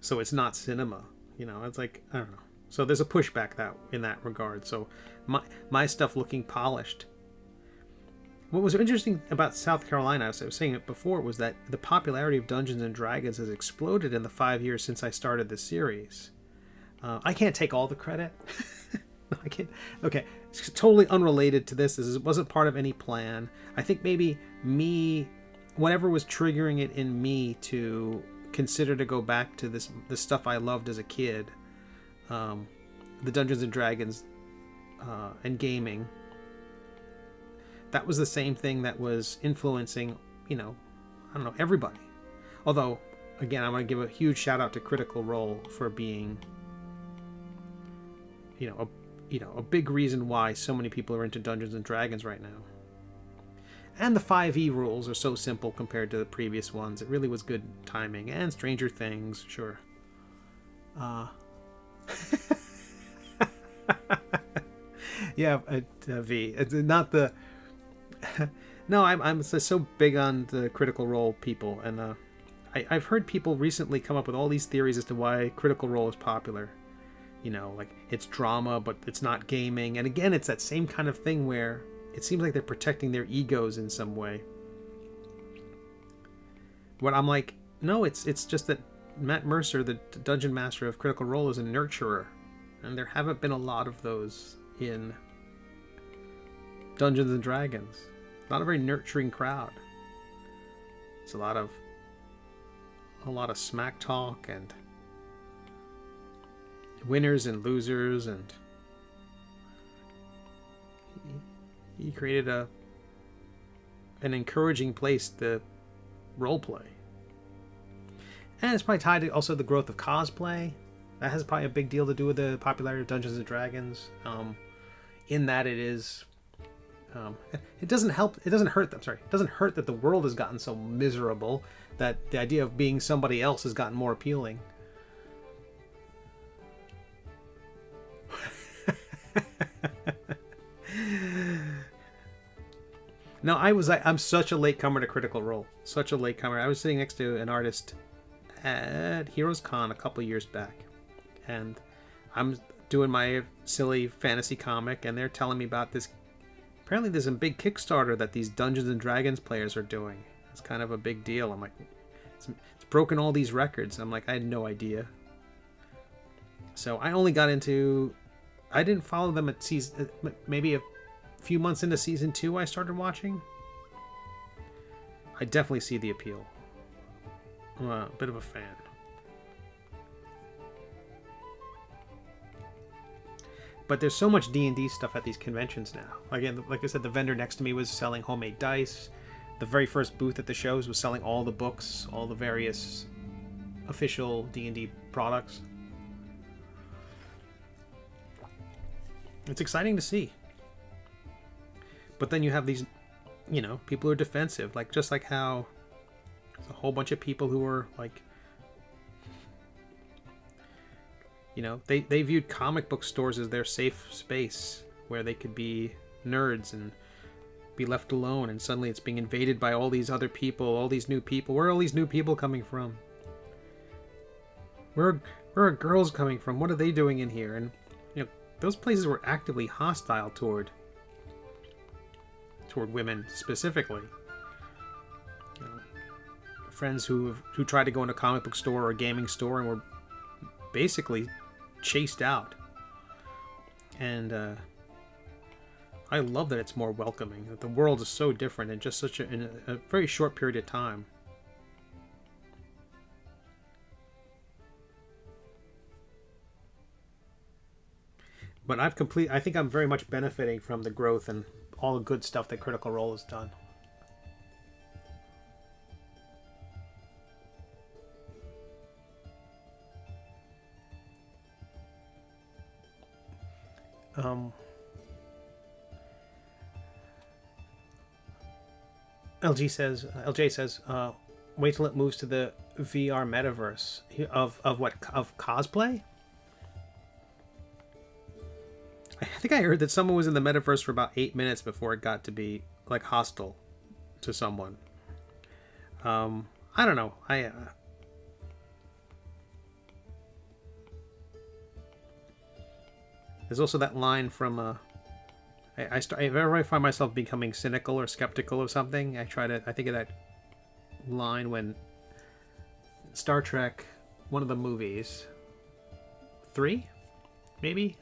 [SPEAKER 1] so it's not cinema. It's like, I don't know. So there's a pushback in that regard. So my stuff looking polished. What was interesting about South Carolina, I was saying it before, was that the popularity of Dungeons and Dragons has exploded in the 5 years since I started this series. I can't take all the credit. No, I can't. Okay, it's totally unrelated to this. This wasn't part of any plan. I think maybe whatever was triggering it in me to consider to go back to this stuff I loved as a kid, the Dungeons and Dragons and gaming. That was the same thing that was influencing, I don't know, everybody. Although, again, I'm going to give a huge shout out to Critical Role for being, a big reason why so many people are into Dungeons and Dragons right now. And the 5e rules are so simple compared to the previous ones. It really was good timing. And Stranger Things, sure. Yeah, V. It's not the... No, I'm so big on the Critical Role people, and I've heard people recently come up with all these theories as to why Critical Role is popular. Like it's drama, but it's not gaming. And again, it's that same kind of thing where it seems like they're protecting their egos in some way. But I'm like, no, it's just that Matt Mercer, the Dungeon Master of Critical Role, is a nurturer, and there haven't been a lot of those in Dungeons and Dragons. Not a very nurturing crowd. It's a lot of smack talk and winners and losers, and he created an encouraging place to role play. And it's probably tied to also the growth of cosplay. That has probably a big deal to do with the popularity of Dungeons and Dragons. In that it is, it doesn't hurt that the world has gotten so miserable that the idea of being somebody else has gotten more appealing. No, I'm such a latecomer to Critical Role. Such a latecomer. I was sitting next to an artist at Heroes Con a couple years back, and I'm doing my silly fantasy comic, and they're telling me about this. Apparently there's a big Kickstarter that these Dungeons and Dragons players are doing. It's kind of a big deal. I'm like, it's broken all these records. I'm like, I had no idea. So I only got into... I didn't follow them at season... Maybe a few months into season 2 I started watching. I definitely see the appeal. I'm a bit of a fan. But there's so much D&D stuff at these conventions now. Again, like I said, the vendor next to me was selling homemade dice. The very first booth at the shows was selling all the books, all the various official D&D products. It's exciting to see. But then you have these, people who are defensive. Just like how there's a whole bunch of people who are like, they viewed comic book stores as their safe space where they could be nerds and be left alone, and suddenly it's being invaded by all these other people, all these new people. Where are all these new people coming from? Where are girls coming from? What are they doing in here? And those places were actively hostile toward women specifically. Friends who tried to go into a comic book store or a gaming store and were basically chased out. And I love that it's more welcoming. That the world is so different in just in a very short period of time. But I think I'm very much benefiting from the growth and all the good stuff that Critical Role has done. LJ says, wait till it moves to the VR metaverse of cosplay. I think I heard that someone was in the metaverse for about 8 minutes before it got to be like hostile to someone. I don't know. There's also that line from if ever I find myself becoming cynical or skeptical of something, I think of that line when Star Trek, one of the movies, 3, maybe,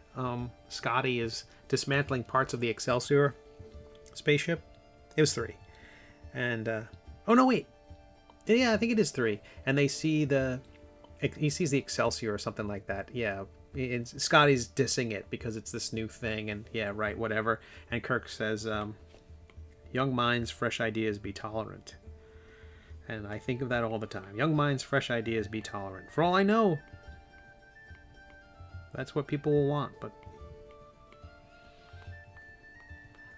[SPEAKER 1] Scotty is dismantling parts of the Excelsior spaceship. It was 3, and oh no, wait, yeah, I think it is 3, and he sees the Excelsior or something like that. Yeah. And Scotty's dissing it because it's this new thing, and yeah, right, whatever. And Kirk says, young minds, fresh ideas, be tolerant. And I think of that all the time. Young minds, fresh ideas, be tolerant. For all I know, that's what people will want, but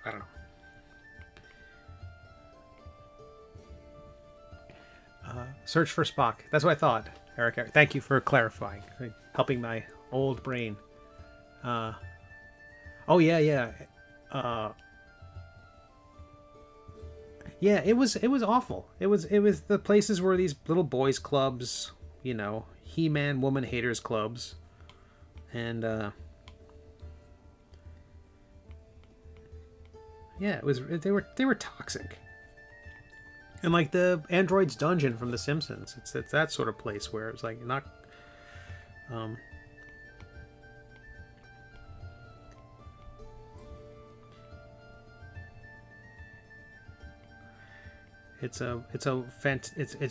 [SPEAKER 1] I don't know. Search for Spock. That's what I thought, Eric. Thank you for clarifying, helping my old brain. Oh yeah. Yeah, it was awful. It was the places were these little boys clubs, you know, He-Man woman haters clubs, and yeah, they were toxic. And like the android's dungeon from The Simpsons, it's that sort of place where it's like not It's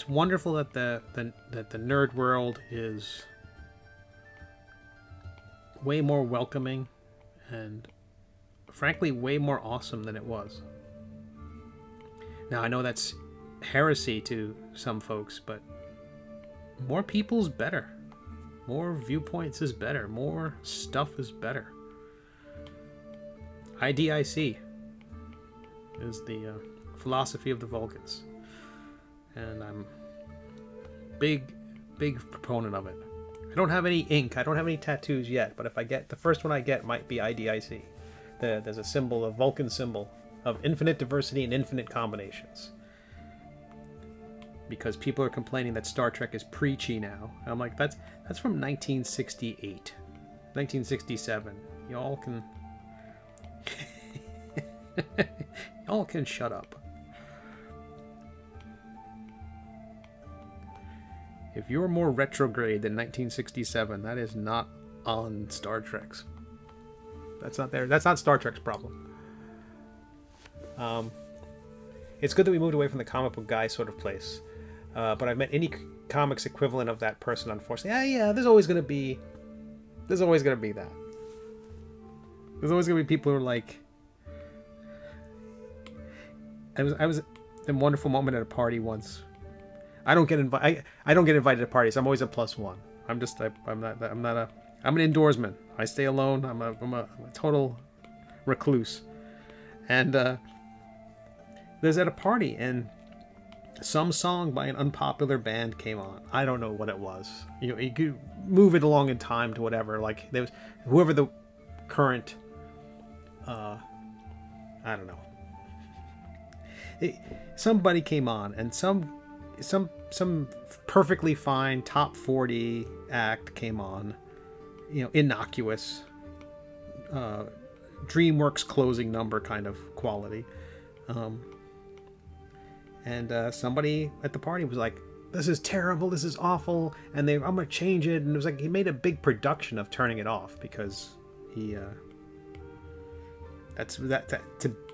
[SPEAKER 1] wonderful that the nerd world is way more welcoming and frankly way more awesome than it was. Now I know that's heresy to some folks, but more people's better. More viewpoints is better. More stuff is better. IDIC is the philosophy of the Vulcans, and I'm big proponent of it. I don't have any ink, I don't have any tattoos yet, but if I get the first one I get might be IDIC. There's a symbol, a Vulcan symbol of infinite diversity and infinite combinations, because people are complaining that Star Trek is preachy now. And I'm like, that's from 1968, 1967. Y'all can shut up. If you're more retrograde than 1967, that is not on Star Trek's. That's not there. That's not Star Trek's problem. It's good that we moved away from the comic book guy sort of place. But I've met any comics equivalent of that person, unfortunately. Yeah, there's always gonna be that. There's always gonna be people who are like. I was in a wonderful moment at a party once. I don't get invited to parties. I'm always a +1. I'm an indoorsman. I stay alone. I'm a total recluse. And there's at a party, and some song by an unpopular band came on. I don't know what it was. You know, you could move it along in time to whatever. Like there was whoever the current, I don't know. Somebody came on, and some perfectly fine top 40 act came on, you know, innocuous, DreamWorks closing number kind of quality, and somebody at the party was like, "This is terrible, this is awful," and I'm gonna change it. And it was like he made a big production of turning it off because he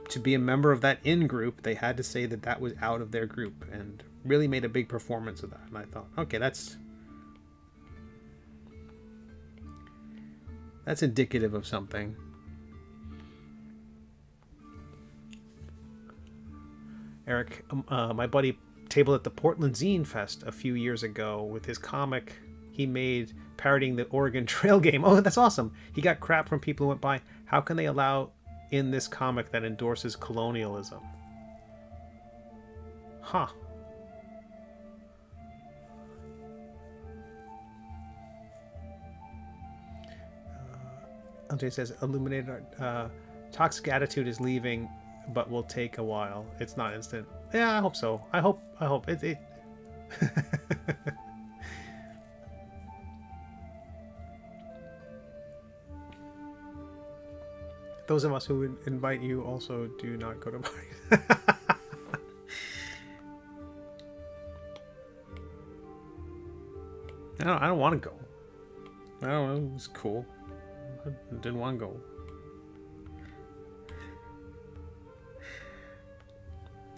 [SPEAKER 1] to be a member of that in group, they had to say that was out of their group, and really made a big performance of that. And I thought, okay, that's indicative of something. Eric, my buddy tabled at the Portland Zine Fest a few years ago with his comic he made parodying the Oregon Trail game. Oh, that's awesome. He got crap from people who went by, how can they allow in this comic that endorses colonialism? Huh. Andre says, Illuminated toxic attitude is leaving, but will take a while. It's not instant. Yeah, I hope so. I hope it Those of us who invite you also do not go to parties. I don't want to go. I don't know. It was cool. I didn't want to go.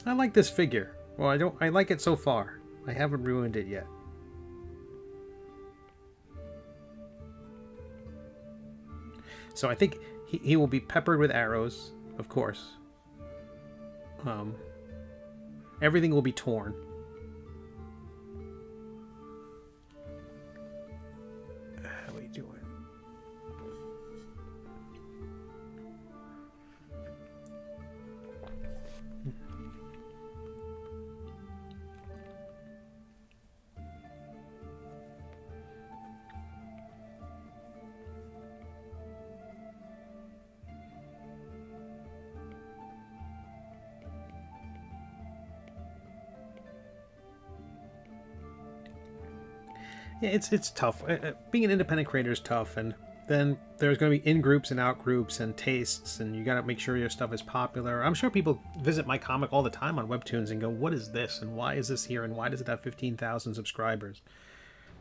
[SPEAKER 1] I like this figure. Well, I like it so far. I haven't ruined it yet. So I think he will be peppered with arrows, of course. Everything will be torn. How are you doing? Yeah, it's tough. Being an independent creator is tough, and then there's going to be in groups and out groups and tastes, and you got to make sure your stuff is popular. I'm sure people visit my comic all the time on Webtoons and go, "What is this? And why is this here? And why does it have 15,000 subscribers?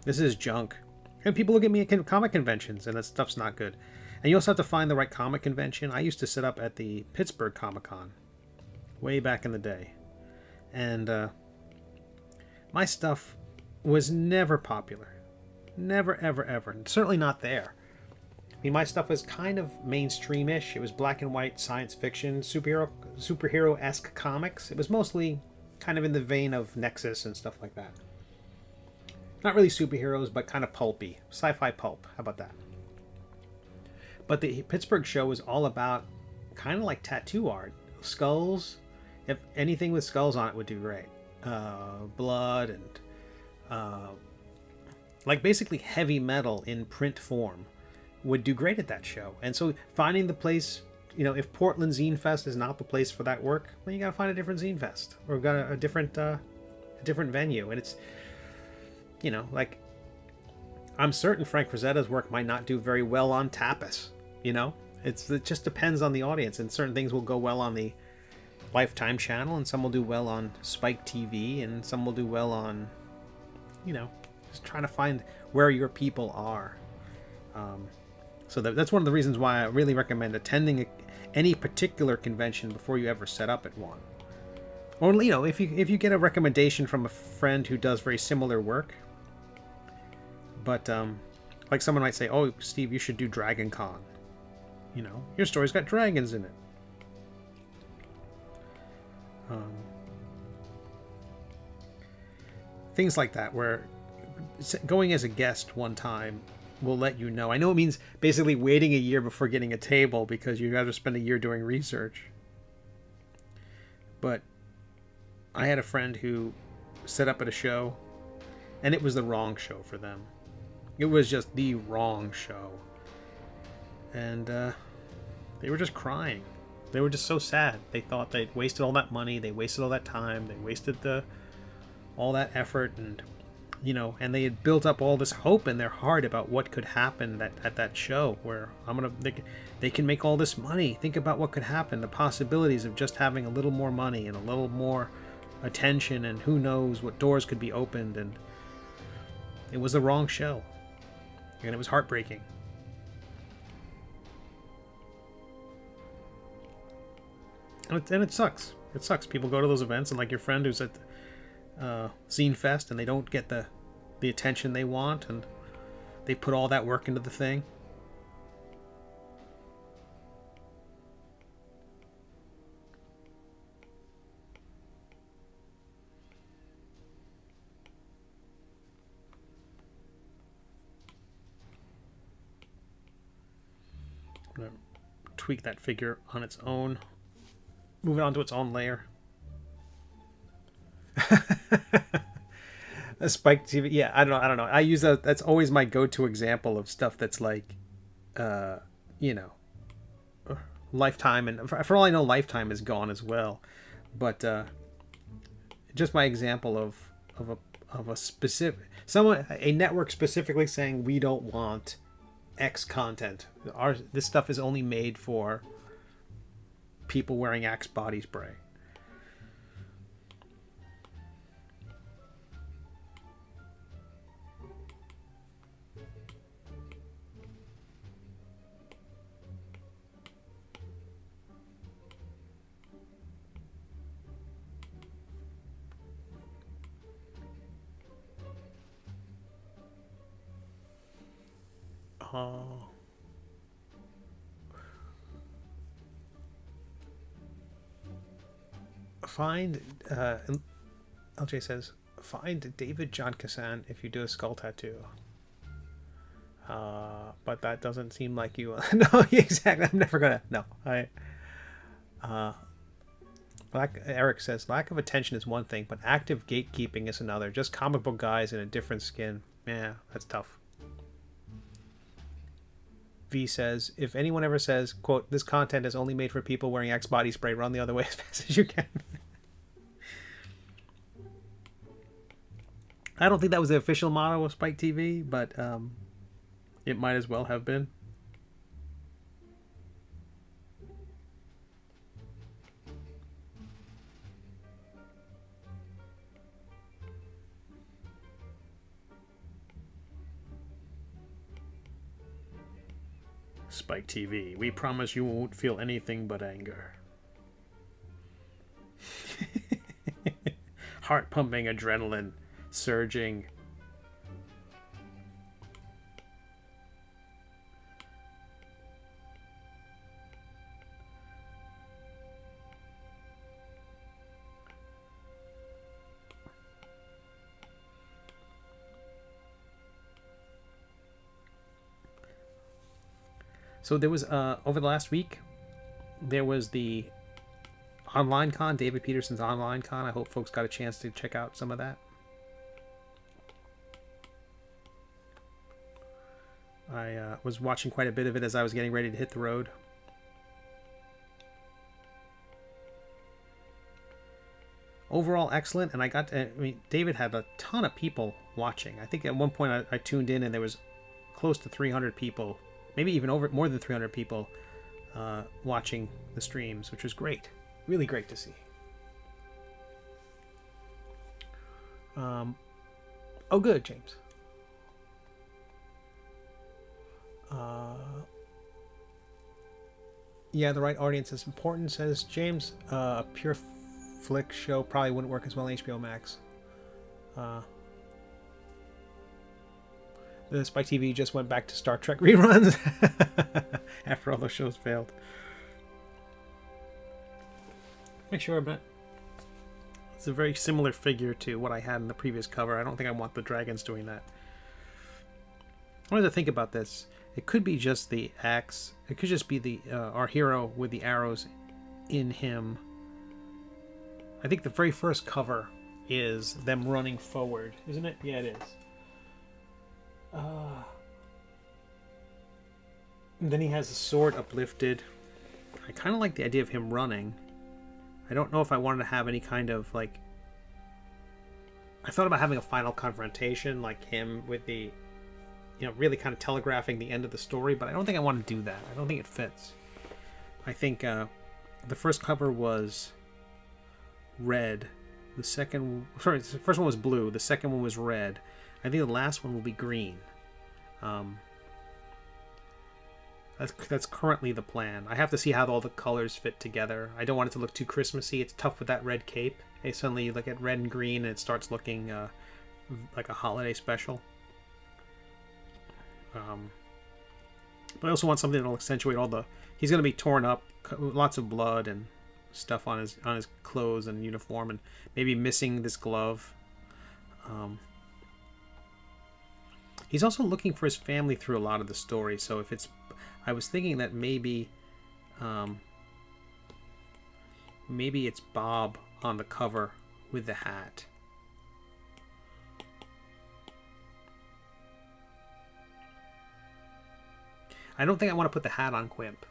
[SPEAKER 1] This is junk." And people look at me at comic conventions, and that stuff's not good. And you also have to find the right comic convention. I used to sit up at the Pittsburgh Comic-Con way back in the day, and my stuff was never popular. Never, ever, ever. And certainly not there. I mean, my stuff was kind of mainstream-ish. It was black and white science fiction, superhero-esque comics. It was mostly kind of in the vein of Nexus and stuff like that. Not really superheroes, but kind of pulpy. Sci-fi pulp. How about that? But the Pittsburgh show was all about kind of like tattoo art. Skulls. If anything with skulls on it would do great. Blood and like basically heavy metal in print form would do great at that show. And so finding the place, you know, if Portland Zine Fest is not the place for that work, well, you got to find a different Zine Fest or got a different venue. And it's, you know, like I'm certain Frank Frazetta's work might not do very well on Tapas. You know, it just depends on the audience, and certain things will go well on the Lifetime channel, and some will do well on Spike TV, and some will do well on, you know, just trying to find where your people are. So that's one of the reasons why I really recommend attending any particular convention before you ever set up at one. Or, you know, if you get a recommendation from a friend who does very similar work, but like someone might say, "Oh, Steve, you should do Dragon Con. You know, your story's got dragons in it." Things like that, where going as a guest one time will let you know. I know it means basically waiting a year before getting a table because you got to spend a year doing research. But I had a friend who set up at a show, and it was the wrong show for them. It was just the wrong show. And they were just crying. They were just so sad. They thought they'd wasted all that money, they wasted all that time, they wasted all that effort, and you know, and they had built up all this hope in their heart about what could happen at that show, where they can make all this money. Think about what could happen, the possibilities of just having a little more money and a little more attention, and who knows what doors could be opened. And it was the wrong show, and it was heartbreaking. And it sucks. It sucks. People go to those events, and like your friend who's at Zine Fest, and they don't get the attention they want, and they put all that work into the thing. I'm gonna tweak that figure on its own. Move it onto its own layer. A Spike TV, yeah, I don't know. I use that's always my go-to example of stuff that's like, you know, Lifetime, and for all I know, Lifetime is gone as well. But just my example of a specific a network specifically saying we don't want X content. This stuff is only made for people wearing Axe body spray. Find LJ says find David John Kassan if you do a skull tattoo. But that doesn't seem like you. No, exactly. I'm never gonna. No, Eric says lack of attention is one thing, but active gatekeeping is another. Just comic book guys in a different skin. Yeah, that's tough. V says, if anyone ever says, quote, this content is only made for people wearing Axe body spray, run the other way as fast as you can. I don't think that was the official motto of Spike TV, but it might as well have been. Spike TV, we promise you won't feel anything but anger. Heart pumping, adrenaline surging. So there was, over the last week, there was the online con, David Peterson's online con. I hope folks got a chance to check out some of that. I was watching quite a bit of it as I was getting ready to hit the road. Overall, excellent. And I mean, David had a ton of people watching. I think at one point I tuned in and there was close to 300 people, maybe even more than 300 people watching the streams, which was great. Really great to see. Oh, good, James. Yeah, the right audience is important, says James. A pure flick show probably wouldn't work as well on HBO Max. The Spike TV just went back to Star Trek reruns after all those shows failed. Make sure I'm not. It's a very similar figure to what I had in the previous cover. I don't think I want the dragons doing that. I wanted to think about this. It could be just the axe. It could just be the our hero with the arrows in him. I think the very first cover is them running forward, isn't it? Yeah, it is. And then he has the sword uplifted. I kind of like the idea of him running. I don't know if I wanted to have any kind of like. I thought about having a final confrontation, like him with the, you know, really kind of telegraphing the end of the story, but I don't think I want to do that. I don't think it fits. I think the first cover was red. The first one was blue. The second one was red. I think the last one will be green. That's currently the plan. I have to see how all the colors fit together. I don't want it to look too Christmassy. It's tough with that red cape. Suddenly you look at red and green and it starts looking like a holiday special. But I also want something that'll accentuate all the... He's going to be torn up, lots of blood and stuff on his clothes and uniform, and maybe missing this glove. He's also looking for his family through a lot of the story. So if it's... I was thinking that maybe it's Bob on the cover with the hat. I don't think I want to put the hat on Quimp.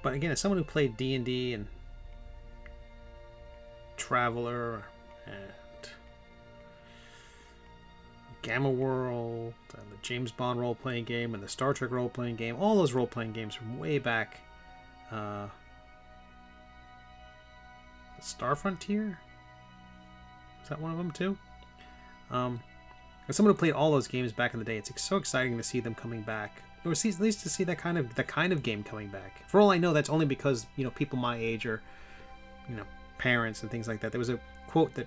[SPEAKER 1] But again, as someone who played D&D and Traveler and Gamma World and the James Bond role-playing game and the Star Trek role-playing game, all those role-playing games from way back, Star Frontier? Is that one of them too? As someone who played all those games back in the day, it's so exciting to see them coming back, or at least to see that kind of game coming back. For all I know, that's only because people my age or parents and things like that. There was a quote that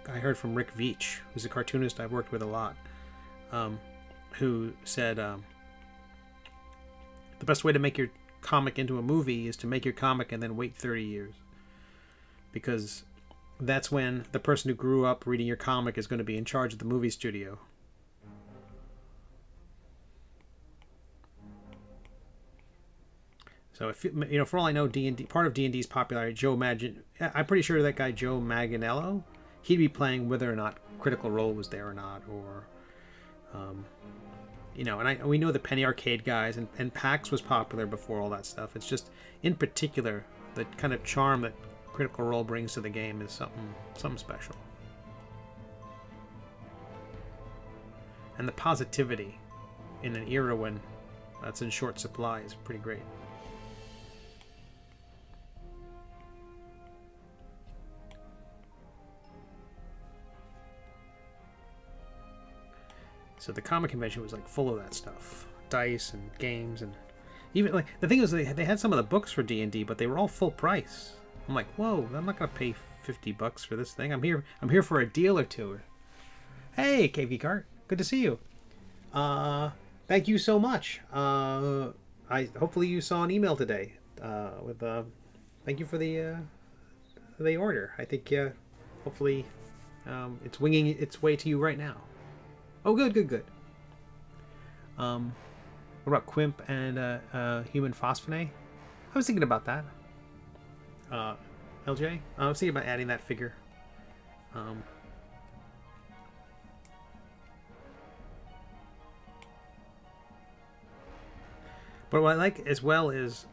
[SPEAKER 1] I heard from Rick Veitch, who's a cartoonist I've worked with a lot, who said the best way to make your comic into a movie is to make your comic and then wait 30 years, because that's when the person who grew up reading your comic is going to be in charge of the movie studio. So if for all I know, D&D, part of D&D's popularity, I'm pretty sure that guy Joe Manganiello, he'd be playing whether or not Critical Role was there or not, or and we know the Penny Arcade guys, and PAX was popular before all that stuff. It's just, in particular, the kind of charm that Critical Role brings to the game is something special. And the positivity in an era when that's in short supply is pretty great. So the comic convention was like full of that stuff, dice and games, and even like the thing was they had some of the books for D&D, but they were all full price. I'm like, whoa, I'm not gonna pay $50 for this thing. I'm here for a deal or two. Hey, KV Cart, good to see you. Thank you so much. Hopefully you saw an email today with thank you for the order. I think hopefully it's winging its way to you right now. Oh, good. What about Quimp and human phosphonate? I was thinking about that. LJ? I was thinking about adding that figure. But what I like as well is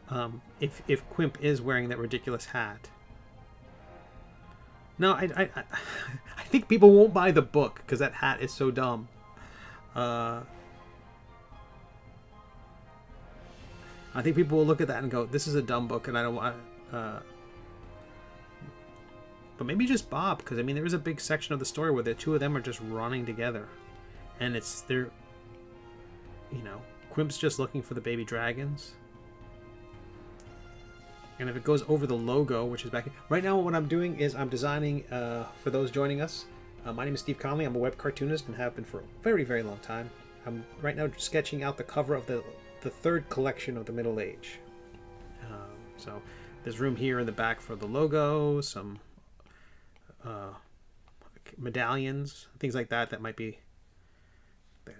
[SPEAKER 1] if Quimp is wearing that ridiculous hat. No, I think people won't buy the book because that hat is so dumb. I think people will look at that and go, "This is a dumb book," and I don't want. But maybe just Bob, because I mean, there is a big section of the story where the two of them are just running together, and Quimp's just looking for the baby dragons. And if it goes over the logo, which is back right now, what I'm doing is I'm designing for those joining us. My name is Steve Conley. I'm a web cartoonist and have been for a very, very long time. I'm right now sketching out the cover of the third collection of the Middle Age. So there's room here in the back for the logo, some medallions, things like that might be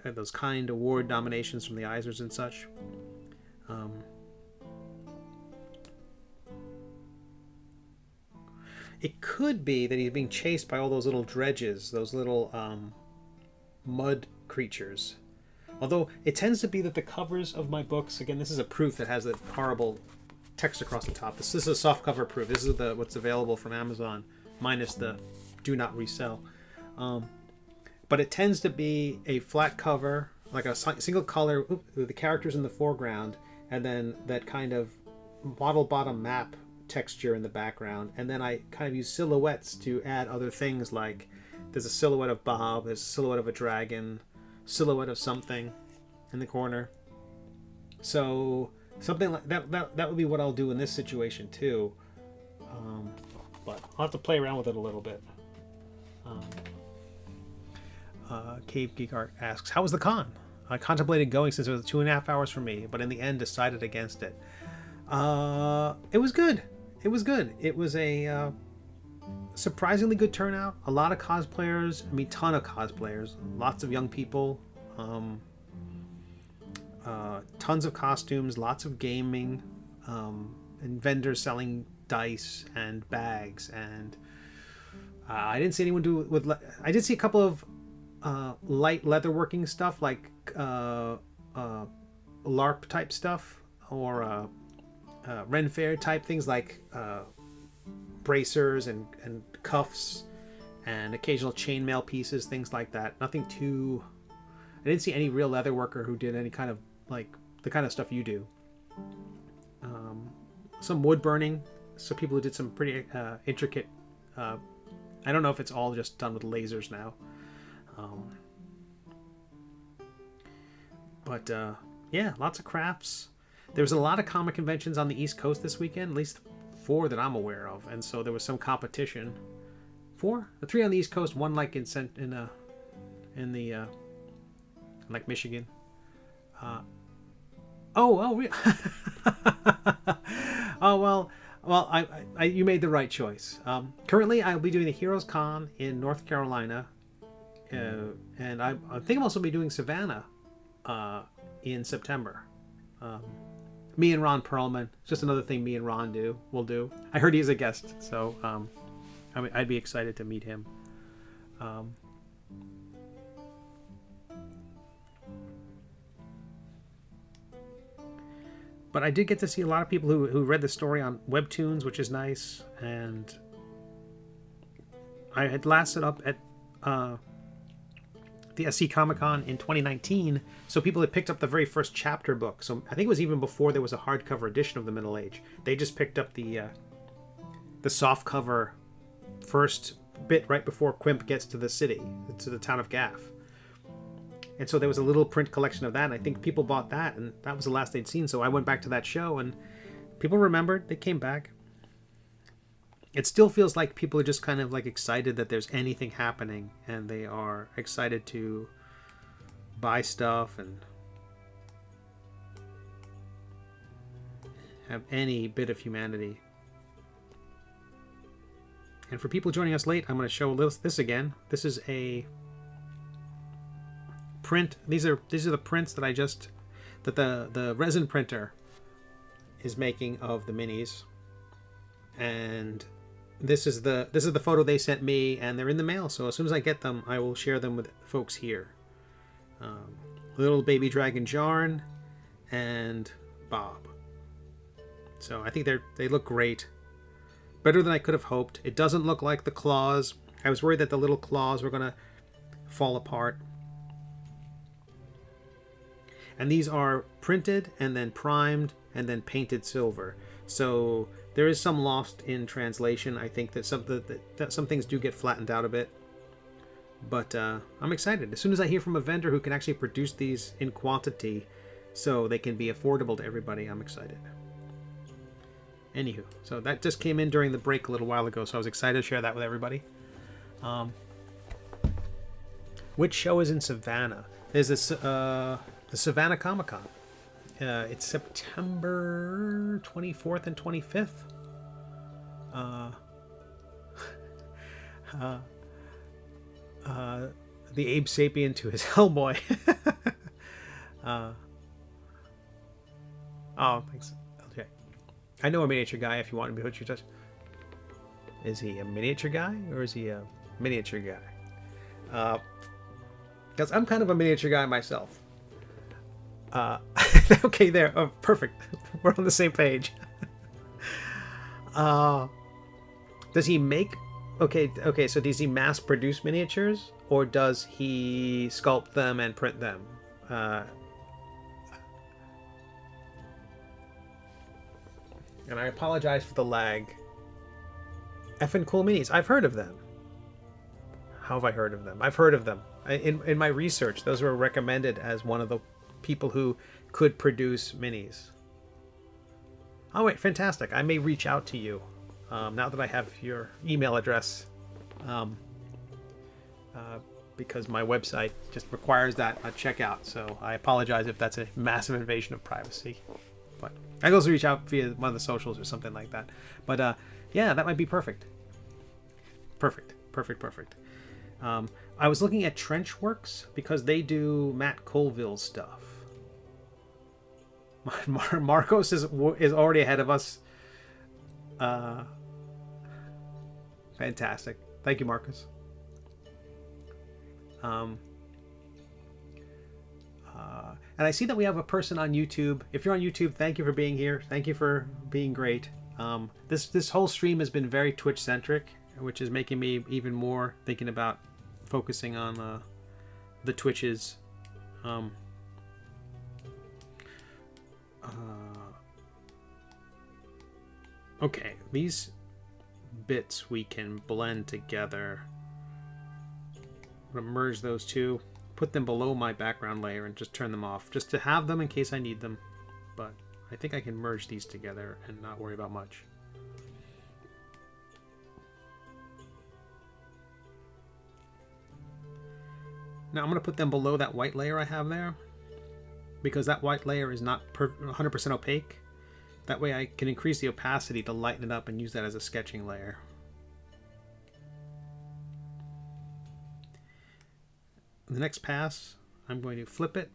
[SPEAKER 1] those kind award nominations from the Eisners and such. It could be that he's being chased by all those little dredges, those little mud creatures. Although it tends to be that the covers of my books, again, this is a proof that has that horrible text across the top. This is a soft cover proof. This is what's available from Amazon, minus the do not resell. But it tends to be a flat cover, like a single color, with the characters in the foreground, and then that kind of model bottom map texture in the background, and then I kind of use silhouettes to add other things, like there's a silhouette of Bob, there's a silhouette of a dragon, silhouette of something in the corner. So something like that would be what I'll do in this situation too. But I'll have to play around with it a little bit. Cave Geek Art asks, how was the con? I contemplated going since it was 2.5 hours for me, but in the end decided against it. It was good. It was a surprisingly good turnout. A lot of cosplayers. I mean, ton of cosplayers. Lots of young people. Tons of costumes. Lots of gaming. And vendors selling dice and bags. And I didn't see anyone do it with. I did see a couple of light leatherworking stuff, like LARP type stuff, or Ren Fair type things like bracers and cuffs and occasional chainmail pieces, things like that. Nothing too... I didn't see any real leather worker who did any kind of, like, the kind of stuff you do. Some wood burning. So people who did some pretty intricate... I don't know if it's all just done with lasers now. But yeah, lots of crafts. There was a lot of comic conventions on the East Coast this weekend, at least 4 that I'm aware of, and so there was some competition. 4? The 3 on the East Coast, one like in like Michigan. Oh, well, you made the right choice. Currently, I'll be doing the Heroes Con in North Carolina, and I think I'm also be doing Savannah in September. Me and Ron Perlman. It's just another thing me and Ron will do. I heard he's a guest, so I'd be excited to meet him. But I did get to see a lot of people who read the story on WEBTOONs, which is nice. And I had last set up at the SC Comic-Con in 2019, so people had picked up the very first chapter book. So I think it was even before there was a hardcover edition of the Middle Age. They just picked up the softcover first bit right before Quimp gets to the city, to the town of Gaff. And so there was a little print collection of that, and I think people bought that, and that was the last they'd seen. So I went back to that show, and people remembered. They came back. It still feels like people are just kind of like excited that there's anything happening, and they are excited to buy stuff and have any bit of humanity. And for people joining us late, I'm going to show this again. This is a print. These are the prints that the resin printer is making of the minis, and this is the photo they sent me, and they're in the mail. So as soon as I get them, I will share them with folks here. Little baby dragon Jarn and Bob. So I think they look great, better than I could have hoped. It doesn't look like the claws. I was worried that the little claws were gonna fall apart. And these are printed and then primed and then painted silver. So there is some lost in translation. I think that some things do get flattened out a bit. But I'm excited. As soon as I hear from a vendor who can actually produce these in quantity so they can be affordable to everybody, I'm excited. Anywho, so that just came in during the break a little while ago, so I was excited to share that with everybody. Which show is in Savannah? There's this... the Savannah Comic-Con. It's September 24th and 25th. The Abe Sapien to his Hellboy. Oh, thanks. Okay. I know a miniature guy if you want to be what you touch. Is he a miniature guy or is he a miniature guy? Because I'm kind of a miniature guy myself. Okay, there. Oh, perfect. We're on the same page. Does he make... Okay, so does he mass produce miniatures? Or does he sculpt them and print them? And I apologize for the lag. Effing cool minis. I've heard of them. How have I heard of them? I've heard of them. In my research, those were recommended as one of the people who could produce minis. Oh wait, fantastic. I may reach out to you now that I have your email address, because my website just requires that a checkout. So I apologize if that's a massive invasion of privacy, but I can also reach out via one of the socials or something like that. But yeah, that might be perfect. Perfect. I was looking at Trenchworks because they do Matt Colville stuff. Marcos is already ahead of us. Fantastic. Thank you, Marcos. And And I see that we have a person on YouTube. If you're on YouTube, thank you for being here. Thank you for being great. This whole stream has been very Twitch centric, which is making me even more thinking about focusing on the Twitches. Okay, these bits we can blend together. I'm gonna merge those two, put them below my background layer and just turn them off, just to have them in case I need them. But I think I can merge these together and not worry about much. Now I'm going to put them below that white layer I have there, because that white layer is not 100% opaque. That way I can increase the opacity to lighten it up and use that as a sketching layer. The next pass, I'm going to flip it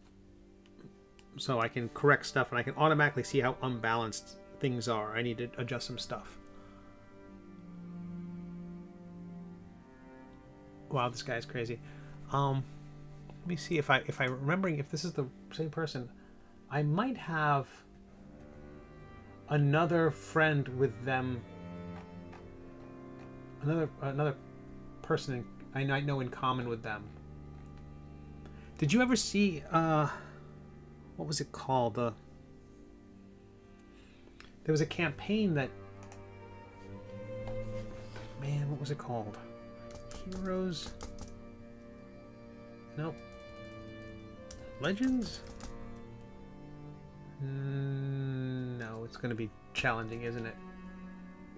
[SPEAKER 1] so I can correct stuff and I can automatically see how unbalanced things are. I need to adjust some stuff. Wow, this guy's crazy. Let me see if I'm remembering if this is the same person. I might have another friend with them. Another person I know in common with them. Did you ever see what was it called? There was a campaign that, man, what was it called? Heroes? Nope. Legends? No, it's going to be challenging, isn't it?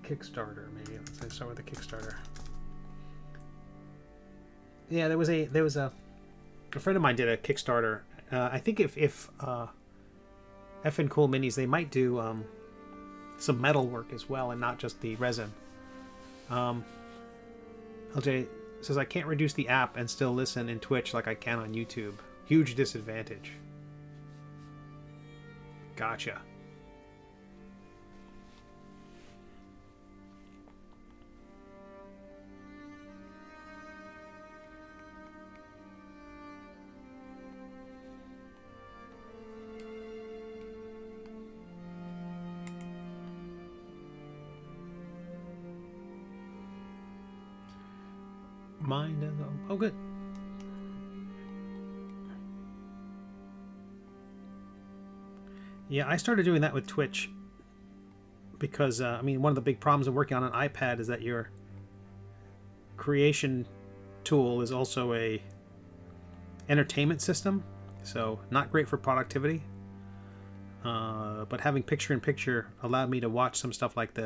[SPEAKER 1] Kickstarter, maybe. Let's start with the Kickstarter. Yeah, there was a friend of mine did a Kickstarter. I think if F and Cool Minis, they might do some metal work as well, and not just the resin. LJ says, I can't reduce the app and still listen in Twitch like I can on YouTube. Huge disadvantage. Gotcha. Mine is, oh good. Yeah, I started doing that with Twitch because I mean, one of the big problems of working on an iPad is that your creation tool is also a entertainment system, so not great for productivity. But having picture-in-picture allowed me to watch some stuff like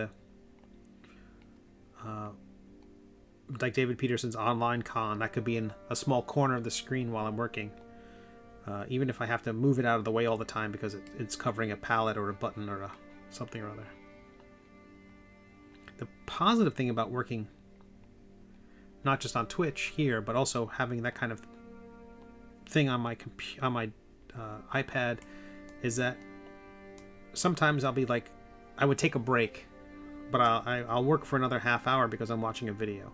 [SPEAKER 1] like David Peterson's online con. That could be in a small corner of the screen while I'm working, even if I have to move it out of the way all the time because it's covering a palette or a button or something or other. The positive thing about working not just on Twitch here, but also having that kind of thing on my iPad is that sometimes I'll be like, I would take a break, but I'll work for another half hour because I'm watching a video.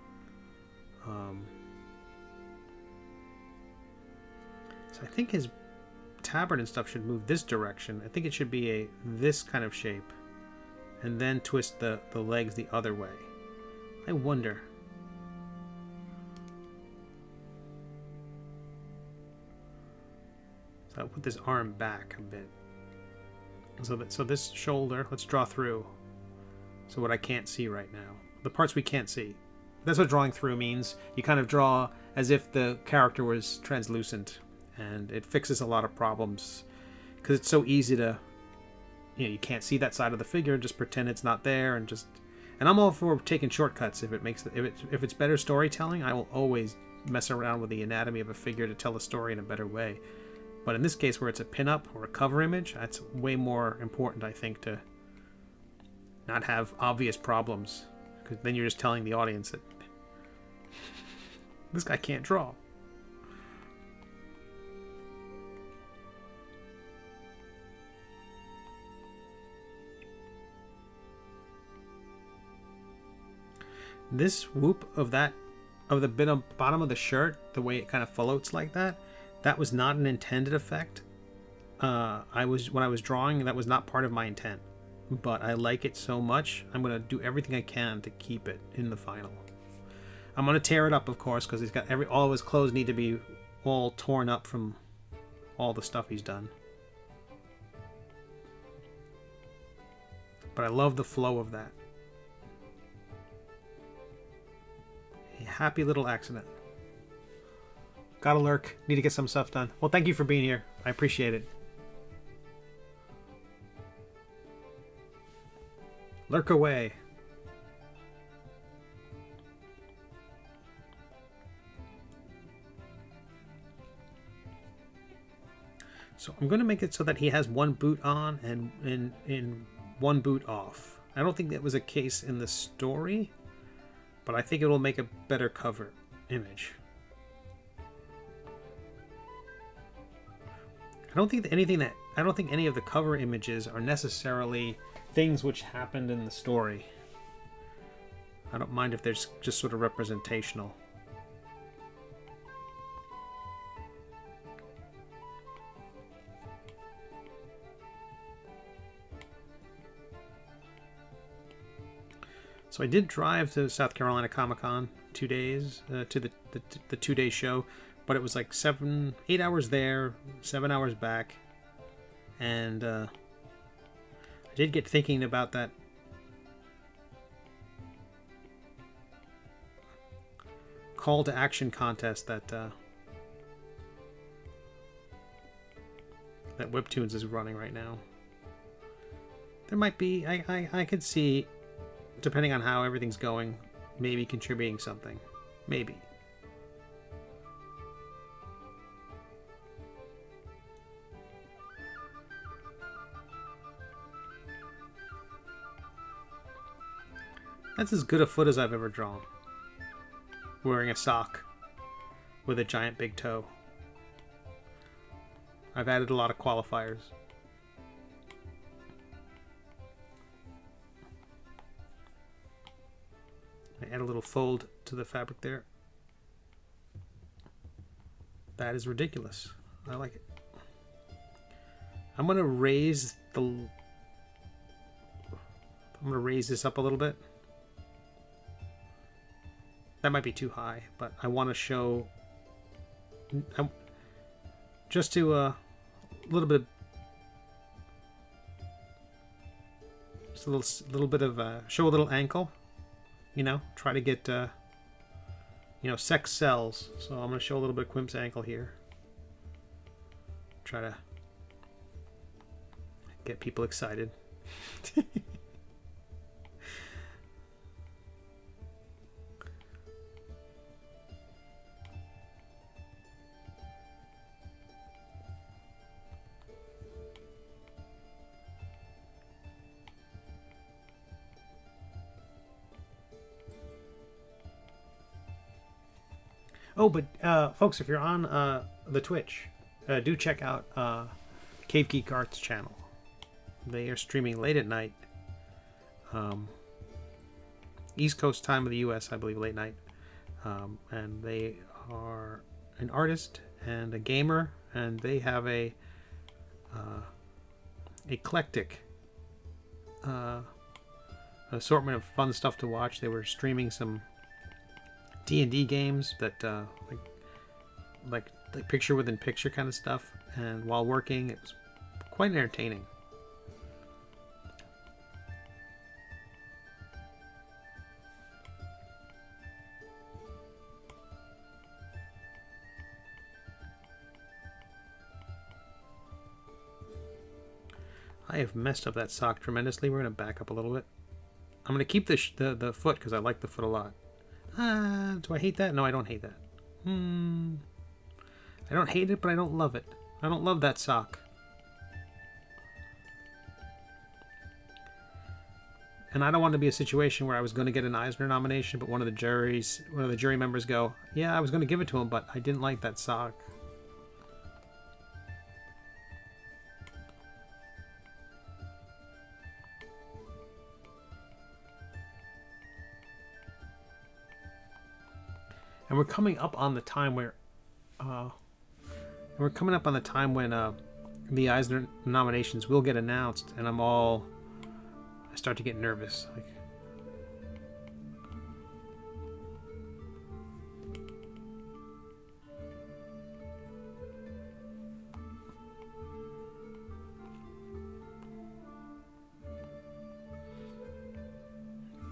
[SPEAKER 1] So I think his tabard and stuff should move this direction. I think it should be this kind of shape, and then twist the legs the other way. I wonder. So I'll put this arm back a bit. So this shoulder, let's draw through. So what I can't see right now, the parts we can't see. That's what drawing through means. You kind of draw as if the character was translucent, and it fixes a lot of problems because it's so easy to, you can't see that side of the figure, just pretend it's not there, and I'm all for taking shortcuts if it's better storytelling. I will always mess around with the anatomy of a figure to tell the story in a better way. But in this case, where it's a pinup or a cover image, that's way more important, I think, to not have obvious problems, because then you're just telling the audience that this guy can't draw. This whoop of the bottom of the shirt, the way it kind of floats like that, that was not an intended effect. when I was drawing, that was not part of my intent. But I like it so much, I'm going to do everything I can to keep it in the final. I'm going to tear it up, of course, because he's got all of his clothes need to be all torn up from all the stuff he's done. But I love the flow of that. A happy little accident. Gotta lurk. Need to get some stuff done. Well, thank you for being here. I appreciate it. Lurk away. So I'm going to make it so that he has one boot on and one boot off. I don't think that was a case in the story, but I think it will make a better cover image. I don't think any of the cover images are necessarily things which happened in the story. I don't mind if they're just sort of representational. So I did drive to South Carolina Comic-Con 2 days, to the 2-day show, but it was like 8 hours there, 7 hours back, and I did get thinking about that call to action contest that that WEBTOONs is running right now. There might be, I could see, depending on how everything's going, maybe contributing something. Maybe. That's as good a foot as I've ever drawn. Wearing a sock with a giant big toe. I've added a lot of qualifiers. I add a little fold to the fabric there. That is ridiculous. I like it. I'm gonna raise this up a little bit. That might be too high, but I want to show just to a little bit, just a little bit of show a little ankle. You know, try to get, you know, sex sells. So I'm going to show a little bit of Quimp's ankle here. Try to get people excited. Oh, but folks, if you're on the Twitch, do check out Cave Geek Art's channel. They are streaming late at night, East Coast time of the U.S., I believe, late night, and they are an artist and a gamer, and they have a eclectic assortment of fun stuff to watch. They were streaming some D&D games that like picture within picture kind of stuff, and while working, it was quite entertaining. I have messed up that sock tremendously. We're going to back up a little bit. I'm going to keep the foot because I like the foot a lot. Do I hate that? No, I don't hate that. I don't hate it, but I don't love it. I don't love that sock. And I don't want to be a situation where I was going to get an Eisner nomination, but one of the jury members go, yeah, I was going to give it to him, but I didn't like that sock. And we're coming up on the time where, when the Eisner nominations will get announced, and I start to get nervous. Like,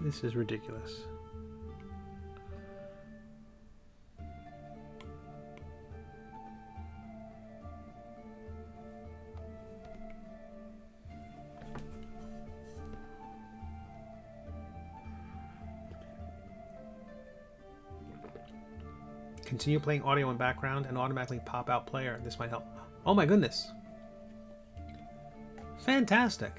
[SPEAKER 1] this is ridiculous. Continue playing audio in background and automatically pop out player. This might help. Oh my goodness. Fantastic.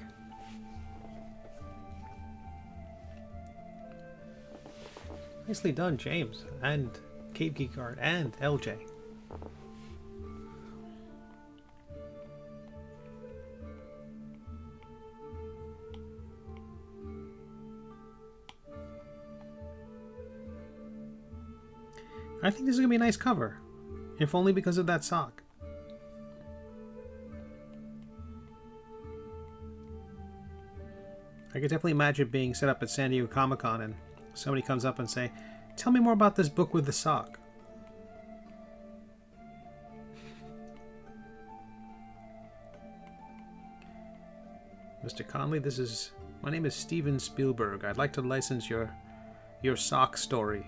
[SPEAKER 1] Nicely done, James, and Cape Geekart, and LJ. I think this is going to be a nice cover, if only because of that sock. I could definitely imagine being set up at San Diego Comic-Con and somebody comes up and say, "Tell me more about this book with the sock." Mr. Conley, my name is Steven Spielberg. I'd like to license your sock story.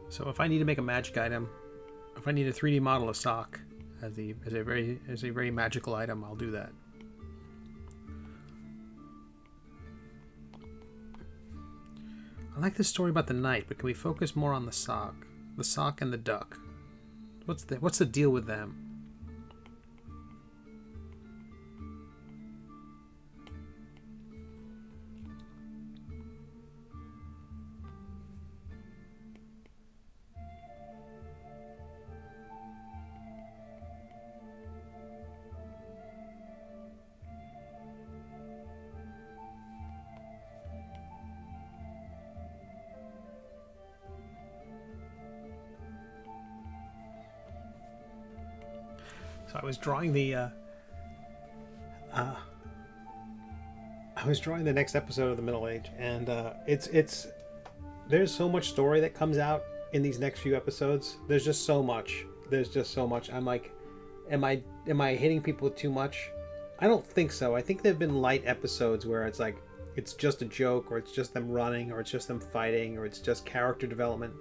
[SPEAKER 1] So if I need to make a magic item, if I need a 3D model of sock as a very magical item, I'll do that. I like this story about the knight, but can we focus more on the sock? The sock and the duck. What's the deal with them? So I was drawing the next episode of the Middle Age, and there's so much story that comes out in these next few episodes. There's just so much. I'm like, am I hitting people with too much? I don't think so. I think there've been light episodes where it's like it's just a joke, or it's just them running, or it's just them fighting, or it's just character development.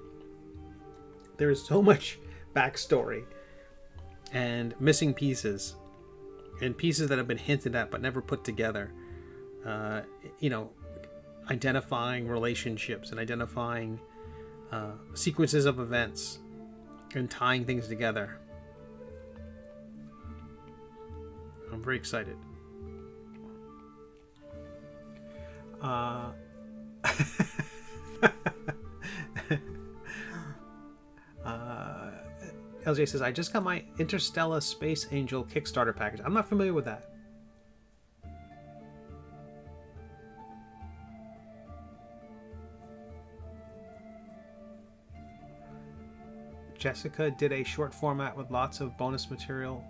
[SPEAKER 1] There is so much backstory and missing pieces, and pieces that have been hinted at but never put together. Identifying relationships and identifying sequences of events and tying things together. I'm very excited. LJ says, I just got my Interstellar Space Angel Kickstarter package. I'm not familiar with that. Jessica did a short format with lots of bonus material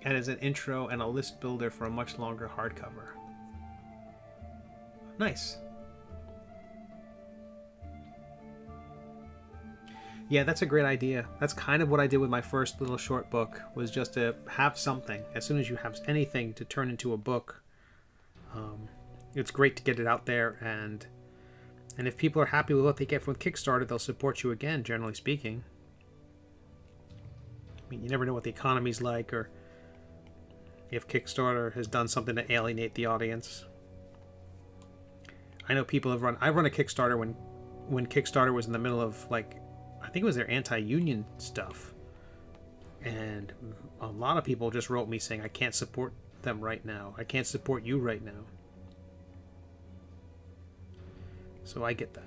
[SPEAKER 1] and as an intro and a list builder for a much longer hardcover. Nice. Yeah, that's a great idea. That's kind of what I did with my first little short book, was just to have something. As soon as you have anything to turn into a book, it's great to get it out there, and if people are happy with what they get from Kickstarter, they'll support you again, generally speaking. I mean, you never know what the economy's like, or if Kickstarter has done something to alienate the audience. I know people have I run a Kickstarter when Kickstarter was in the middle of, like, I think it was their anti-union stuff. And a lot of people just wrote me saying, I can't support them right now. I can't support you right now. So I get that.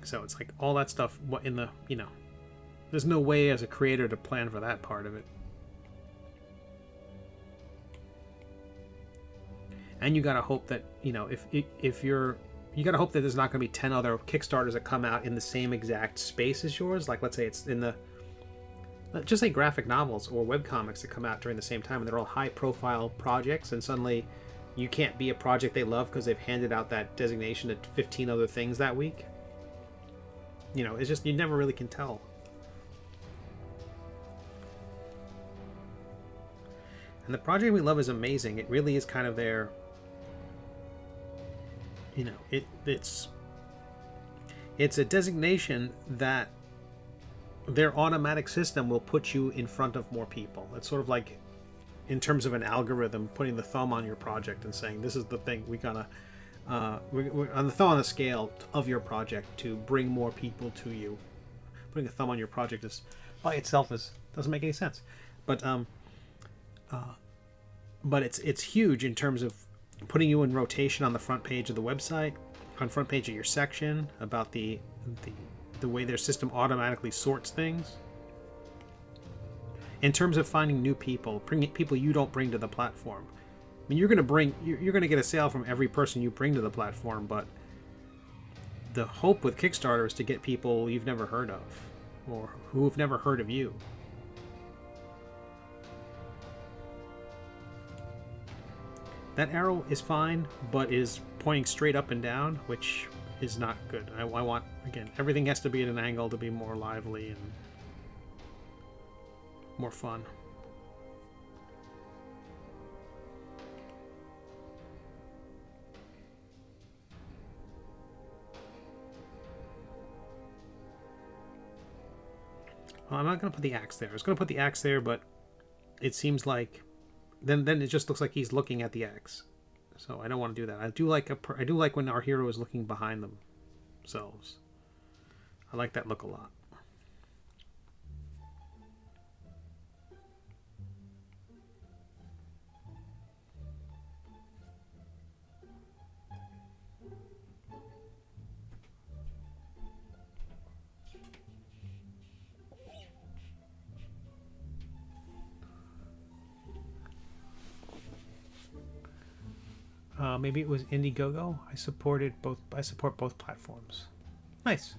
[SPEAKER 1] So it's like all that stuff, what in the, you know, there's no way as a creator to plan for that part of it. And you gotta hope that, you know, if you're, you gotta hope that there's not gonna be 10 other Kickstarters that come out in the same exact space as yours. Like, let's say it's in the, just say graphic novels or webcomics that come out during the same time, and they're all high profile projects, and suddenly you can't be a project they love because they've handed out that designation to 15 other things that week. You know, it's just, you never really can tell. And the project we love is amazing. It really is kind of their, you know, it's a designation that their automatic system will put you in front of more people. It's sort of like, in terms of an algorithm, putting the thumb on your project and saying, this is the thing we gotta, we're on the thumb on the scale of your project to bring more people to you. Putting a thumb on your project is, by itself, doesn't make any sense. But it's huge in terms of putting you in rotation on the front page of the website, on front page of your section, about the way their system automatically sorts things. In terms of finding new people, bringing people you don't bring to the platform. I mean, you're going to get a sale from every person you bring to the platform, but the hope with Kickstarter is to get people you've never heard of, or who've never heard of you. That arrow is fine, but is pointing straight up and down, which is not good. I want, again, everything has to be at an angle to be more lively and more fun. Well, I'm not going to put the axe there. I was going to put the axe there, but it seems like then it just looks like he's looking at the axe. So I don't want to do that. I do like when our hero is looking behind themselves. I like that look a lot. Maybe it was Indiegogo. I support both platforms. Nice.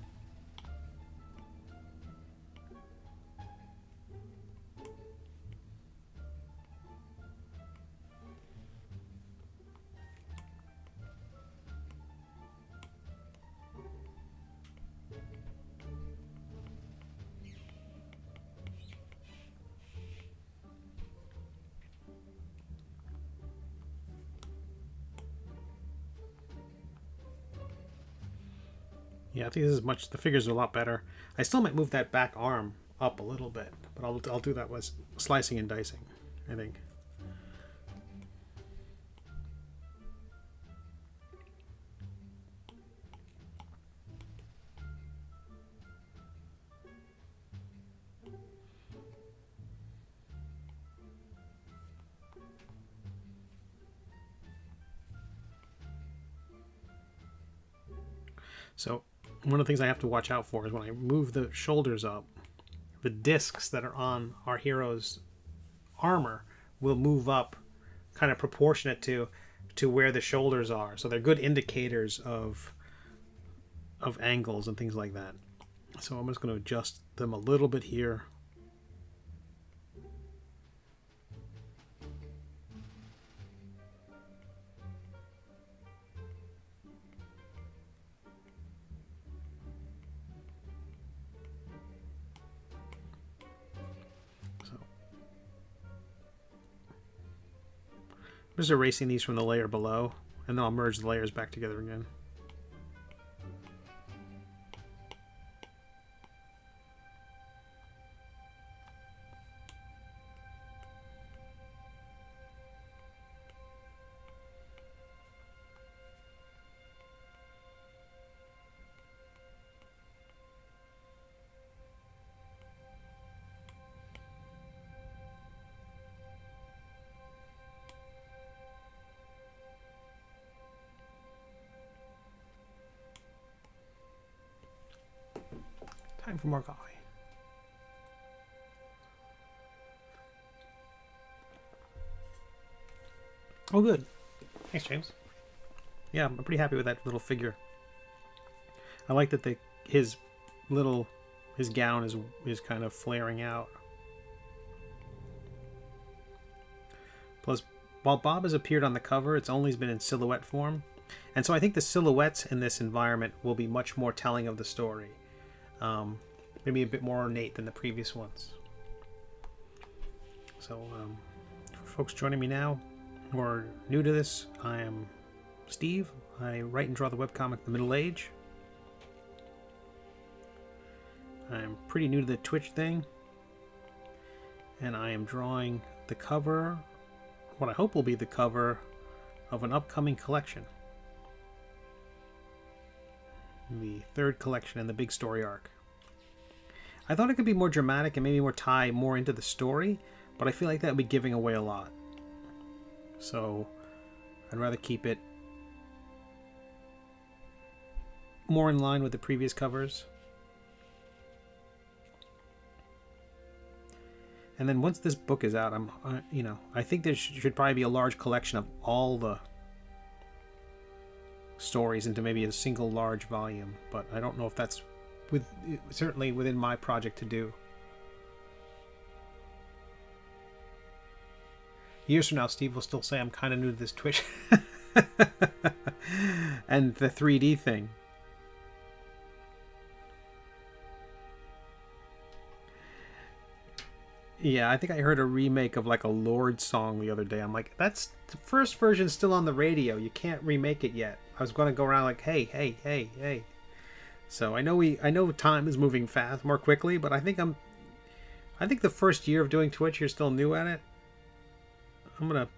[SPEAKER 1] Yeah, I think this is the figures are a lot better. I still might move that back arm up a little bit, but I'll do that with slicing and dicing, I think. So one of the things I have to watch out for is when I move the shoulders up, the discs that are on our hero's armor will move up kind of proportionate to where the shoulders are. So they're good indicators of angles and things like that. So I'm just going to adjust them a little bit here. I'm just erasing these from the layer below, and then I'll merge the layers back together again. Time for more coffee. Oh, good. Thanks, James. Yeah, I'm pretty happy with that little figure. I like that his gown is kind of flaring out. Plus, while Bob has appeared on the cover, it's only been in silhouette form. And so I think the silhouettes in this environment will be much more telling of the story. Maybe a bit more ornate than the previous ones. So, for folks joining me now who are new to this, I am Steve. I write and draw the webcomic The Middle Age. I'm pretty new to the Twitch thing. And I am drawing the cover, what I hope will be the cover of an upcoming collection. The third collection in the big story arc. I thought it could be more dramatic and maybe tie more into the story, but I feel like that would be giving away a lot. So I'd rather keep it more in line with the previous covers. And then once this book is out, I think there should probably be a large collection of all the stories into maybe a single large volume, but I don't know if that's certainly within my project to do. Years from now, Steve will still say I'm kind of new to this Twitch and the 3D thing. Yeah, I think I heard a remake of like a Lorde song the other day. I'm like, that's the first version still on the radio. You can't remake it yet. I was going to go around like, hey, hey, hey, hey. So I know time is moving fast, more quickly, but I think the first year of doing Twitch, you're still new at it. I'm gonna.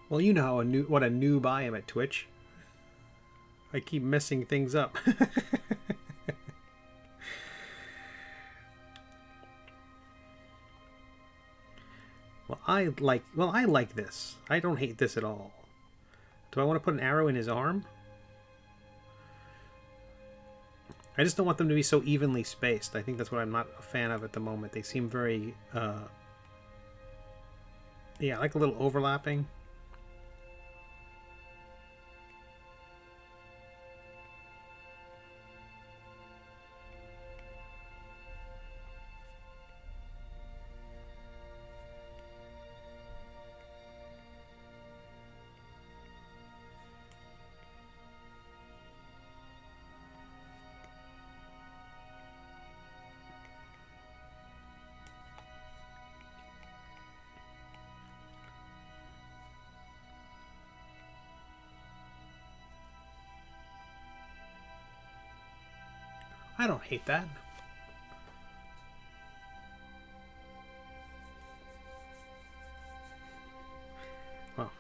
[SPEAKER 1] Well, you know what a noob I am at Twitch. I keep messing things up. I like this. I don't hate this at all. Do I want to put an arrow in his arm? I just don't want them to be so evenly spaced. I think that's what I'm not a fan of at the moment. They seem very, yeah, like a little overlapping. I don't hate that. Well.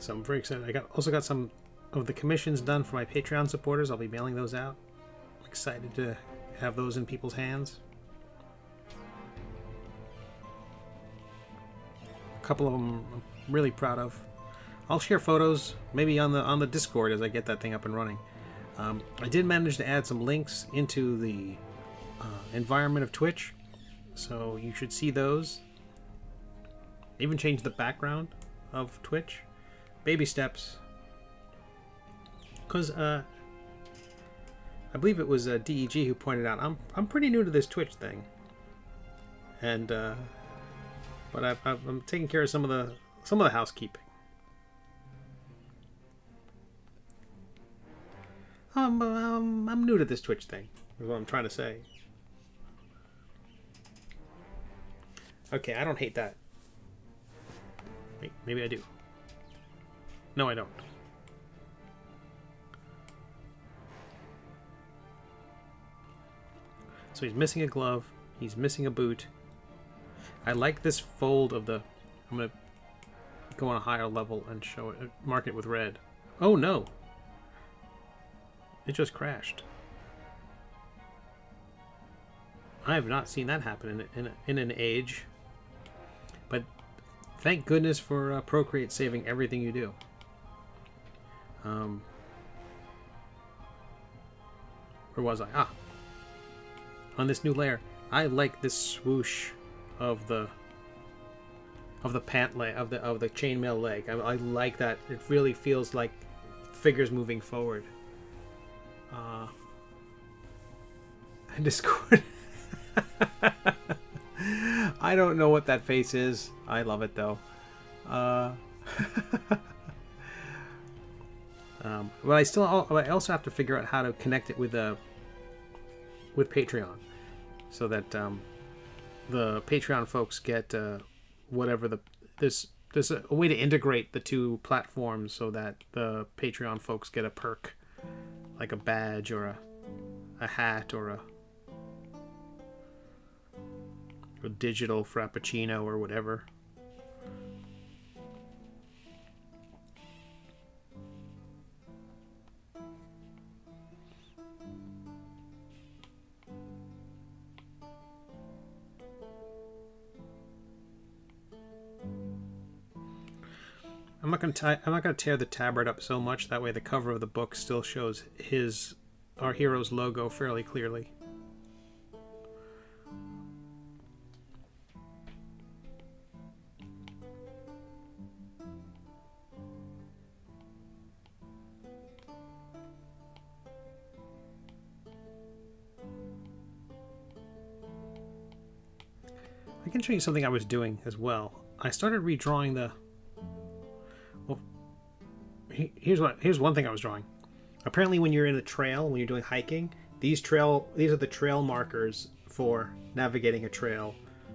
[SPEAKER 1] So I'm very excited. I also got some of the commissions done for my Patreon supporters. I'll be mailing those out. I'm excited to have those in people's hands. A couple of them I'm really proud of. I'll share photos maybe on the Discord as I get that thing up and running. I did manage to add some links into the environment of Twitch, so you should see those. I even changed the background of Twitch. Baby steps. Because I believe it was DEG who pointed out I'm pretty new to this Twitch thing, and but I'm taking care of some of the housekeeping. I'm new to this Twitch thing, is what I'm trying to say. Okay, I don't hate that. Wait, maybe I do. No, I don't. So he's missing a glove. He's missing a boot. I like this fold of the... I'm going to go on a higher level and show it, mark it with red. Oh no! It just crashed. I have not seen that happen in an age. But thank goodness for Procreate saving everything you do. Where was I? Ah! On this new layer. I like this swoosh of the pant leg, of the chainmail leg. I like that. It really feels like figures moving forward. Discord. I don't know what that face is. I love it though. But I also have to figure out how to connect it with Patreon, so that the Patreon folks get whatever there's a way to integrate the two platforms so that the Patreon folks get a perk, like a badge or a hat or a digital frappuccino or whatever. I'm not gonna tear the tabard up so much that way the cover of the book still shows our hero's logo fairly clearly. I can show you something I was doing as well. I started redrawing the... Well, here's one thing I was drawing. Apparently when you're in a trail, when you're doing hiking, these are the trail markers for navigating a trail.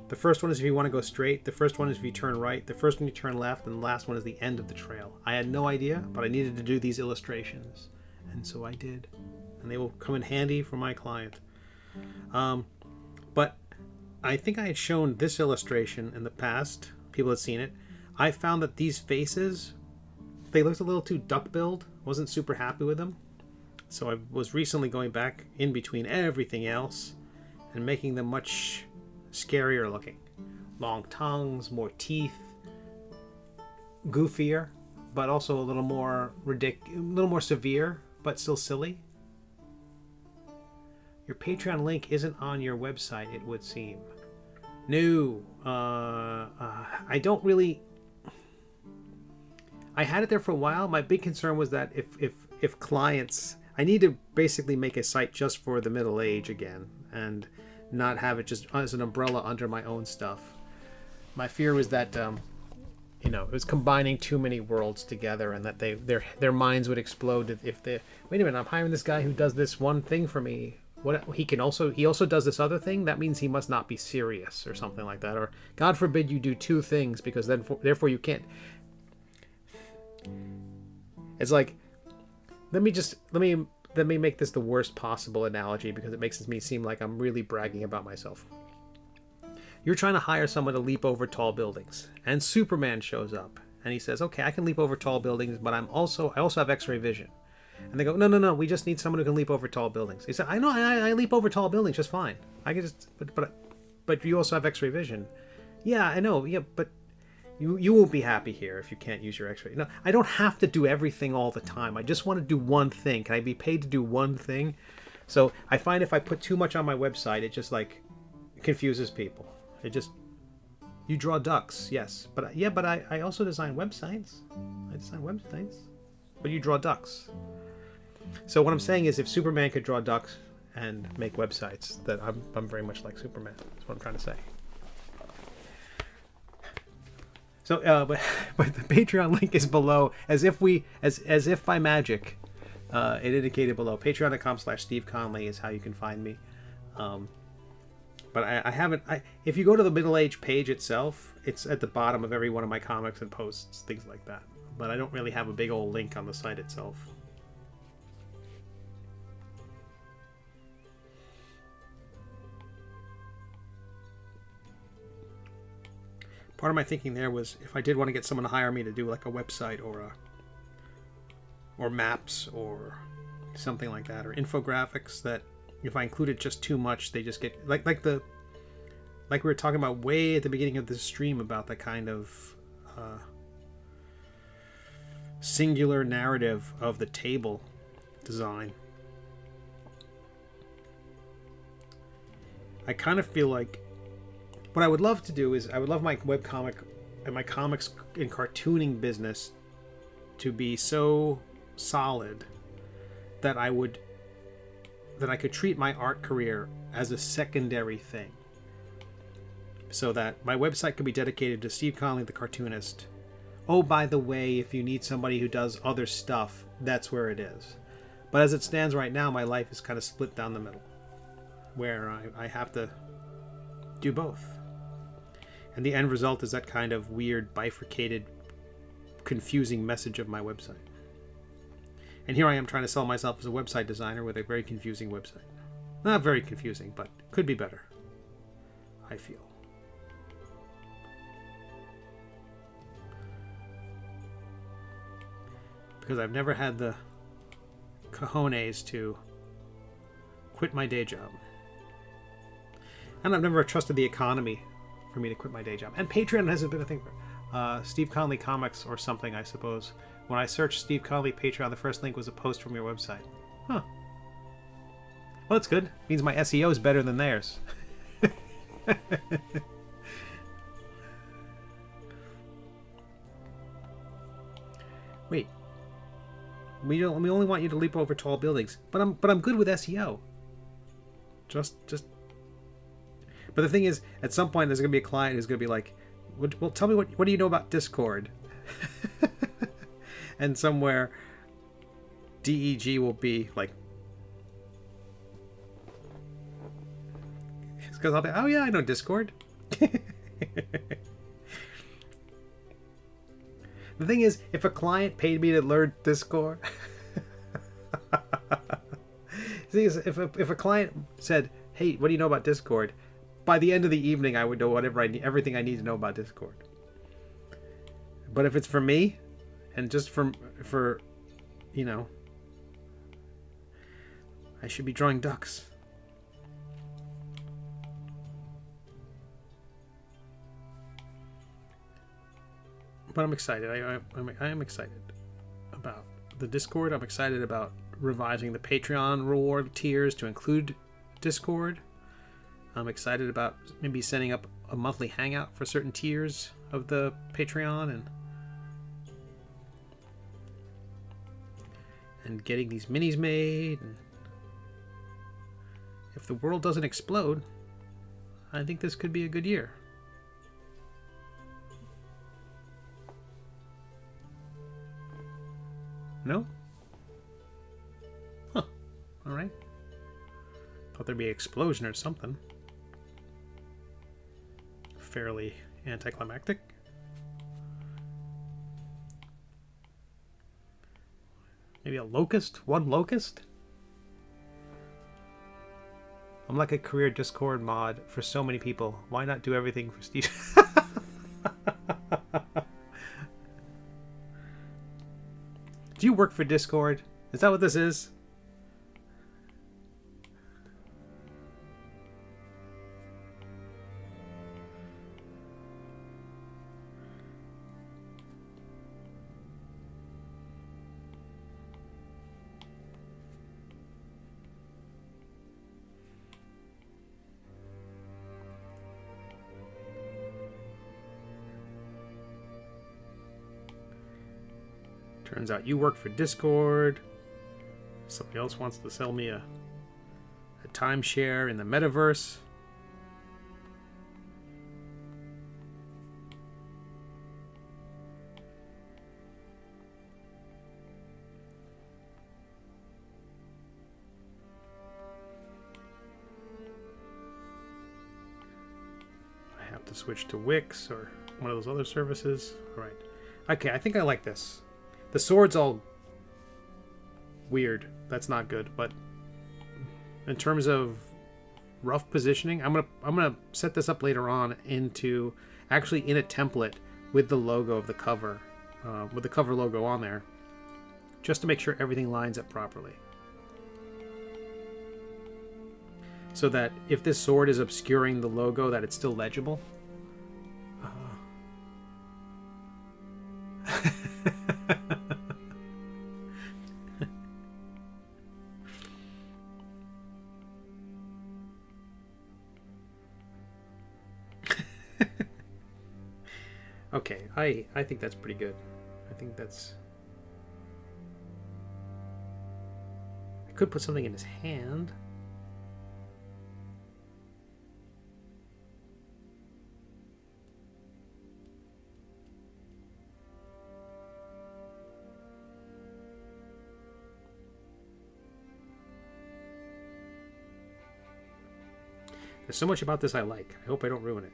[SPEAKER 1] The first one is if you want to go straight, the first one is if you turn right, the first one you turn left, and the last one is the end of the trail. I had no idea, but I needed to do these illustrations, and so I did. And they will come in handy for my client. But I think I had shown this illustration in the past. People had seen it. I found that these faces, they looked a little too duck-billed. Wasn't super happy with them. So I was recently going back in between everything else and making them much scarier looking. Long tongues, more teeth, goofier, but also a little more severe, but still silly. Your Patreon link isn't on your website, it would seem. No, I don't really... I had it there for a while. My big concern was that if clients... I need to basically make a site just for the middle age again and not have it just as an umbrella under my own stuff. My fear was that, it was combining too many worlds together and that their minds would explode if they... Wait a minute, I'm hiring this guy who does this one thing for me. What he also does this other thing. That means he must not be serious or something like that. Or God forbid you do two things because therefore you can't. It's like, let me make this the worst possible analogy because it makes me seem like I'm really bragging about myself. You're trying to hire someone to leap over tall buildings, and Superman shows up and he says, "Okay, I can leap over tall buildings, but I also have X-ray vision." And they go, no, we just need someone who can leap over tall buildings. He said, I know, I leap over tall buildings just fine. I can just, but you also have X-ray vision. Yeah, I know, yeah, but you won't be happy here if you can't use your X-ray. No, I don't have to do everything all the time. I just want to do one thing. Can I be paid to do one thing? So I find if I put too much on my website, it just confuses people. You draw ducks, yes, but I also design websites. But you draw ducks. So what I'm saying is, if Superman could draw ducks and make websites, that I'm very much like Superman. That's what I'm trying to say. So, but the Patreon link is below, as if by magic, it indicated below. Patreon.com/Steve Conley is how you can find me. But I haven't. If you go to the Middle Age page itself, it's at the bottom of every one of my comics and posts, things like that. But I don't really have a big old link on the site itself. Part of my thinking there was if I did want to get someone to hire me to do like a website or maps or something like that, or infographics, that if I included just too much, they just get like we were talking about way at the beginning of this stream about the kind of singular narrative of the table design. I kind of feel like what I would love to do is I would love my webcomic and my comics and cartooning business to be so solid that I could treat my art career as a secondary thing. So that my website could be dedicated to Steve Conley, the cartoonist. Oh, by the way, if you need somebody who does other stuff, that's where it is. But as it stands right now, my life is kind of split down the middle, where I have to do both. And the end result is that kind of weird, bifurcated, confusing message of my website. And here I am trying to sell myself as a website designer with a very confusing website. Not very confusing, but could be better, I feel. Because I've never had the cojones to quit my day job. And I've never trusted the economy for me to quit my day job. And Patreon hasn't been a thing for Steve Conley Comics or something, I suppose. When I searched Steve Conley Patreon, the first link was a post from your website. Huh. Well, that's good. Means my SEO is better than theirs. Wait. We only want you to leap over tall buildings, but I'm good with SEO. Just. But the thing is, at some point, there's gonna be a client who's gonna be like, "Well, tell me what do you know about Discord?" And somewhere, DEG will be like, because I'll be, "Oh yeah, I know Discord." The thing is, if a client paid me to learn Discord, the thing is, if a client said, "Hey, what do you know about Discord?" By the end of the evening, I would know everything I need to know about Discord. But if it's for me, and just for you know, I should be drawing ducks. But I'm excited. I am excited about the Discord. I'm excited about revising the Patreon reward tiers to include Discord. I'm excited about maybe setting up a monthly hangout for certain tiers of the Patreon and getting these minis made. And if the world doesn't explode, I think this could be a good year. No? Huh. Alright. Thought there'd be an explosion or something. Fairly anticlimactic. Maybe a locust? One locust? I'm like a career Discord mod for so many people. Why not do everything for Steve? Do you work for Discord? Is that what this is? Turns out you work for Discord. Somebody else wants to sell me a timeshare in the metaverse. want to switch to Wix or one of those other services. All right. Okay, I think I like this. The sword's all weird. That's not good. But in terms of rough positioning, I'm gonna set this up later on into actually in a template with the logo of the cover, with the cover logo on there, just to make sure everything lines up properly. So that if this sword is obscuring the logo, that it's still legible. Okay, I think that's pretty good. I think that's... I could put something in his hand. There's so much about this I like. I hope I don't ruin it.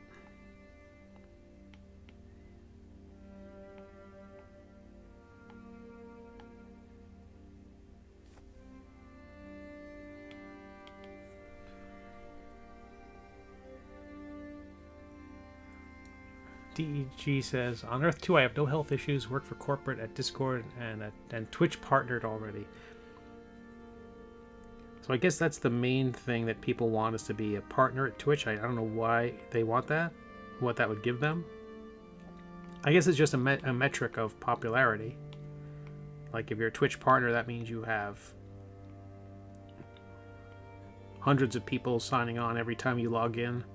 [SPEAKER 1] DEG says, on Earth 2 I have no health issues, work for corporate at Discord, and Twitch partnered already. So I guess that's the main thing that people want, is to be a partner at Twitch. I don't know why they want that, what that would give them. I guess it's just a metric of popularity. Like if you're a Twitch partner, that means you have hundreds of people signing on every time you log in.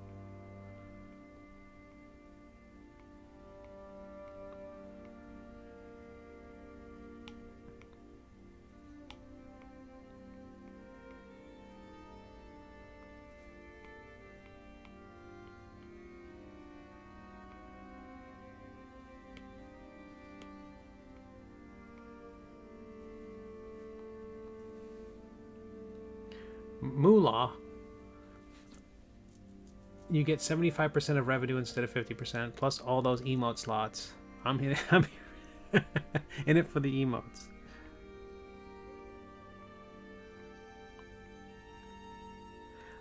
[SPEAKER 1] Moolah, you get 75% of revenue instead of 50%, plus all those emote slots. I'm in it for the emotes.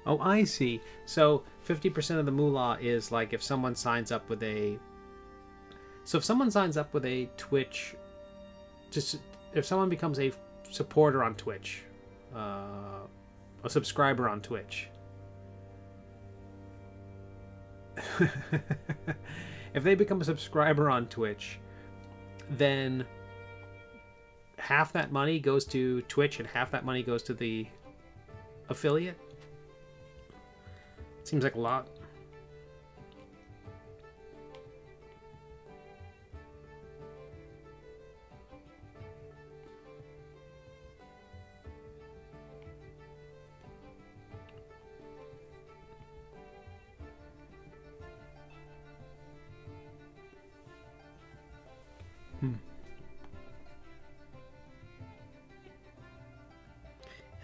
[SPEAKER 1] Oh, I see. So 50% of the moolah is like if someone signs up with a... So if someone signs up with a Twitch... Just if someone becomes a supporter on Twitch... a subscriber on Twitch. If they become a subscriber on Twitch, then half that money goes to Twitch and half that money goes to the affiliate. Seems like a lot.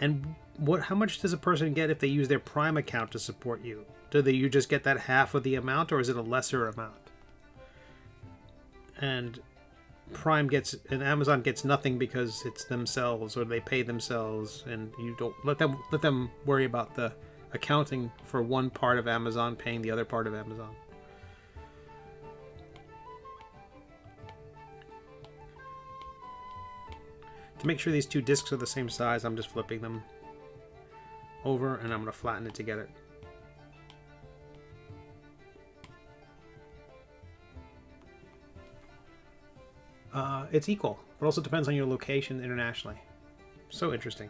[SPEAKER 1] And how much does a person get if they use their Prime account to support you? Do you just get that half of the amount, or is it a lesser amount? And Prime gets, and Amazon gets nothing because it's themselves, or they pay themselves, and you don't let them worry about the accounting for one part of Amazon paying the other part of Amazon. To make sure these two discs are the same size, I'm just flipping them over and I'm going to flatten it together. It's equal, but also depends on your location internationally. So interesting.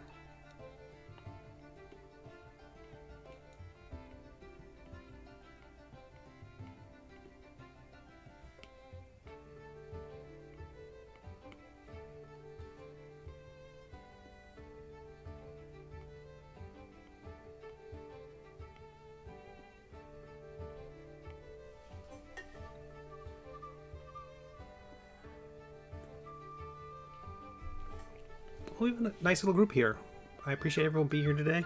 [SPEAKER 1] We have a nice little group here. I appreciate everyone being here today.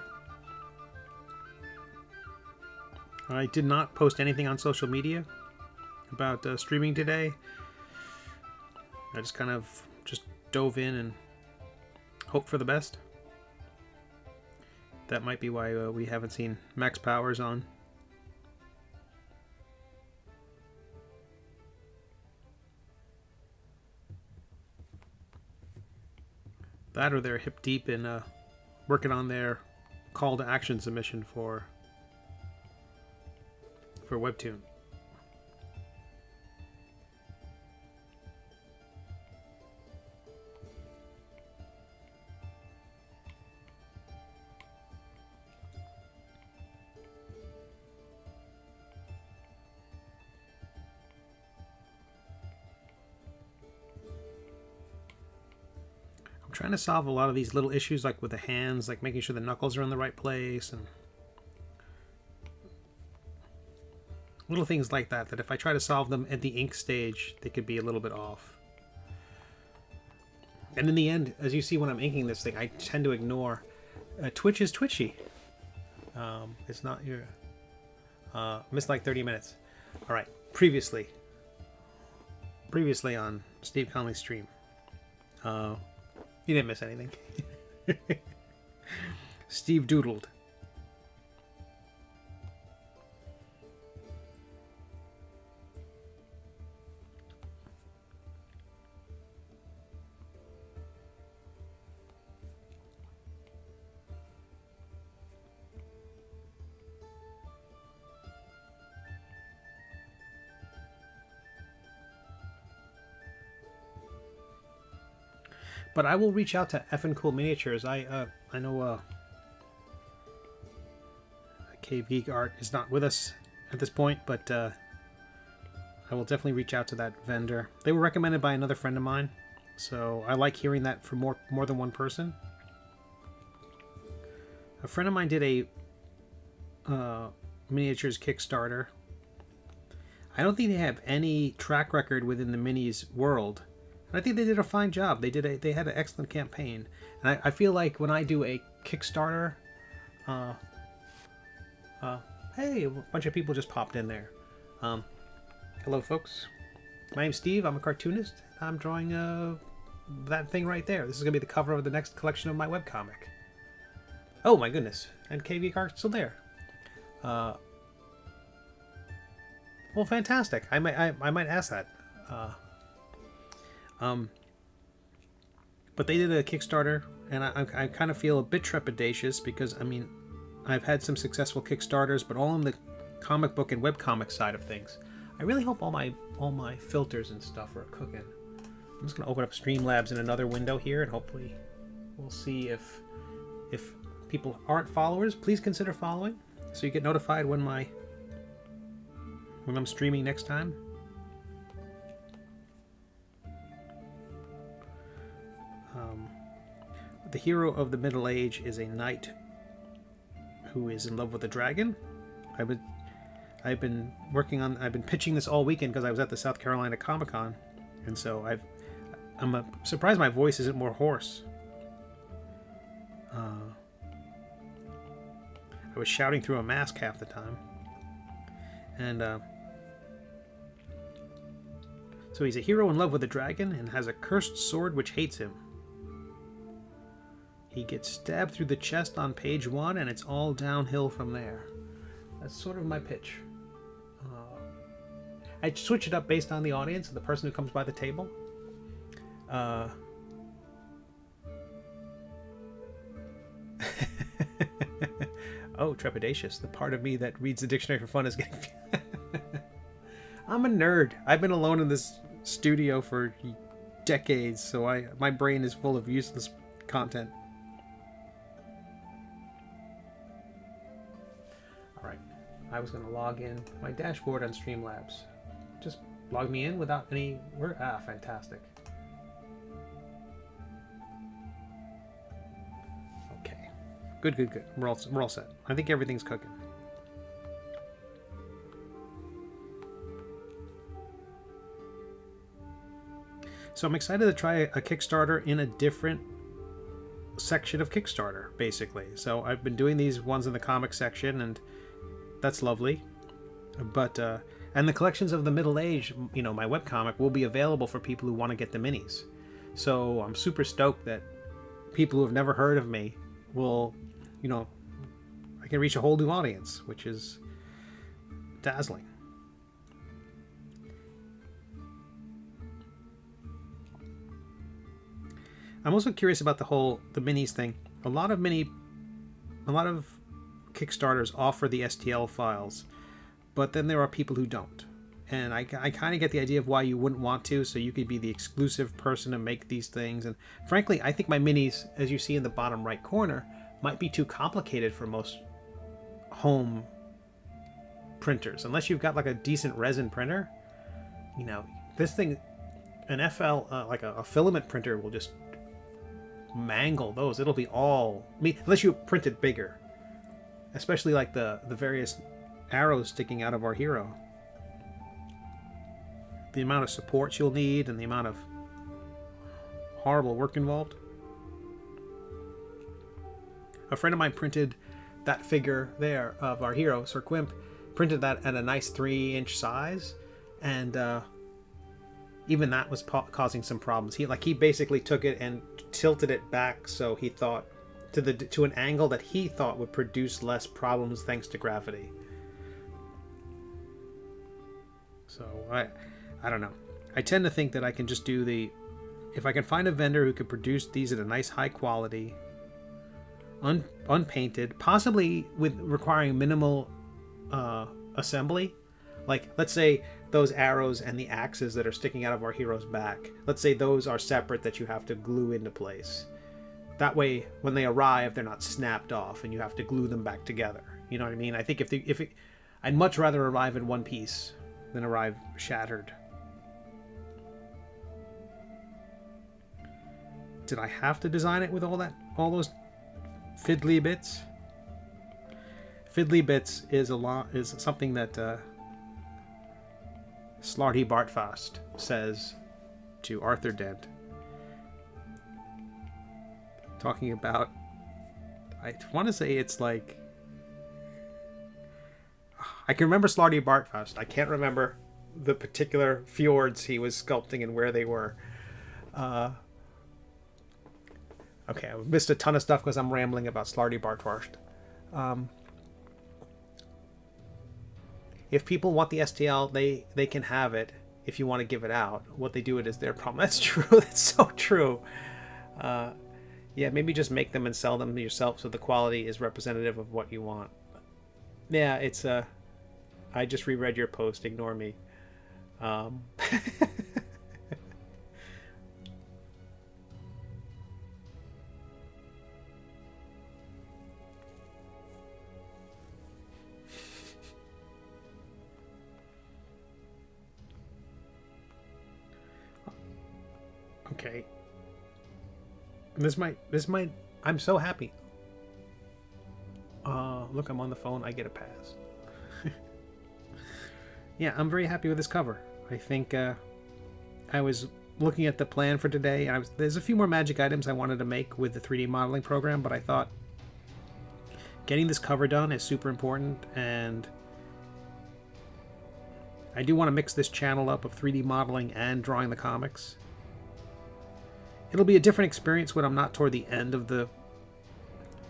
[SPEAKER 1] I did not post anything on social media about streaming today. I just kind of just dove in and hoped for the best. That might be why we haven't seen Max Powers on. That or they're hip deep in working on their call to action submission for WEBTOON. Trying to solve a lot of these little issues, like with the hands, like making sure the knuckles are in the right place, and little things like that, that if I try to solve them at the ink stage, they could be a little bit off. And in the end, as you see when I'm inking this thing, I tend to ignore Twitch is twitchy. It's not your missed like 30 minutes. All right, previously on Steve Conley's stream, you didn't miss anything. Steve doodled. But I will reach out to Effin' Cool Miniatures. I know Cave Geek Art is not with us at this point, but I will definitely reach out to that vendor. They were recommended by another friend of mine, so I like hearing that from more than one person. A friend of mine did a miniatures Kickstarter. I don't think they have any track record within the minis world. I think they did a fine job. They had an excellent campaign, and I feel like when I do a Kickstarter, hey, a bunch of people just popped in there. Hello, folks. My name's Steve. I'm a cartoonist. I'm drawing that thing right there. This is gonna be the cover of the next collection of my webcomic. Oh my goodness! And KV Art's still there. Well, fantastic. I might ask that. But they did a Kickstarter, and I kind of feel a bit trepidatious because, I mean, I've had some successful Kickstarters, but all on the comic book and webcomic side of things. I really hope all my filters and stuff are cooking. I'm just going to open up Streamlabs in another window here, and hopefully we'll see if people aren't followers. Please consider following so you get notified when I'm streaming next time. The hero of the Middle Age is a knight who is in love with a dragon. I've been pitching this all weekend because I was at the South Carolina Comic-Con, and so I'm surprised my voice isn't more hoarse. I was shouting through a mask half the time, and so he's a hero in love with a dragon and has a cursed sword which hates him. He gets stabbed through the chest on page 1, and it's all downhill from there. That's sort of my pitch. I switch it up based on the audience and the person who comes by the table. Oh, trepidatious. The part of me that reads the dictionary for fun is getting... I'm a nerd. I've been alone in this studio for decades, so my brain is full of useless content. I was going to log in my dashboard on Streamlabs. Just log me in without any work. Ah, fantastic. Okay. Good. We're all set. I think everything's cooking. So I'm excited to try a Kickstarter in a different section of Kickstarter, basically. So I've been doing these ones in the comic section, and that's lovely. But and the collections of the Middle Age, my webcomic will be available for people who want to get the minis. So I'm super stoked that people who have never heard of me will, I can reach a whole new audience, which is dazzling. I'm also curious about the minis thing. A lot of Kickstarters offer the STL files, but then there are people who don't. And I kind of get the idea of why you wouldn't want to, so you could be the exclusive person to make these things. And frankly, I think my minis, as you see in the bottom right corner, might be too complicated for most home printers. Unless you've got like a decent resin printer, this thing, an FL, like a filament printer will just mangle those. It'll be all, unless you print it bigger. Especially like the various arrows sticking out of our hero. The amount of supports you'll need and the amount of horrible work involved. A friend of mine printed that figure there of our hero, Sir Quimp, printed that at a nice 3-inch size, and even that was causing some problems. He basically took it and tilted it back so he thought to an angle that he thought would produce less problems thanks to gravity. So I don't know. I tend to think that I can just do if I can find a vendor who could produce these at a nice high quality, unpainted, possibly with requiring minimal assembly. Like, let's say those arrows and the axes that are sticking out of our hero's back, let's say those are separate, that you have to glue into place. That way, when they arrive, they're not snapped off and you have to glue them back together. You know what I mean? I think I'd much rather arrive in one piece than arrive shattered. Did I have to design it with all those fiddly bits? Fiddly bits is something that Slarty Bartfast says to Arthur Dent, talking about, I want to say it's like, I can remember Slarty Bartfast. I can't remember the particular fjords he was sculpting and where they were. Okay, I missed a ton of stuff because I'm rambling about Slarty Bartfast. If people want the STL, they can have it. If you want to give it out, what they do it is their problem. That's true. That's so true. Yeah, maybe just make them and sell them yourself so the quality is representative of what you want. Yeah, it's I just reread your post. Ignore me. Okay. This might. I'm so happy. Look, I'm on the phone. I get a pass. Yeah, I'm very happy with this cover. I think I was looking at the plan for today. There's a few more magic items I wanted to make with the 3D modeling program, but I thought getting this cover done is super important, and I do want to mix this channel up of 3D modeling and drawing the comics. It'll be a different experience when I'm not toward the end of the...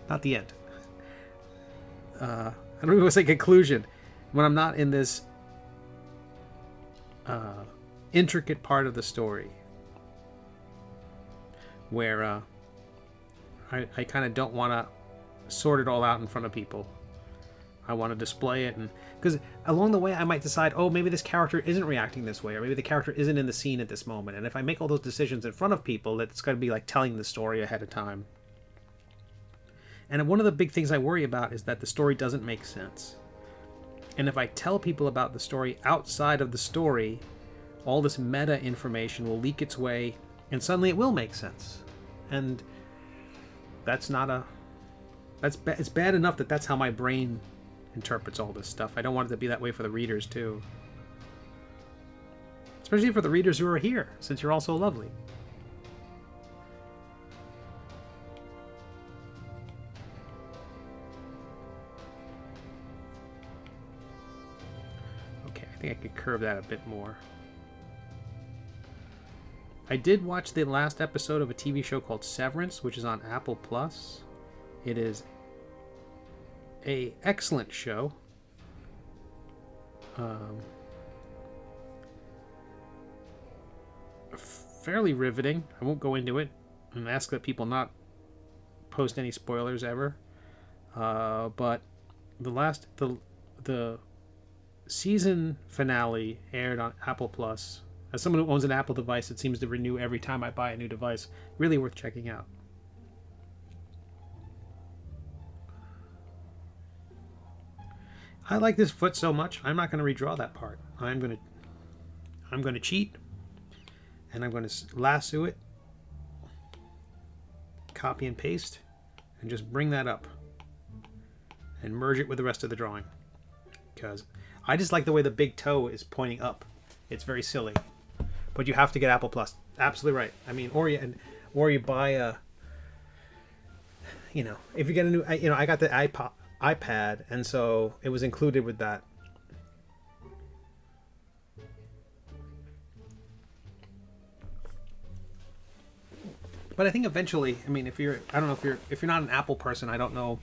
[SPEAKER 1] Not the end. I don't even want to say conclusion. When I'm not in this intricate part of the story where I kind of don't want to sort it all out in front of people. I want to display it, and because along the way I might decide, oh, maybe this character isn't reacting this way, or maybe the character isn't in the scene at this moment. And if I make all those decisions in front of people, it's going to be like telling the story ahead of time. And one of the big things I worry about is that the story doesn't make sense. And if I tell people about the story outside of the story, all this meta information will leak its way, and suddenly it will make sense. And that's not a... It's bad enough that that's how my brain interprets all this stuff. I don't want it to be that way for the readers, too. Especially for the readers who are here, since you're all so lovely. think I could curve that a bit more. I did watch the last episode of a TV show called Severance, which is on Apple Plus. It is an excellent show. Fairly riveting. I won't go into it and ask that people not post any spoilers ever. But the season finale aired on Apple Plus. As someone who owns an Apple device, it seems to renew every time I buy a new device. Really worth checking out. I like this foot so much, I'm not going to redraw that part. I'm going to cheat, and I'm going to lasso it, copy and paste, and just bring that up and merge it with the rest of the drawing. Because I just like the way the big toe is pointing up. It's very silly. But you have to get Apple Plus. Absolutely right. I mean, or you buy a, you know, if you get a new, you know, I got the iPad, and so it was included with that. But I think eventually, I mean, I don't know if you're not an Apple person, I don't know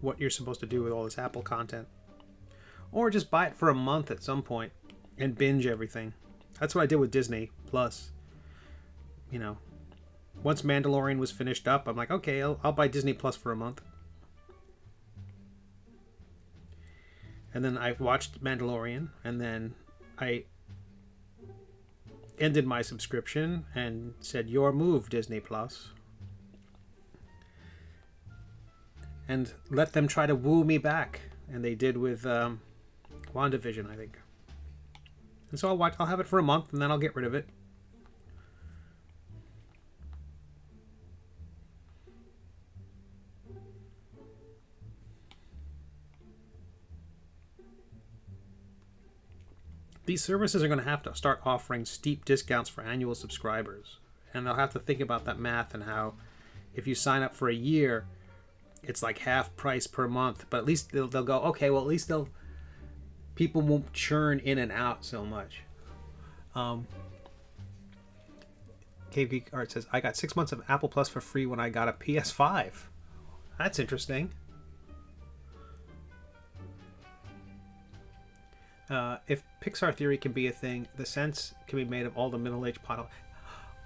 [SPEAKER 1] what you're supposed to do with all this Apple content. Or just buy it for a month at some point and binge everything. That's what I did with Disney Plus. You know, once Mandalorian was finished up, I'm like, okay, I'll buy Disney Plus for a month. And then I watched Mandalorian, and then I ended my subscription and said, your move, Disney Plus. And let them try to woo me back. And they did with WandaVision, I think. And so I'll have it for a month, and then I'll get rid of it. These services are going to have to start offering steep discounts for annual subscribers. And they'll have to think about that math and how if you sign up for a year, it's like half price per month. But at least they'll go, okay, well, at least people won't churn in and out so much. Cave Geek Art says, I got 6 months of Apple Plus for free when I got a PS5. That's interesting. If Pixar theory can be a thing, the sense can be made of all the middle-aged plot holes.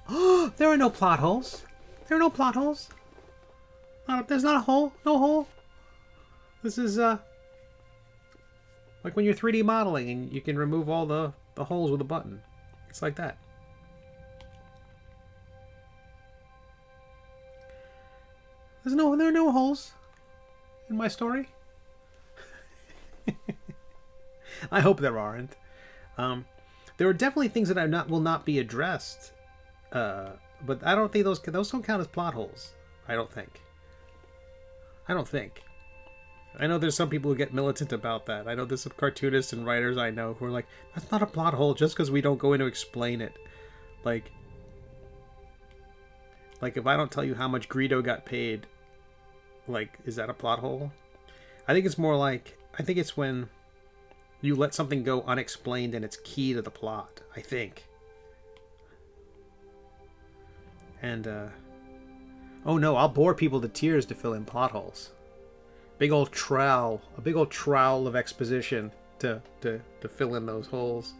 [SPEAKER 1] Oh, there are no plot holes. There are no plot holes. There's not a hole. No hole. This is like when you're 3D modeling and you can remove all the holes with a button. It's like that. There are no holes in my story. I hope there aren't. There are definitely things that will not be addressed, but I don't think those don't count as plot holes. I don't think. I know there's some people who get militant about that. I know there's some cartoonists and writers I know who are like, that's not a plot hole just because we don't go in to explain it. Like if I don't tell you how much Greedo got paid, like, is that a plot hole? I think it's more like, I think it's when you let something go unexplained and it's key to the plot, I think. And, oh no, I'll bore people to tears to fill in plot holes. A big old trowel of exposition to fill in those holes.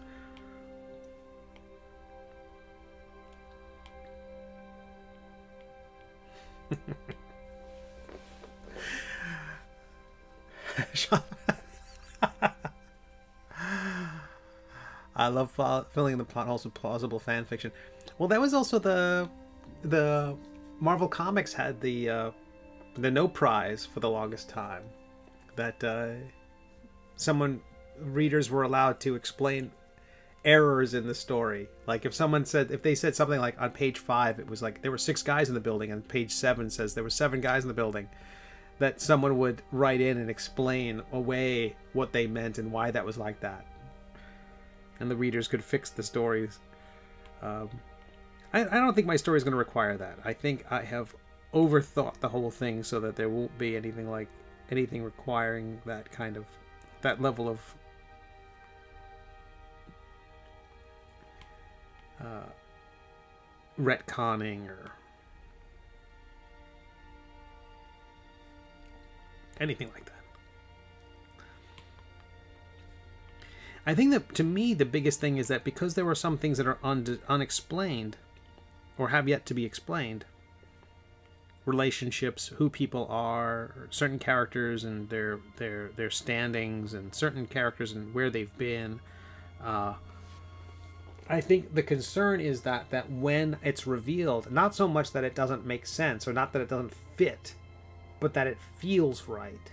[SPEAKER 1] I love filling in the plot holes with plausible fan fiction. Well, that was also the Marvel Comics had the no prize for the longest time. That readers were allowed to explain errors in the story. Like if they said something like on page 5, it was like there were 6 guys in the building, and page 7 says there were 7 guys in the building, that someone would write in and explain away what they meant and why that was like that. And the readers could fix the stories. I don't think my story is going to require that. I think I have overthought the whole thing so that there won't be anything requiring that kind of that level of retconning or anything like that. I think that, to me, the biggest thing is that because there were some things that are unexplained or have yet to be explained, relationships, who people are, certain characters and their standings, and certain characters and where they've been, I think the concern is that when it's revealed, not so much that it doesn't make sense or not that it doesn't fit, but that it feels right.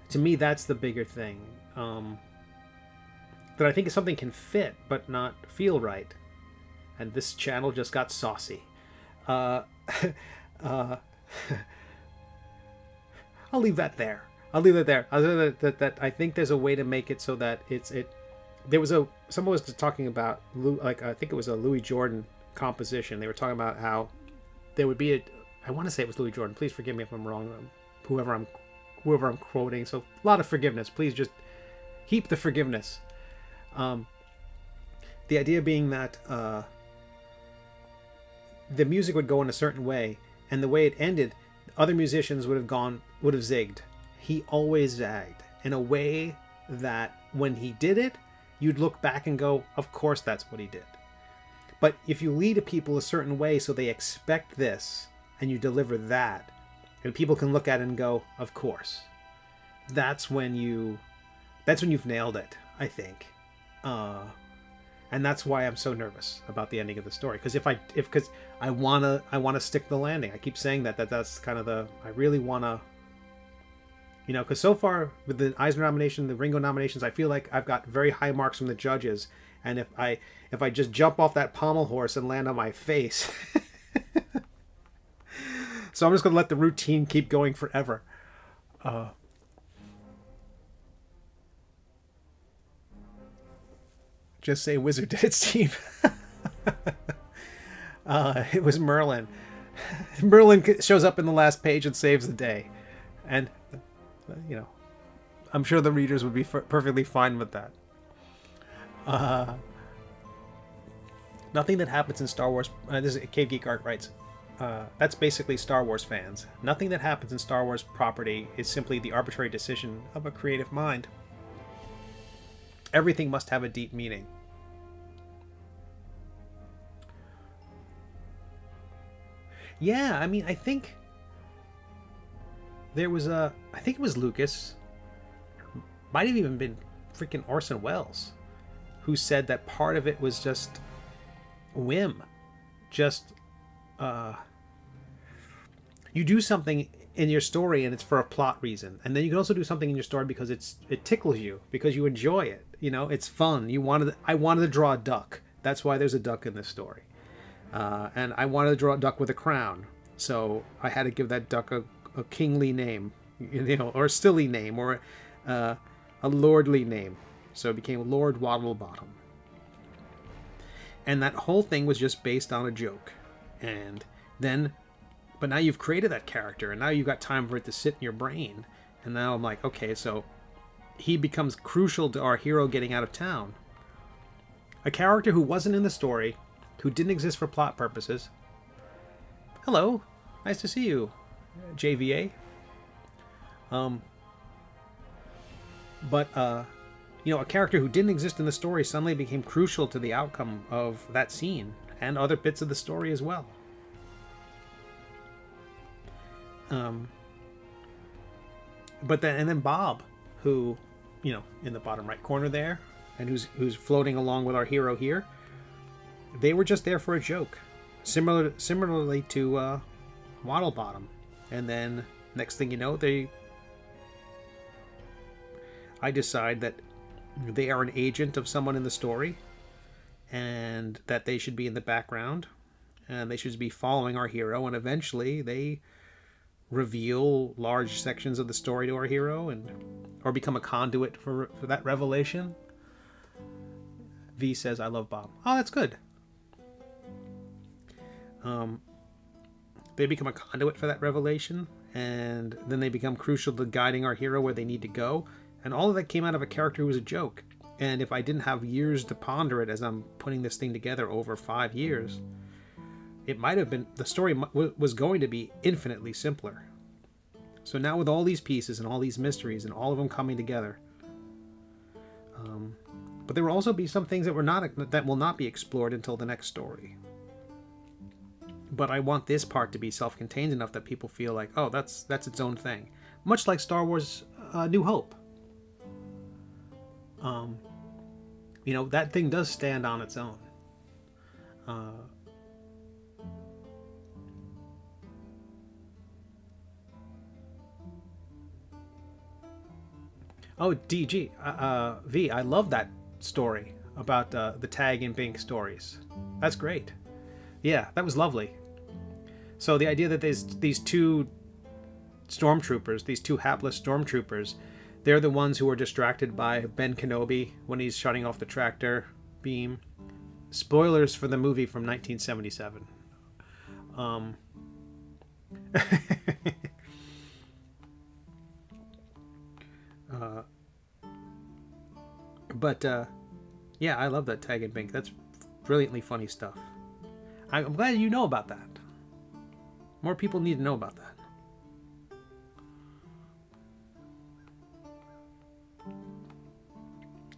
[SPEAKER 1] To me, that's the bigger thing. That I think something can fit but not feel right. And this channel just got saucy. I'll leave that there. That I think there's a way to make it so that there was someone was talking about, like, I think it was a Louis Jordan composition. They were talking about how there would be I want to say it was Louis Jordan. Please forgive me if I'm wrong. Whoever I'm quoting. So a lot of forgiveness. Please just heap the forgiveness. The idea being that the music would go in a certain way, and the way it ended, other musicians would have zigged. He always zagged in a way that when he did it, you'd look back and go, of course that's what he did. But if you lead people a certain way so they expect this, and you deliver that, and people can look at it and go, of course, that's when you've nailed it, I think. And that's why I'm so nervous about the ending of the story, because because I wanna stick the landing. I keep saying that's kind of I really wanna, because so far with the Eisner nomination, the Ringo nominations, I feel like I've got very high marks from the judges, and if I just jump off that pommel horse and land on my face, so I'm just gonna let the routine keep going forever. Just say Wizard did its team. It was Merlin. Merlin shows up in the last page and saves the day. And, I'm sure the readers would be perfectly fine with that. Nothing that happens in Star Wars... this is Cave Geek Art writes. That's basically Star Wars fans. Nothing that happens in Star Wars property is simply the arbitrary decision of a creative mind. Everything must have a deep meaning. Yeah, I mean, I think there was I think it was Lucas, might have even been freaking Orson Welles, who said that part of it was just whim. Just, you do something in your story and it's for a plot reason. And then you can also do something in your story because it tickles you, because you enjoy it. It's fun. I wanted to draw a duck. That's why there's a duck in this story. And I wanted to draw a duck with a crown. So I had to give that duck a kingly name, or a silly name, or a lordly name. So it became Lord Waddlebottom. And that whole thing was just based on a joke. But now you've created that character, and now you've got time for it to sit in your brain. And now I'm like, okay, so he becomes crucial to our hero getting out of town. A character who wasn't in the story, who didn't exist for plot purposes. Hello, nice to see you, JVA. A character who didn't exist in the story suddenly became crucial to the outcome of that scene and other bits of the story as well. But then Bob, who, in the bottom right corner there, and who's floating along with our hero here, they were just there for a joke, similarly to Waddlebottom. And then next thing you know, I decide that they are an agent of someone in the story, and that they should be in the background, and they should be following our hero, and eventually they reveal large sections of the story to our hero, or become a conduit for that revelation. V says, I love Bob. Oh, that's good. They become a conduit for that revelation, and then they become crucial to guiding our hero where they need to go. And all of that came out of a character who was a joke. And if I didn't have years to ponder it as I'm putting this thing together over 5 years, it might have been, the story was going to be infinitely simpler. So now with all these pieces and all these mysteries and all of them coming together, but there will also be some things that will not be explored until the next story. But I want this part to be self-contained enough that people feel like, oh, that's its own thing. Much like Star Wars New Hope. You know, that thing does stand on its own. Oh, DG, V, I love that story about the Tag and Bink stories. That's great. Yeah, that was lovely. So the idea that there's these two stormtroopers, these two hapless stormtroopers, they're the ones who are distracted by Ben Kenobi when he's shutting off the tractor beam. Spoilers for the movie from 1977. Yeah, I love that Tag and Bink. That's brilliantly funny stuff. I'm glad you know about that. More people need to know about that.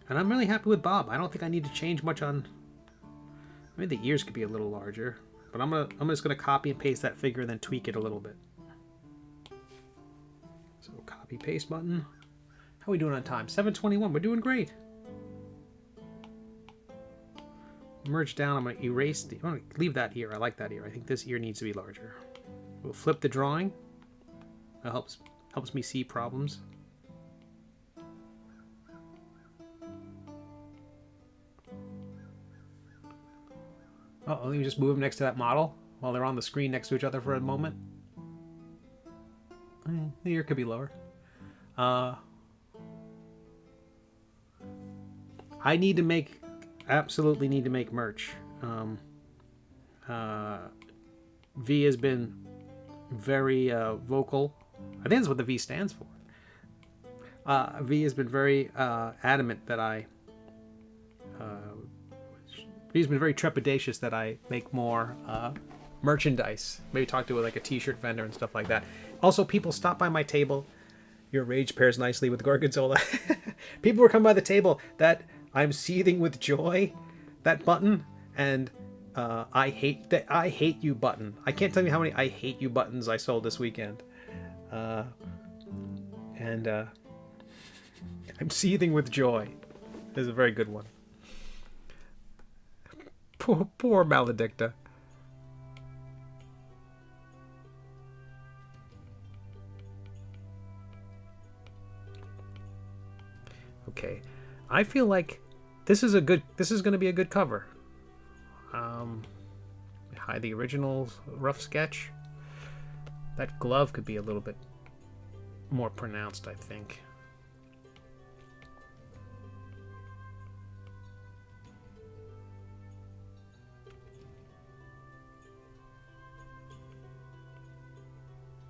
[SPEAKER 1] And I'm really happy with Bob. I don't think I need to change much on... Maybe the ears could be a little larger. But I'm just gonna copy and paste that figure and then tweak it a little bit. So copy paste button. How are we doing on time? 7:21. We're doing great. Merge down. I'm gonna erase the... I'm gonna leave that ear. I like that ear. I think this ear needs to be larger. We'll flip the drawing. That helps me see problems. Oh, let me just move them next to that model while they're on the screen next to each other for a moment. The ear could be lower. I need to make, absolutely need to make merch. V has been very vocal. I think that's what the V stands for. V has been very adamant that V's been very trepidatious that I make more merchandise. Maybe talk to like a t-shirt vendor and stuff like that. Also, people stop by my table. Your rage pairs nicely with Gorgonzola. People were coming by the table that I'm seething with joy. That button and I hate you button. I can't tell you how many I hate you buttons I sold this weekend. I'm seething with joy. This is a very good one. Poor Maledicta. Okay, I feel like this is going to be a good cover. Hide the original rough sketch. That glove could be a little bit more pronounced, I think.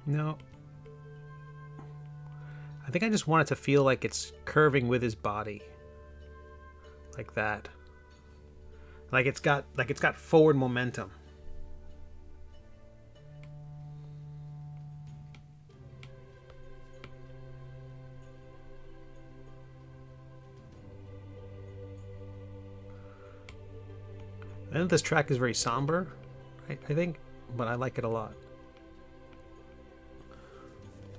[SPEAKER 1] No. I think I just want it to feel like it's curving with his body. Like that. Like it's got forward momentum. I know this track is very somber, I think, but I like it a lot.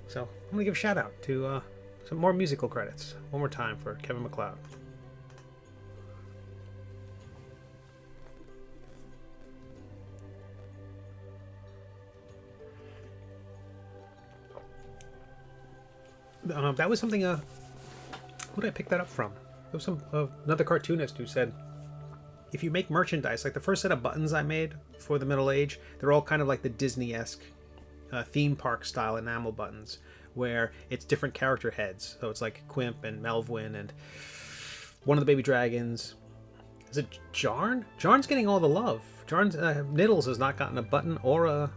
[SPEAKER 1] So I'm gonna give a shout out to some more musical credits. One more time for Kevin MacLeod. That was something. Who did I pick that up from? There was another cartoonist who said, if you make merchandise, like the first set of buttons I made for the Middle Age, they're all kind of like the Disney-esque theme park style enamel buttons, where it's different character heads. So it's like Quimp and Melvin and one of the baby dragons. Is it Jarn? Jarn's getting all the love. Jarn's Niddles has not gotten a button or a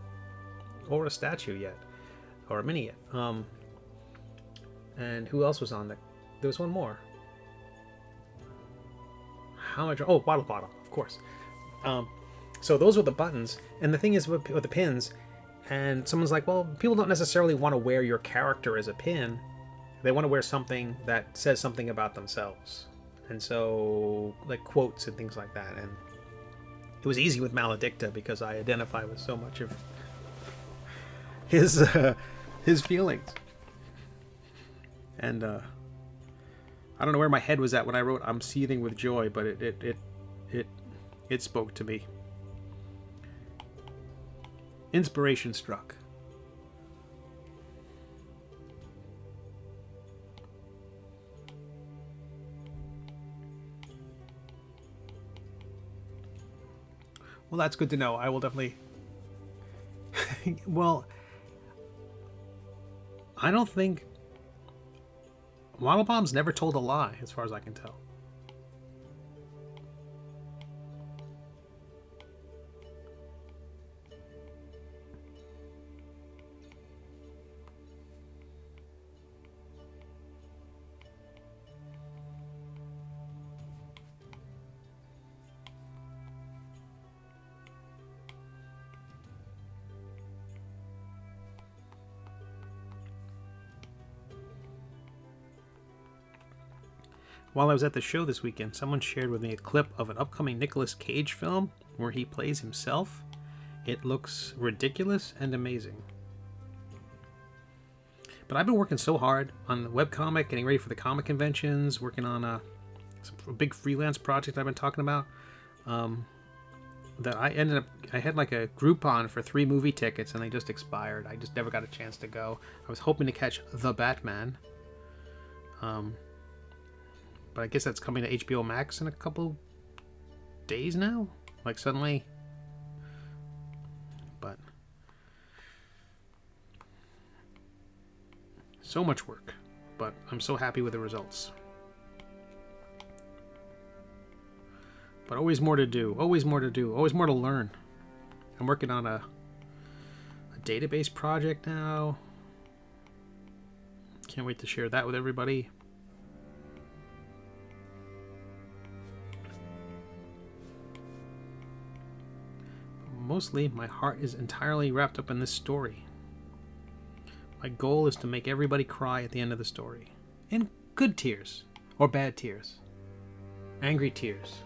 [SPEAKER 1] statue yet, or a mini yet. And who else was on there was one more. How much? Oh, bottle, of course. So those were the buttons, and the thing is with the pins, and someone's like, well, people don't necessarily want to wear your character as a pin. They want to wear something that says something about themselves, and so like quotes and things like that. And it was easy with Maledicta because I identify with so much of his feelings. And I don't know where my head was at when I wrote "I'm seething with joy," but it spoke to me. Inspiration struck. Well, that's good to know. I will definitely... Well, I don't think... Model Bomb's never told a lie, as far as I can tell. While I was at the show this weekend, someone shared with me a clip of an upcoming Nicolas Cage film where he plays himself. It looks ridiculous and amazing. But I've been working so hard on the webcomic, getting ready for the comic conventions, working on a big freelance project I've been talking about, that I had like a Groupon for 3 movie tickets and they just expired. I just never got a chance to go. I was hoping to catch The Batman. But I guess that's coming to HBO Max in a couple days now. Like suddenly. But so much work. But I'm so happy with the results. But always more to do. Always more to do. Always more to learn. I'm working on a database project now. Can't wait to share that with everybody. Mostly, my heart is entirely wrapped up in this story. My goal is to make everybody cry at the end of the story. In good tears. Or bad tears. Angry tears.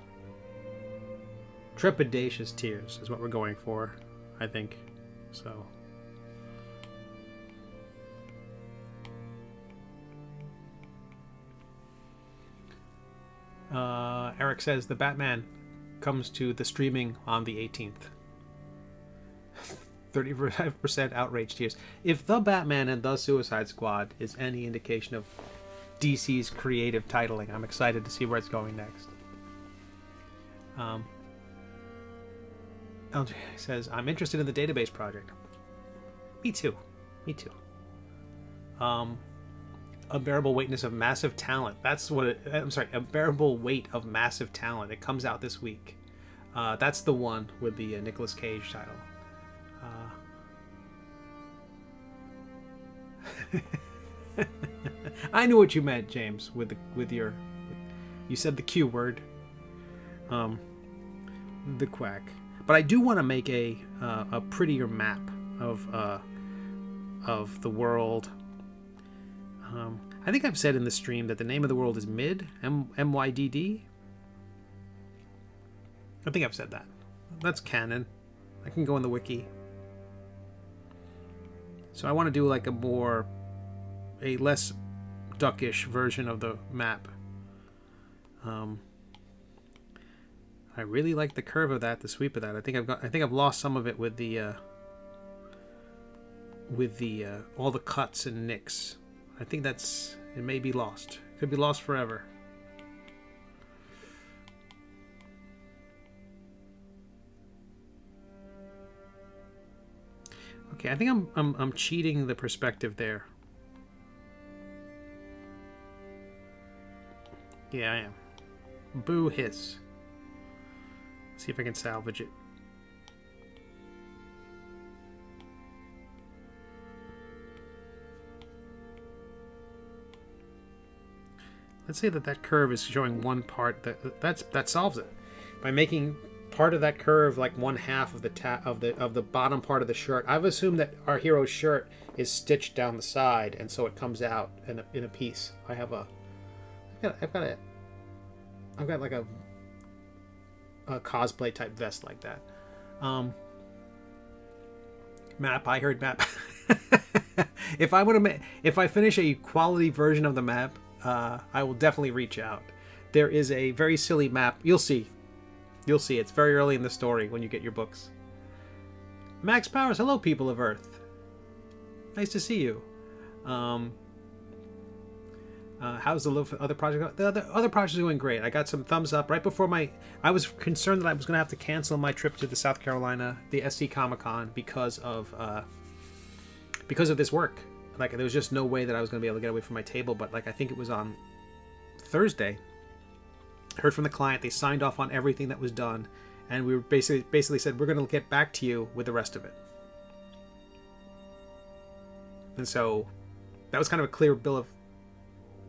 [SPEAKER 1] Trepidatious tears is what we're going for, I think. So... Eric says the Batman comes to the streaming on the 18th. 35% outrage tears. If The Batman and The Suicide Squad is any indication of DC's creative titling, I'm excited to see where it's going next. LJ says, I'm interested in the database project. Me too. Me too. Unbearable Weightness of Massive Talent. That's what it... I'm sorry. Unbearable Weight of Massive Talent. It comes out this week. That's the one with the Nicolas Cage title. I knew what you meant, James, with your... You said the Q word. The quack. But I do want to make a prettier map of the world. I think I've said in the stream that the name of the world is Mid, M-Y-D-D. I think I've said that. That's canon. I can go in the wiki. So I want to do like a less duckish version of the map. I really like the curve of that, the sweep of that. I think I've lost some of it with the all the cuts and nicks. I think it may be lost. Could be lost forever. Okay, I think I'm cheating the perspective there. Yeah, I am. Boo hiss. See if I can salvage it. let's say that curve is showing one part. That solves it by making part of that curve like one half of the bottom part of the shirt. I've assumed that our hero's shirt is stitched down the side, and so it comes out in a piece. I've got like a cosplay type vest like that. Map. I heard map. If I finish a quality version of the map, I will definitely reach out. There is a very silly map. You'll see. It's very early in the story when you get your books. Max Powers, hello, people of Earth. Nice to see you. How's the other project? The other projects are going great. I got some thumbs up right before I was concerned that I was going to have to cancel my trip to the South Carolina, the SC Comic-Con, because of this work. Like, there was just no way that I was going to be able to get away from my table. But like, I think it was on Thursday. Heard from the client. They signed off on everything that was done, and we were basically said, we're going to get back to you with the rest of it. And so that was kind of a clear bill of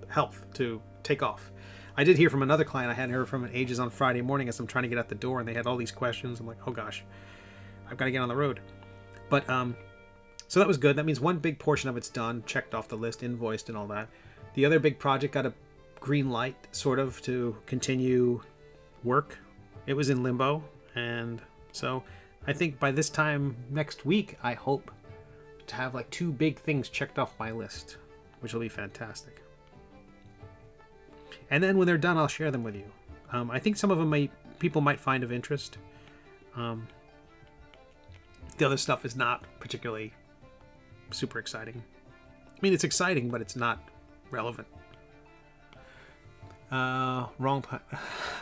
[SPEAKER 1] health to take off. I did hear from another client I hadn't heard from in ages on Friday morning as I'm trying to get out the door, and they had all these questions. I'm like, oh gosh, I've got to get on the road. But so that was good. That means one big portion of it's done, checked off the list, invoiced, and all that. The other big project got a green light, sort of, to continue work. It was in limbo, and so I think by this time next week, I hope to have like 2 big things checked off my list, which will be fantastic. And then when they're done, I'll share them with you. I think some of them people might find of interest. The other stuff is not particularly super exciting. I mean, it's exciting, but it's not relevant. Wrong.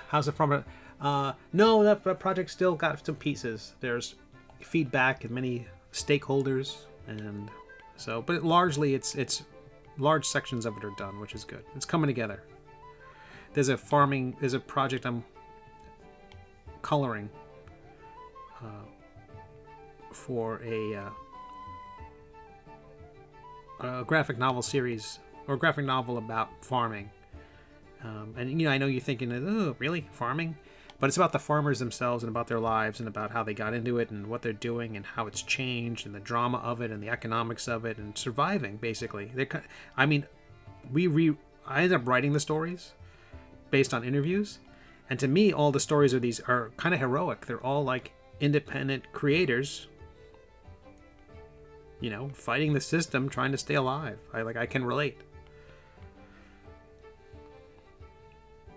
[SPEAKER 1] How's it from? No, that project still got some pieces. There's feedback and many stakeholders, and so, but largely it's large sections of it are done, which is good. It's coming together. There's a project I'm coloring for a graphic novel series, or graphic novel about farming. And I know you're thinking, oh, really? Farming? But it's about the farmers themselves and about their lives and about how they got into it and what they're doing and how it's changed and the drama of it and the economics of it and surviving, basically. I ended up writing the stories based on interviews. And to me, all the stories of these are kind of heroic. They're all like independent creators, fighting the system, trying to stay alive. I can relate.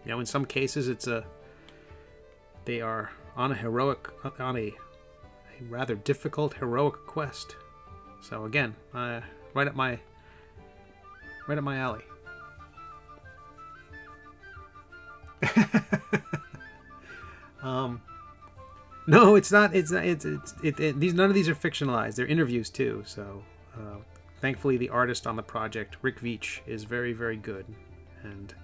[SPEAKER 1] In some cases, they are on a rather difficult heroic quest. So again, right up my alley. No, it's not. These none of these are fictionalized. They're interviews too. So thankfully, the artist on the project, Rick Veach, is very, very good, and.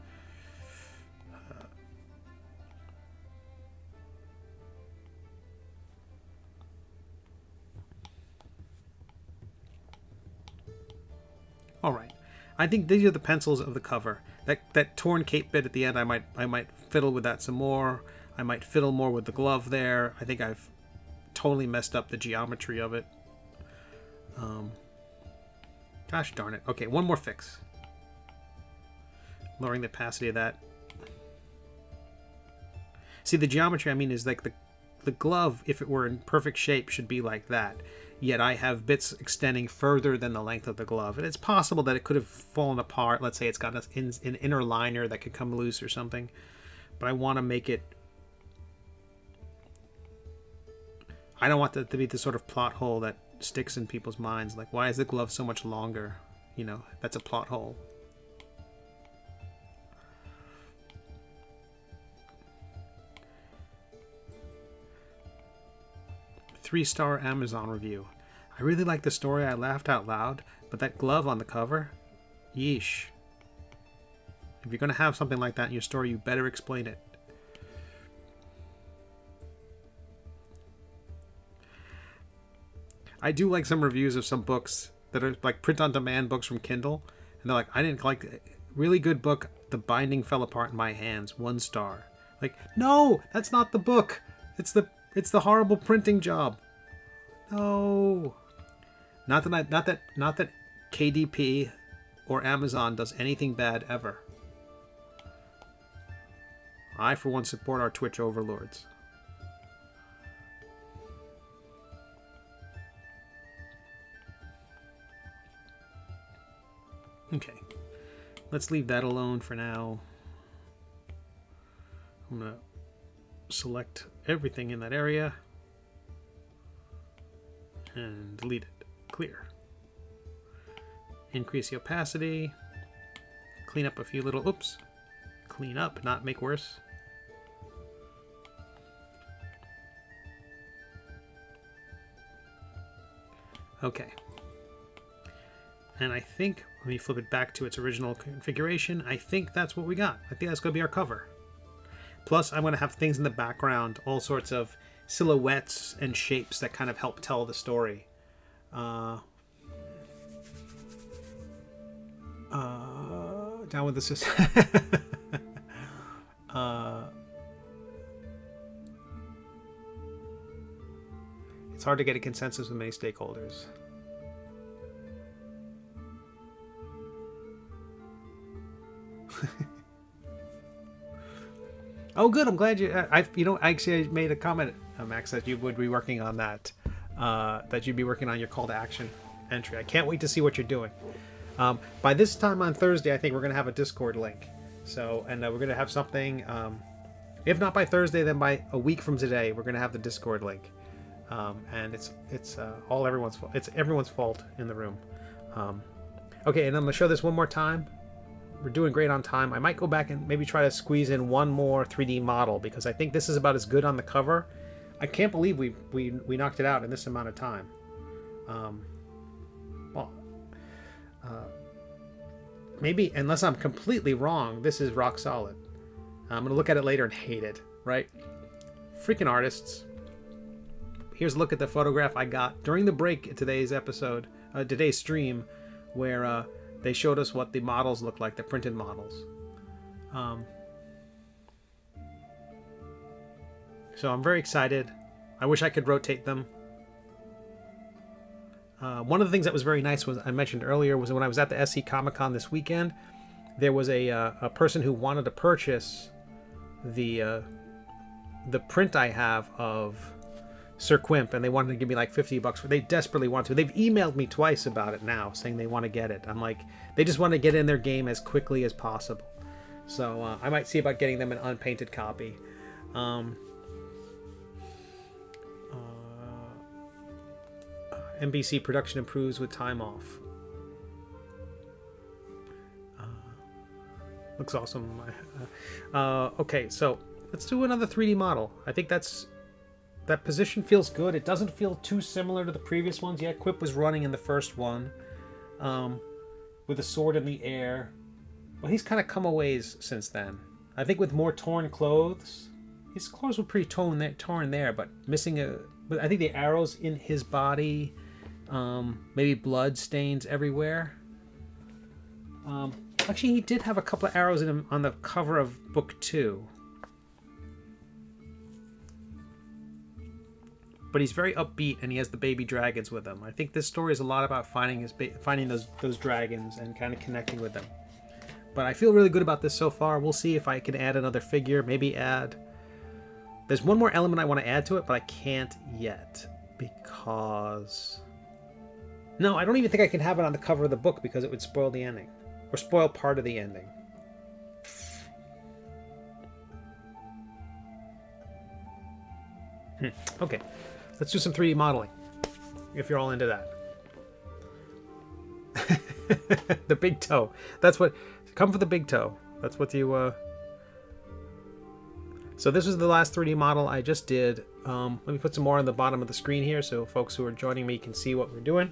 [SPEAKER 1] All right, I think these are the pencils of the cover. That torn cape bit at the end, I might fiddle with that some more. I might fiddle more with the glove there. I think I've totally messed up the geometry of it. Gosh darn it. Okay, one more fix. Lowering the opacity of that. See, the geometry, I mean, is like the glove, if it were in perfect shape, should be like that. Yet I have bits extending further than the length of the glove. And it's possible that it could have fallen apart. Let's say it's got an inner liner that could come loose or something. But I want to make it... I don't want that to be the sort of plot hole that sticks in people's minds. Like, why is the glove so much longer? That's a plot hole. Three-star Amazon review. I really like the story. I laughed out loud, but that glove on the cover, yeesh. If you're going to have something like that in your story, you better explain it. I do like some reviews of some books that are like print-on-demand books from Kindle, and they're like, I didn't like it. Really good book. The binding fell apart in my hands. 1 star. Like, no, that's not the book. It's the horrible printing job. No. Not that KDP or Amazon does anything bad ever. I, for one, support our Twitch overlords. Okay. Let's leave that alone for now. I'm going to select everything in that area and delete it. Clear. Increase the opacity. Clean up a few little... Oops. Clean up, not make worse. Okay. And I think, let me flip it back to its original configuration. I think that's what we got. I think that's going to be our cover. Plus, I'm going to have things in the background, all sorts of silhouettes and shapes that kind of help tell the story. Down with the system. It's hard to get a consensus with many stakeholders. Oh, good. I'm glad you. I made a comment, Max, that you would be working on that. That you'd be working on your call to action entry. I can't wait to see what you're doing. By this time on Thursday, I think we're going to have a Discord link. So, and we're going to have something. If not by Thursday, then by a week from today, we're going to have the Discord link. And it's everyone's fault. It's everyone's fault in the room. Okay, and I'm going to show this one more time. We're doing great on time. I might go back and maybe try to squeeze in one more 3D model because I think this is about as good on the cover. I can't believe we knocked it out in this amount of time. Maybe, unless I'm completely wrong, this is rock solid. I'm going to look at it later and hate it, right? Freaking artists. Here's a look at the photograph I got during the break at today's episode, today's stream, where they showed us what the models look like, the printed models. So I'm very excited. I wish I could rotate them. One of the things that was very nice was I mentioned earlier was when I was at the SC Comic Con this weekend, there was a person who wanted to purchase the print I have of Sir Quimp, and they wanted to give me like $50 for. They desperately want to. They've emailed me twice about it now, saying they want to get it. I'm like, they just want to get in their game as quickly as possible. So I might see about getting them an unpainted copy. NBC production improves with time off. Looks awesome. Okay, so let's do another 3D model. I think that position feels good. It doesn't feel too similar to the previous ones yet. Quip was running in the first one with a sword in the air. Well, he's kind of come a ways since then. I think with more torn clothes. His clothes were pretty torn there, but missing but I think the arrows in his body, maybe blood stains everywhere. Actually, he did have a couple of arrows in him on the cover of book 2. But he's very upbeat, and he has the baby dragons with him. I think this story is a lot about finding those dragons and kind of connecting with them. But I feel really good about this so far. We'll see if I can add another figure, maybe add... There's one more element I want to add to it, but I can't yet because... No, I don't even think I can have it on the cover of the book because it would spoil the ending. Or spoil part of the ending. Okay, let's do some 3D modeling, if you're all into that. The big toe. That's what... Come for the big toe. That's what you... So this is the last 3D model I just did. Let me put some more on the bottom of the screen here so folks who are joining me can see what we're doing.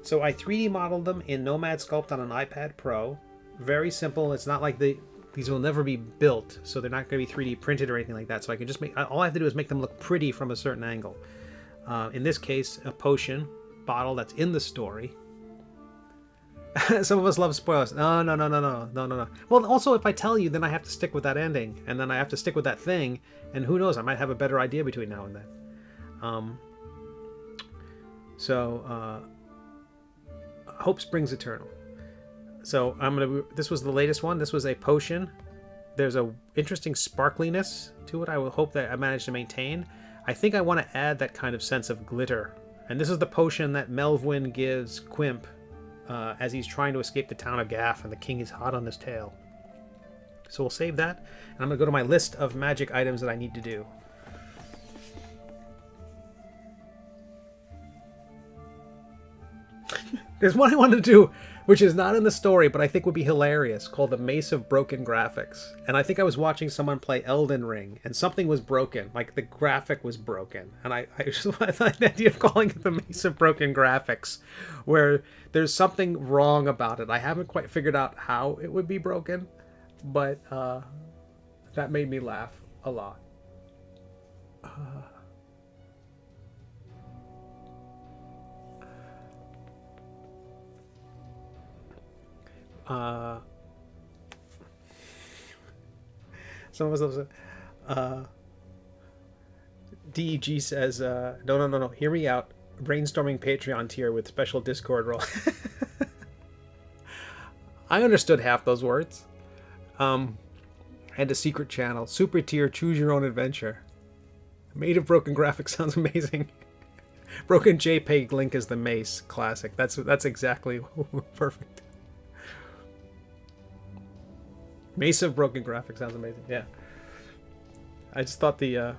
[SPEAKER 1] So I 3D modeled them in Nomad Sculpt on an iPad Pro. Very simple. It's not like these will never be built, so they're not going to be 3D printed or anything like that. So I can just all I have to do is make them look pretty from a certain angle. In this case, a potion bottle that's in the story. Some of us love spoilers. No, no, no, no, no, no, no, no. Well, also, if I tell you, then I have to stick with that ending, and then I have to stick with that thing, and who knows? I might have a better idea between now and then. Hope Springs Eternal. So this was the latest one. This was a potion. There's a interesting sparkliness to it. I will hope that I manage to maintain. I think I want to add that kind of sense of glitter. And this is the potion that Melvin gives Quimp as he's trying to escape the town of Gaff, and the king is hot on his tail. So we'll save that, and I'm going to go to my list of magic items that I need to do. There's one I wanted to do, which is not in the story, but I think would be hilarious, called the Mace of Broken Graphics. And I think I was watching someone play Elden Ring, and something was broken, like the graphic was broken. And I thought the idea of calling it the Mace of Broken Graphics, where there's something wrong about it. I haven't quite figured out how it would be broken, but that made me laugh a lot. Some of us DEG says no, hear me out. Brainstorming Patreon tier with special Discord role. I understood half those words. And a secret channel, super tier, choose your own adventure. Made of Broken Graphics sounds amazing. Broken JPEG link is the mace. Classic. That's exactly perfect. Mace of Broken Graphics sounds amazing. Yeah. I just thought it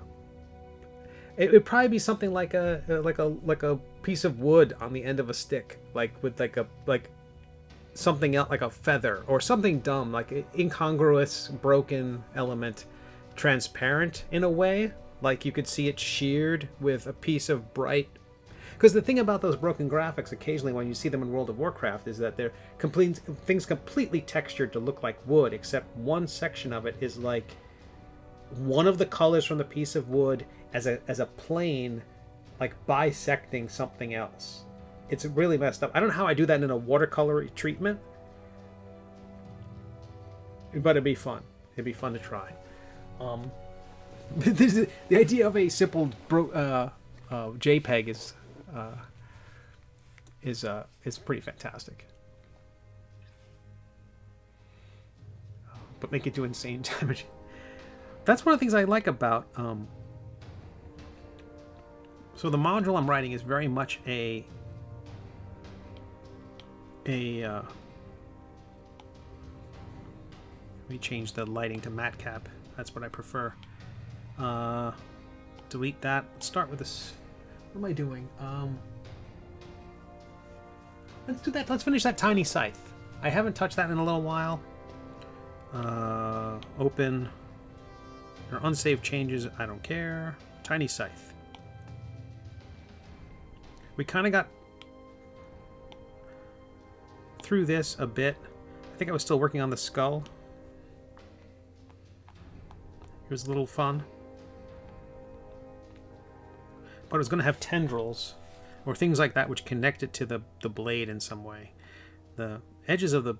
[SPEAKER 1] would probably be something like a piece of wood on the end of a stick, like with like something else, like a feather or something dumb, like incongruous broken element, transparent in a way, like you could see it sheared with a piece of bright. Because the thing about those broken graphics, occasionally when you see them in World of Warcraft, is that they're things completely textured to look like wood, except one section of it is like one of the colors from the piece of wood as a plane, like bisecting something else. It's really messed up. I don't know how I do that in a watercolor treatment, but it'd be fun. It'd be fun to try. The idea of a simple JPEG is pretty fantastic, but make it do insane damage. That's one of the things I like about so the module I'm writing is very much let me change the lighting to matte cap. That's what I prefer. Delete that. Let's start with this. What am I doing? Let's do that. Let's finish that tiny scythe. I haven't touched that in a little while. Open or unsaved changes. I don't care. Tiny scythe. We kind of got through this a bit. I think I was still working on the skull. It was a little fun. But it was going to have tendrils or things like that which connect it to the blade in some way. The edges of the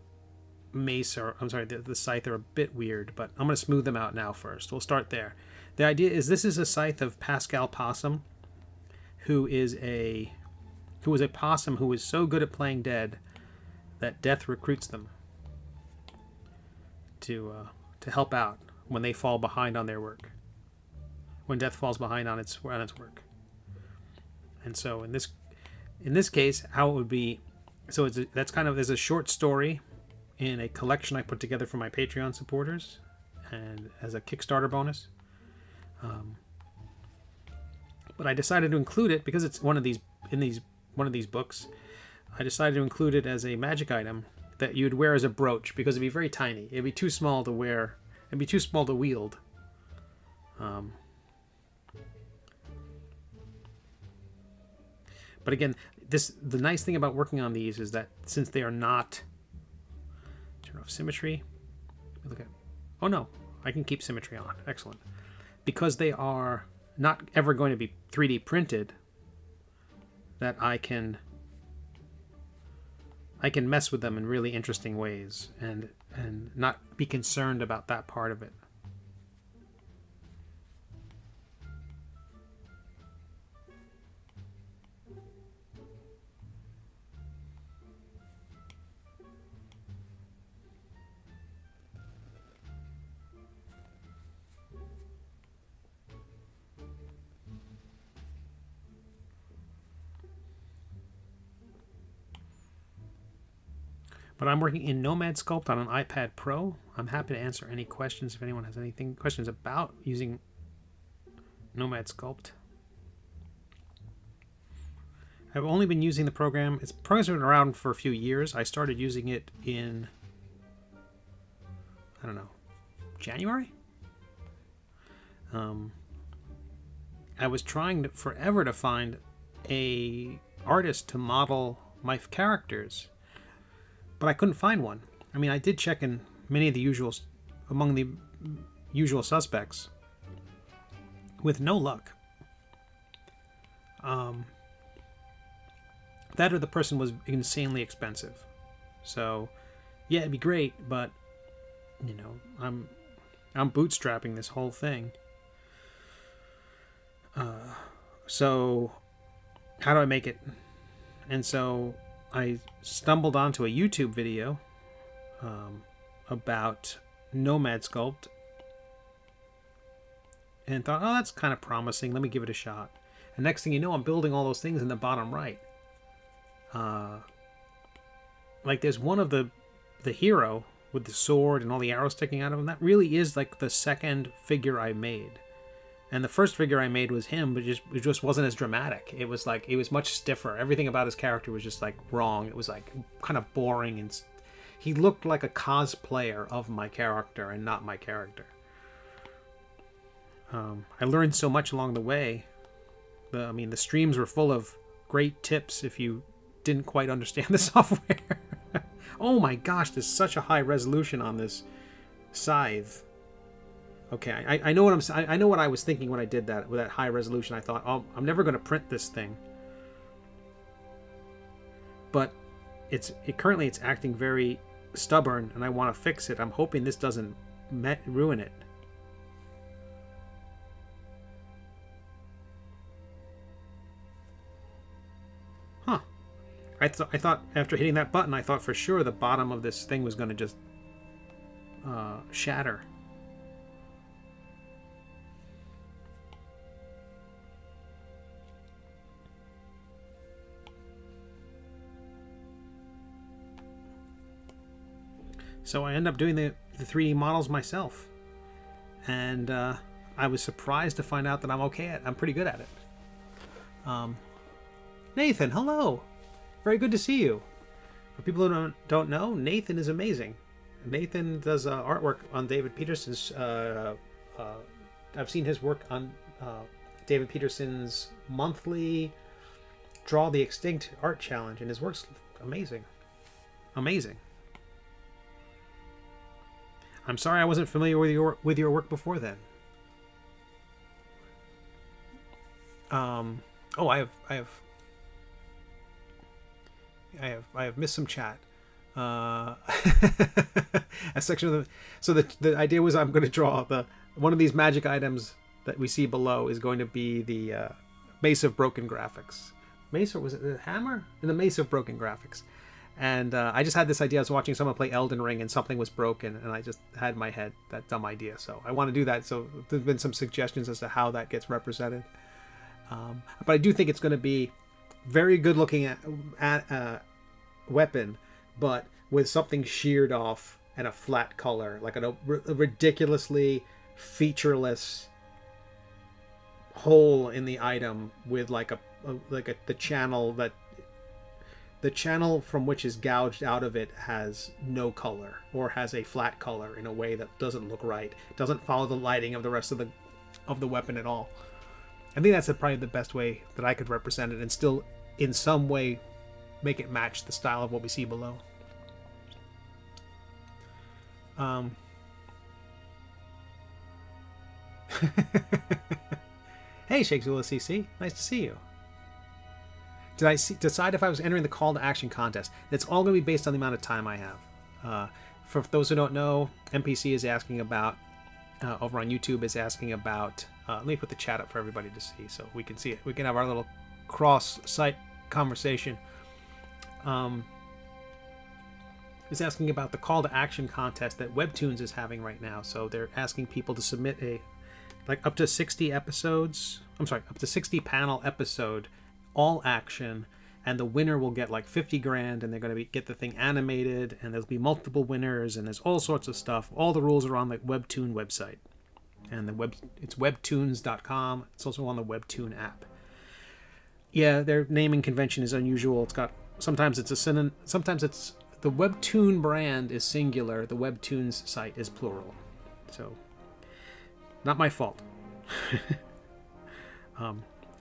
[SPEAKER 1] mace the scythe are a bit weird, but I'm going to smooth them out now first. We'll start there. The idea is this is a scythe of Pascal Possum, who was a possum who is so good at playing dead that death recruits them to help out when they fall behind on their work. When death falls behind on its work. And so in this case, how it would be, so there's a short story in a collection I put together for my Patreon supporters and as a Kickstarter bonus. But I decided to include it because it's one of these books. I decided to include it as a magic item that you'd wear as a brooch because it'd be very tiny. It'd be too small to wear. It'd be too small to wield. But again, the nice thing about working on these is that since they are not, turn off symmetry. Look at, oh no, I can keep symmetry on. Excellent. Because they are not ever going to be 3D printed, that I can I can mess with them in really interesting ways and not be concerned about that part of it. But I'm working in Nomad Sculpt on an iPad Pro. I'm happy to answer any questions if anyone has questions about using Nomad Sculpt. I've only been using the program. Program's been around for a few years. I started using it in, I don't know, January? I was trying forever to find a artist to model my characters, but I couldn't find one. I mean, I did check in many of the among the usual suspects, with no luck. That or the person was insanely expensive. So, yeah, it'd be great, but you know, I'm bootstrapping this whole thing. So, how do I make it? And so I stumbled onto a YouTube video about Nomad Sculpt and thought, oh, that's kind of promising. Let me give it a shot. And next thing you know, I'm building all those things in the bottom right. Like there's one of the hero with the sword and all the arrows sticking out of him. That really is like the second figure I made. And the first figure I made was him, but it just wasn't as dramatic. It was much stiffer. Everything about his character was just like wrong. It was like kind of boring, and he looked like a cosplayer of my character and not my character. I learned so much along the way. The streams were full of great tips if you didn't quite understand the software. Oh my gosh, there's such a high resolution on this scythe. Okay, I know what I know what I was thinking when I did that with that high resolution. I thought, oh, I'm never going to print this thing. But currently it's acting very stubborn, and I want to fix it. I'm hoping this doesn't ruin it. Huh? I thought after hitting that button, I thought for sure the bottom of this thing was going to just shatter. So I end up doing the 3D models myself, and I was surprised to find out that I'm pretty good at it. Nathan, hello, very good to see you. For people who don't know, Nathan is amazing. Nathan does artwork on David Peterson's. I've seen his work on David Peterson's monthly Draw the Extinct art challenge, and his work's amazing, amazing. I'm sorry I wasn't familiar with your work before then. Oh, I have missed some chat. A section of the idea was I'm going to draw one of these magic items that we see below is going to be the Mace of Broken Graphics. Mace, or was it the hammer? The Mace of Broken Graphics. And I just had this idea. I was watching someone play Elden Ring and something was broken, and I just had in my head that dumb idea. So I want to do that. So there's been some suggestions as to how that gets represented. But I do think it's going to be very good looking at weapon, but with something sheared off and a flat color, like a ridiculously featureless hole in the item with the channel from which is gouged out of it has no color, or has a flat color in a way that doesn't look right. It doesn't follow the lighting of the rest of the weapon at all. I think that's probably the best way that I could represent it and still in some way make it match the style of what we see below. Hey, Shakespeare CC, nice to see you. decide if I was entering the call to action contest? It's all going to be based on the amount of time I have. For those who don't know, NPC is asking about, over on YouTube is asking about, let me put the chat up for everybody to see so we can see it. We can have our little cross-site conversation. Is asking about the call to action contest that WEBTOONs is having right now. So they're asking people to submit up to 60 episodes. I'm sorry, up to 60 panel episode, all action, and the winner will get like 50 grand, and they're going to get the thing animated, and there'll be multiple winners, and there's all sorts of stuff. All the rules are on the WEBTOON website, and it's webtoons.com. It's also on the WEBTOON app. Yeah, their naming convention is unusual. It's got sometimes it's the WEBTOON brand is singular, the WEBTOONs site is plural. So, not my fault.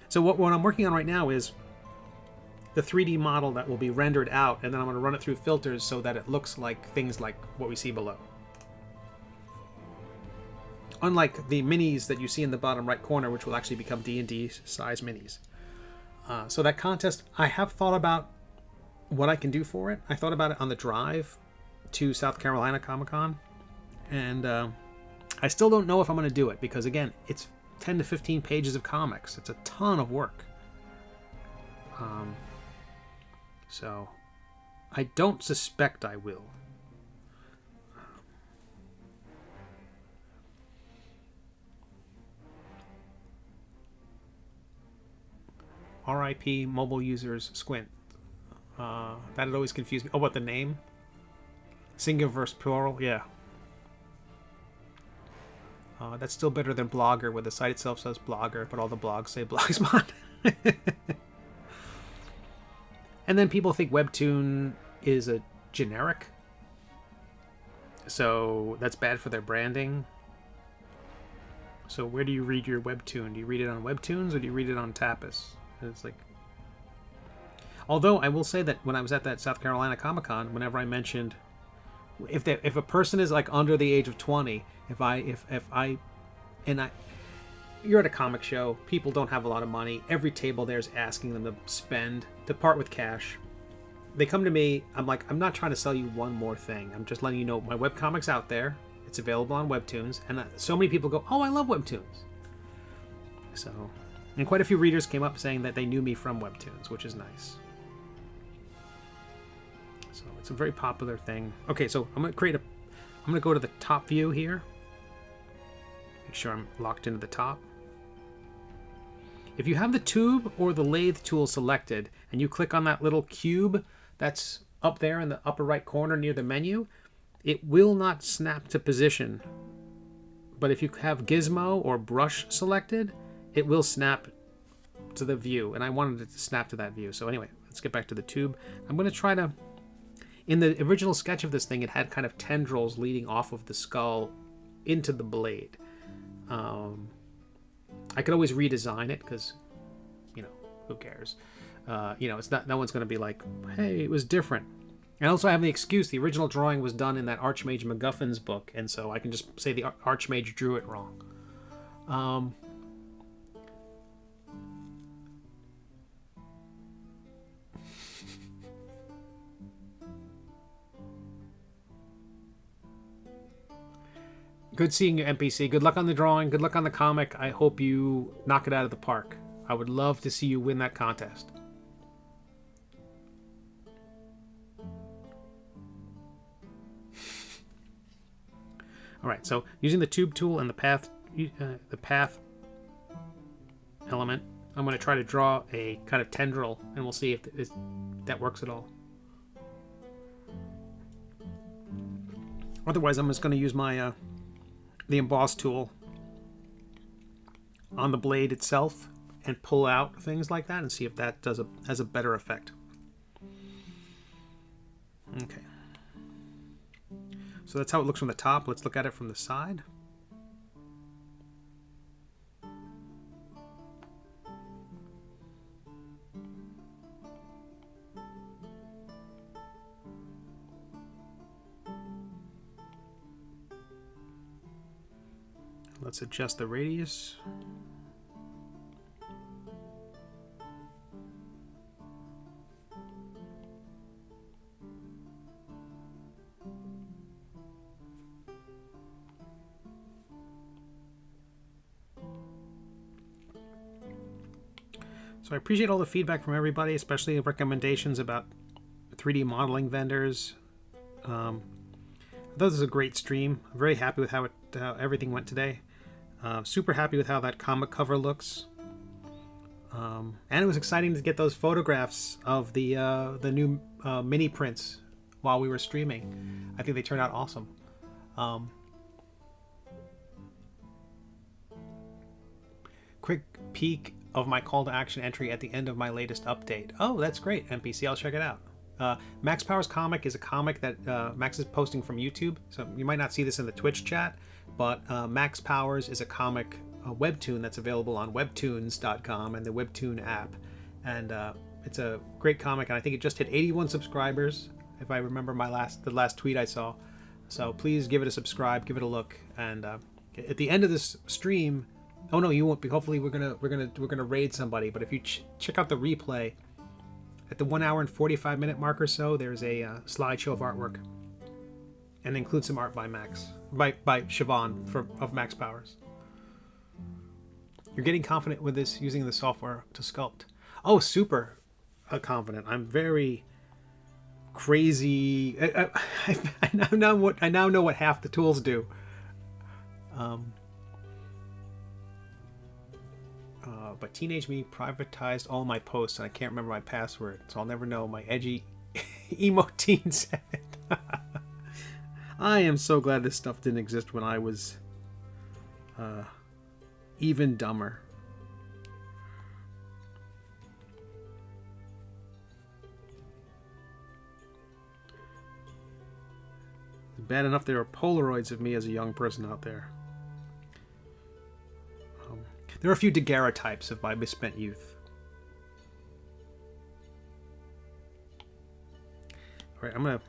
[SPEAKER 1] So what I'm working on right now is the 3D model that will be rendered out, and then I'm going to run it through filters so that it looks like things like what we see below. Unlike the minis that you see in the bottom right corner, which will actually become D&D size minis. So that contest, I have thought about what I can do for it. I thought about it on the drive to South Carolina Comic-Con, and I still don't know if I'm going to do it, because again, it's 10 to 15 pages of comics. It's a ton of work. So I don't suspect I will. RIP mobile users squint. That had always confused me. Oh, what, the name? Singular versus plural? Yeah. That's still better than Blogger, where the site itself says Blogger, but all the blogs say Blogspot. And then people think WEBTOON is a generic, so that's bad for their branding. So where do you read your WEBTOON? Do you read it on WEBTOONs or do you read it on Tapas? It's like, although I will say that when I was at that South Carolina Comic-Con, whenever I mentioned, if a person is like under the age of 20, you're at a comic show, people don't have a lot of money, every table there is asking them to part with cash. They come to me, I'm like, I'm not trying to sell you one more thing, I'm just letting you know my webcomic's out there, it's available on WEBTOONs, and so many people go, oh, I love WEBTOONs. So, and quite a few readers came up saying that they knew me from WEBTOONs, which is nice. So it's a very popular thing. Okay, so I'm gonna go to the top view here. Make sure I'm locked into the top. If you have the tube or the lathe tool selected and you click on that little cube that's up there in the upper right corner near the menu, it will not snap to position. But if you have gizmo or brush selected, it will snap to the view, and I wanted it to snap to that view. So anyway, let's get back to the tube. I'm going to try to, in the original sketch of this thing, it had kind of tendrils leading off of the skull into the blade. I could always redesign it because, who cares? It's not, no one's going to be like, hey, it was different. And also I have the excuse, the original drawing was done in that Archmage MacGuffin's book, and so I can just say the Archmage drew it wrong. Good seeing you, NPC. Good luck on the drawing. Good luck on the comic. I hope you knock it out of the park. I would love to see you win that contest. All right, so using the tube tool and the path element, I'm going to try to draw a kind of tendril, and we'll see if that works at all. Otherwise, I'm just going to use my the emboss tool on the blade itself and pull out things like that and see if that has a better effect. Okay. So that's how it looks from the top. Let's look at it from the side. Let's adjust the radius. So I appreciate all the feedback from everybody, especially recommendations about 3D modeling vendors. I thought this was a great stream. I'm very happy with how everything went today. Super happy with how that comic cover looks. And it was exciting to get those photographs of the new mini prints while we were streaming. I think they turned out awesome. Quick peek of my call to action entry at the end of my latest update. Oh, that's great, NPC. I'll check it out. Max Power's comic is a comic that Max is posting from YouTube. So you might not see this in the Twitch chat, but Max Powers is a comic webtoon that's available on webtoons.com and the WEBTOON app. And it's a great comic, and I think it just hit 81 subscribers, if I remember the last tweet I saw. So please give it a subscribe, give it a look, and at the end of this stream, oh no, you won't be. Hopefully we're gonna raid somebody. But if you check out the replay at the 1 hour and 45 minute mark or so, there's a slideshow of artwork, and includes some art by Siobhan of Max Powers. You're getting confident with this using the software to sculpt. Oh, super confident. I'm very crazy. I now know what half the tools do. But Teenage Me privatized all my posts, and I can't remember my password, so I'll never know. My edgy emo teen said. I am so glad this stuff didn't exist when I was even dumber. It's bad enough there are Polaroids of me as a young person out there. There are a few daguerreotypes of my misspent youth. Alright, I'm going to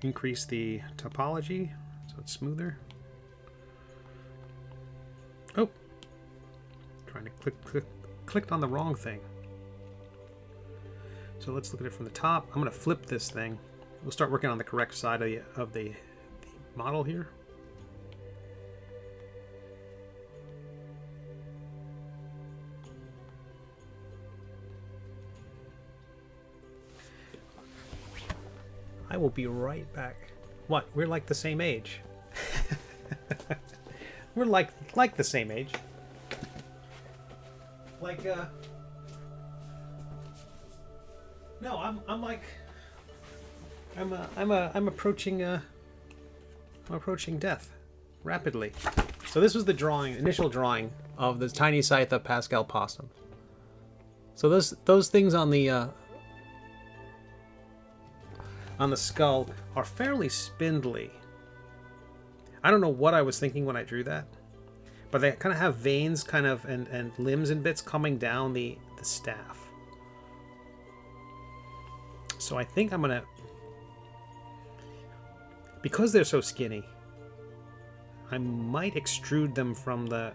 [SPEAKER 1] increase the topology so it's smoother. Oh! Trying to clicked on the wrong thing. So let's look at it from the top. I'm going to flip this thing. We'll start working on the correct side of the model here. I will be right back. What? We're like the same age. We're like the same age. Like no, I'm approaching death rapidly. So this was the initial drawing of the tiny scythe of Pascal Possum. So those things on the skull are fairly spindly. I don't know what I was thinking when I drew that, but they kind of have veins and limbs and bits coming down the staff. So I think I'm gonna, because they're so skinny, I might extrude them from the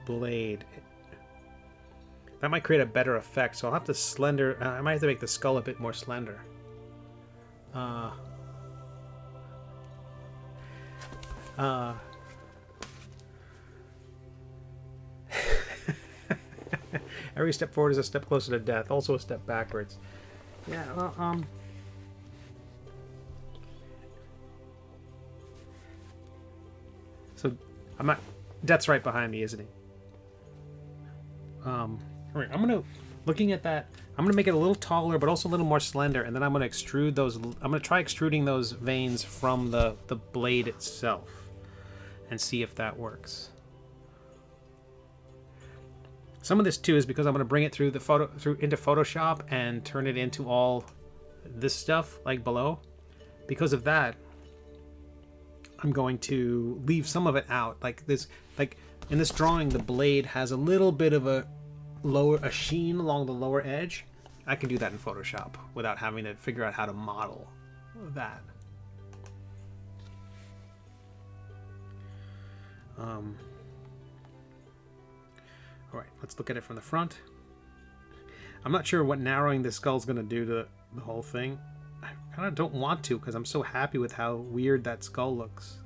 [SPEAKER 1] blade. That might create a better effect, so I'll have to I might have to make the skull a bit more slender. Every step forward is a step closer to death, also a step backwards. Yeah, well, so I'm not. Death's right behind me, isn't he? All right, looking at that, I'm gonna make it a little taller, but also a little more slender, and then I'm gonna extrude those. I'm gonna try extruding those veins from the blade itself, and see if that works. Some of this too is because I'm gonna bring it into Photoshop and turn it into all this stuff like below. Because of that, I'm going to leave some of it out. Like in this drawing, the blade has a little bit of a sheen along the lower edge. I can do that in Photoshop without having to figure out how to model that. All right, let's look at it from the front. I'm not sure what narrowing the skull is going to do to the whole thing. I kind of don't want to because I'm so happy with how weird that skull looks.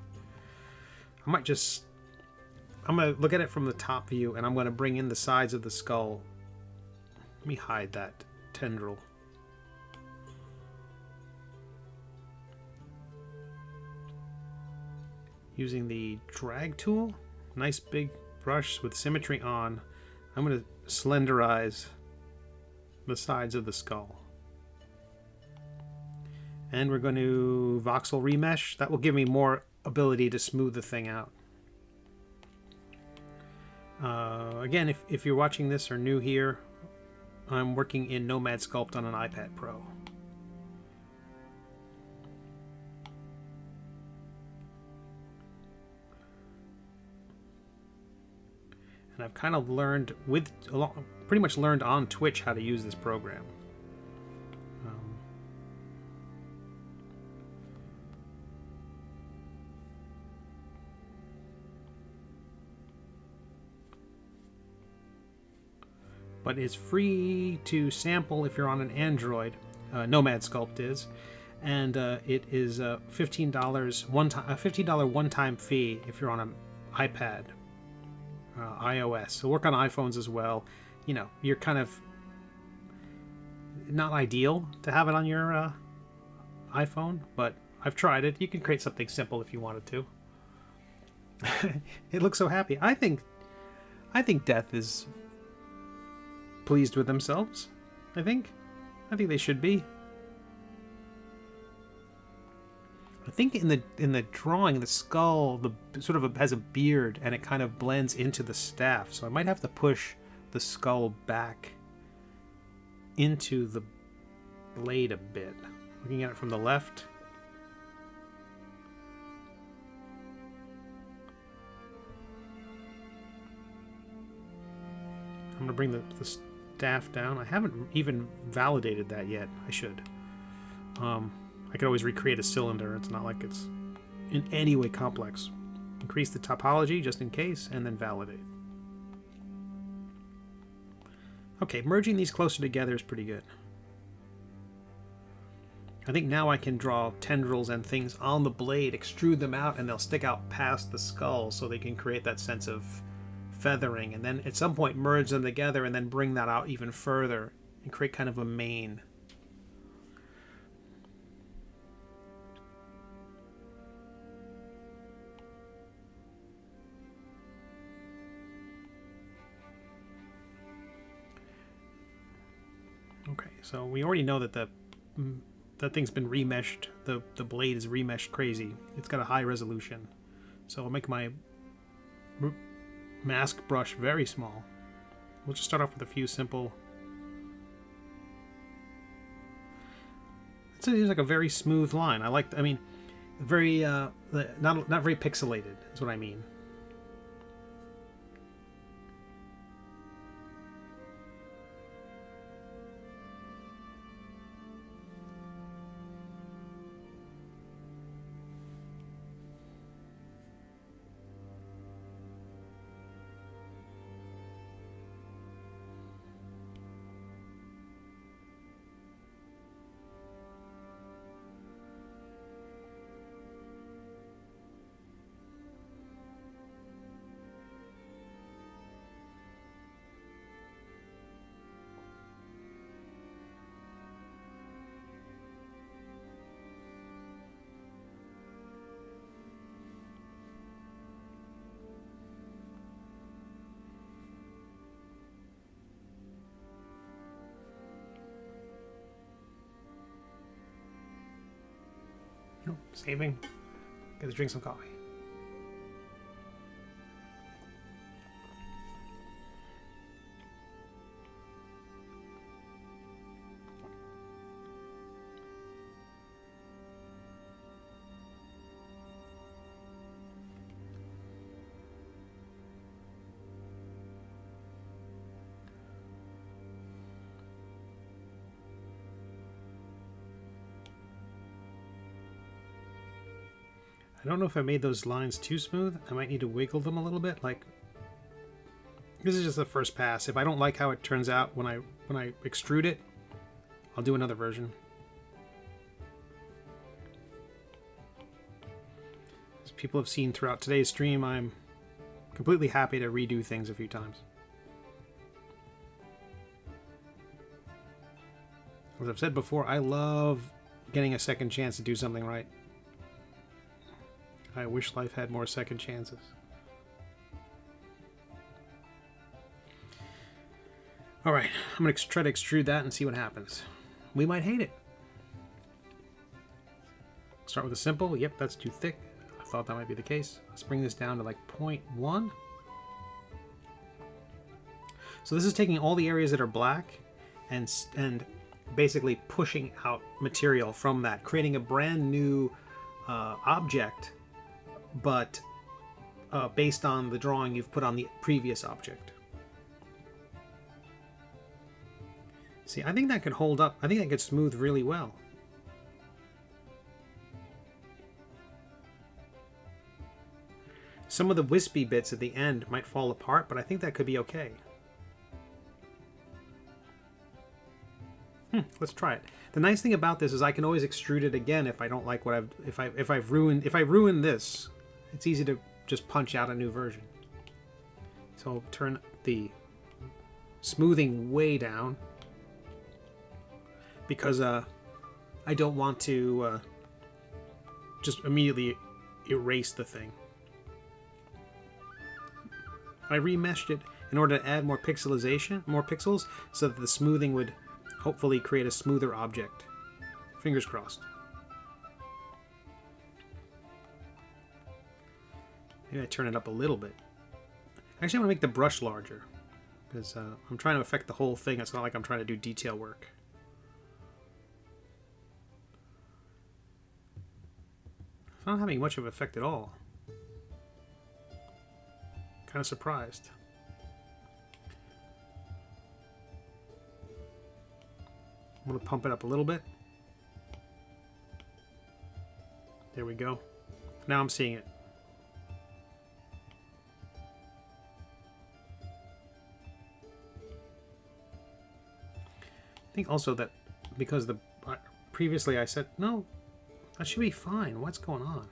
[SPEAKER 1] I'm going to look at it from the top view, and I'm going to bring in the sides of the skull me hide that tendril. Using the drag tool, nice big brush with symmetry on, I'm going to slenderize the sides of the skull. And we're going to voxel remesh. That will give me more ability to smooth the thing out. Again, if you're watching this or new here, I'm working in Nomad Sculpt on an iPad Pro. And I've kind of learned pretty much learned on Twitch how to use this program. But it's free to sample if you're on an Android. Nomad Sculpt is, and it is $15 one-time fee if you're on an iPad, iOS. So work on iPhones as well. You know, you're kind of not ideal to have it on your iPhone, but I've tried it. You can create something simple if you wanted to. It looks so happy. I think Death is pleased with themselves. I think they should be. I think in the drawing, the skull sort of has a beard, and it kind of blends into the staff. So I might have to push the skull back into the blade a bit. Looking at it from the left. I'm gonna bring the staff down. I haven't even validated that yet. I should. I could always recreate a cylinder. It's not like it's in any way complex. Increase the topology just in case, and then validate. Okay, merging these closer together is pretty good. I think now I can draw tendrils and things on the blade, extrude them out, and they'll stick out past the skull so they can create that sense of feathering, and then at some point merge them together and then bring that out even further and create kind of a mane. Okay, so we already know that that thing's been remeshed. The blade is remeshed crazy. It's got a high resolution. So I'll make my mask brush very small. We'll just start off with a few simple. It's like a very smooth line. I mean, very not very pixelated is what I mean. Saving. Get to drink some coffee. I don't know if I made those lines too smooth. I might need to wiggle them a little bit. Like, this is just the first pass. If I don't like how it turns out when I extrude it, I'll do another version. As people have seen throughout today's stream, I'm completely happy to redo things a few times. As I've said before, I love getting a second chance to do something right. I wish life had more second chances. Alright, I'm going to try to extrude that and see what happens. We might hate it. Start with a simple. Yep, that's too thick. I thought that might be the case. Let's bring this down to like 0.1. So this is taking all the areas that are black and basically pushing out material from that, creating a brand new object, but based on the drawing you've put on the previous object. See, I think that could hold up. I think that could smooth really well. Some of the wispy bits at the end might fall apart, but I think that could be okay. Let's try it. The nice thing about this is I can always extrude it again if I don't like what if I ruin this. It's easy to just punch out a new version. So I'll turn the smoothing way down because I don't want to just immediately erase the thing. I remeshed it in order to add more pixelization, more pixels, so that the smoothing would hopefully create a smoother object. Fingers crossed. Maybe I turn it up a little bit. Actually, I want to make the brush larger because I'm trying to affect the whole thing. It's not like I'm trying to do detail work. It's not having much of an effect at all. Kind of surprised. I'm going to pump it up a little bit. There we go. Now I'm seeing it. I think also that because previously I said, no, that should be fine. What's going on?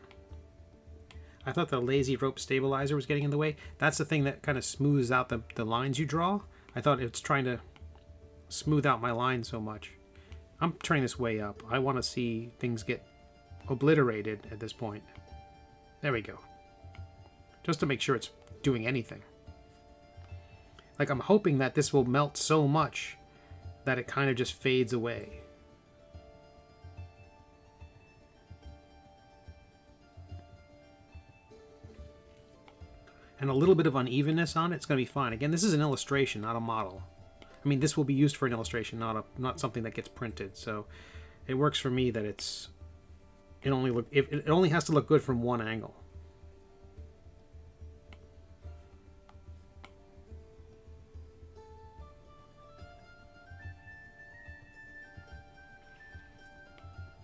[SPEAKER 1] I thought the lazy rope stabilizer was getting in the way. That's the thing that kind of smooths out the lines you draw. I thought it's trying to smooth out my lines so much. I'm turning this way up. I want to see things get obliterated at this point. There we go. Just to make sure it's doing anything. Like, I'm hoping that this will melt so much that it kind of just fades away. And a little bit of unevenness on it's going to be fine. Again, this is an illustration, not a model. I mean, this will be used for an illustration, not something that gets printed. So it works for me that it only has to look good from one angle.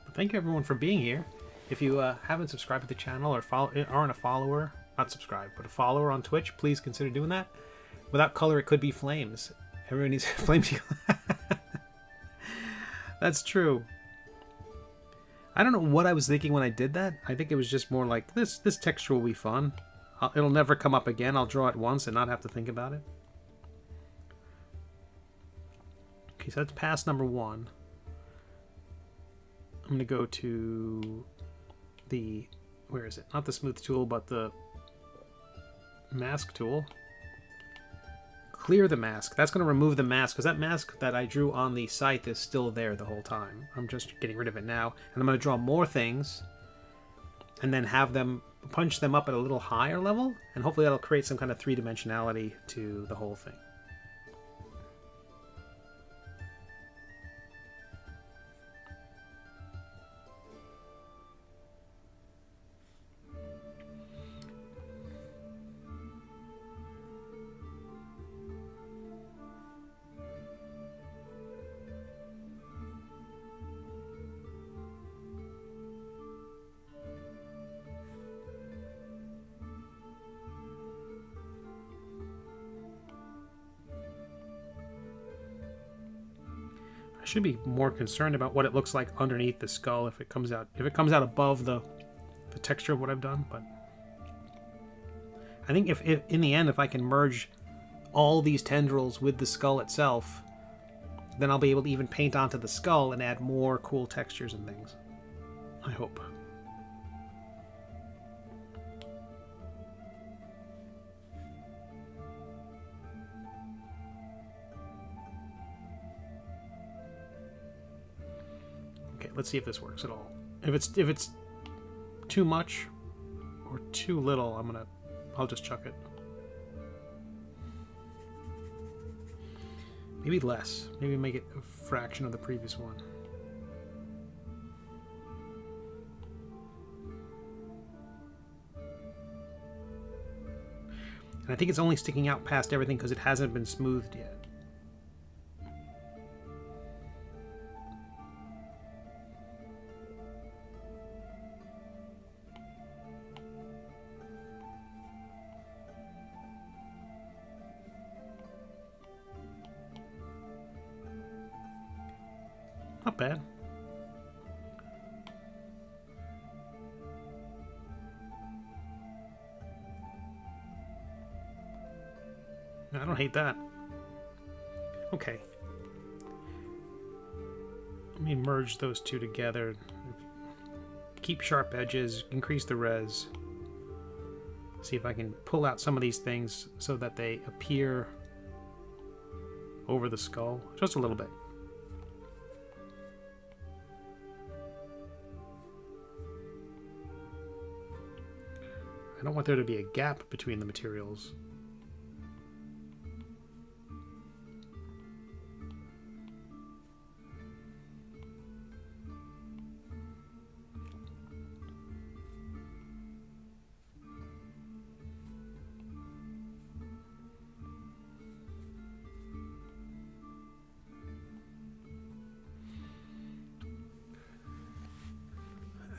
[SPEAKER 1] But thank you everyone for being here. If you haven't subscribed to the channel or aren't a follower, not subscribed, but a follower on Twitch, please consider doing that. Without color, it could be flames. Everyone needs flames. That's true. I don't know what I was thinking when I did that. I think it was just more like, this texture will be fun. It'll never come up again. I'll draw it once and not have to think about it. Okay, so that's pass number 1. I'm going to go to the, where is it? Not the smooth tool, but the mask tool. Clear the mask. That's going to remove the mask, because that mask that I drew on the scythe is still there the whole time. I'm just getting rid of it now. And I'm going to draw more things and then have them punch them up at a little higher level, and hopefully that'll create some kind of three-dimensionality to the whole thing. I should be more concerned about what it looks like underneath the skull if it comes out above the texture of what I've done. But I think if in the end, if I can merge all these tendrils with the skull itself, then I'll be able to even paint onto the skull and add more cool textures and things. I hope. Okay, let's see if this works at all. If it's too much or too little, I'll just chuck it. Maybe less. Maybe make it a fraction of the previous one. And I think it's only sticking out past everything because it hasn't been smoothed yet. Not bad. I don't hate that. Okay. Let me merge those two together. Keep sharp edges, increase the res. See if I can pull out some of these things so that they appear over the skull. Just a little bit. I don't want there to be a gap between the materials.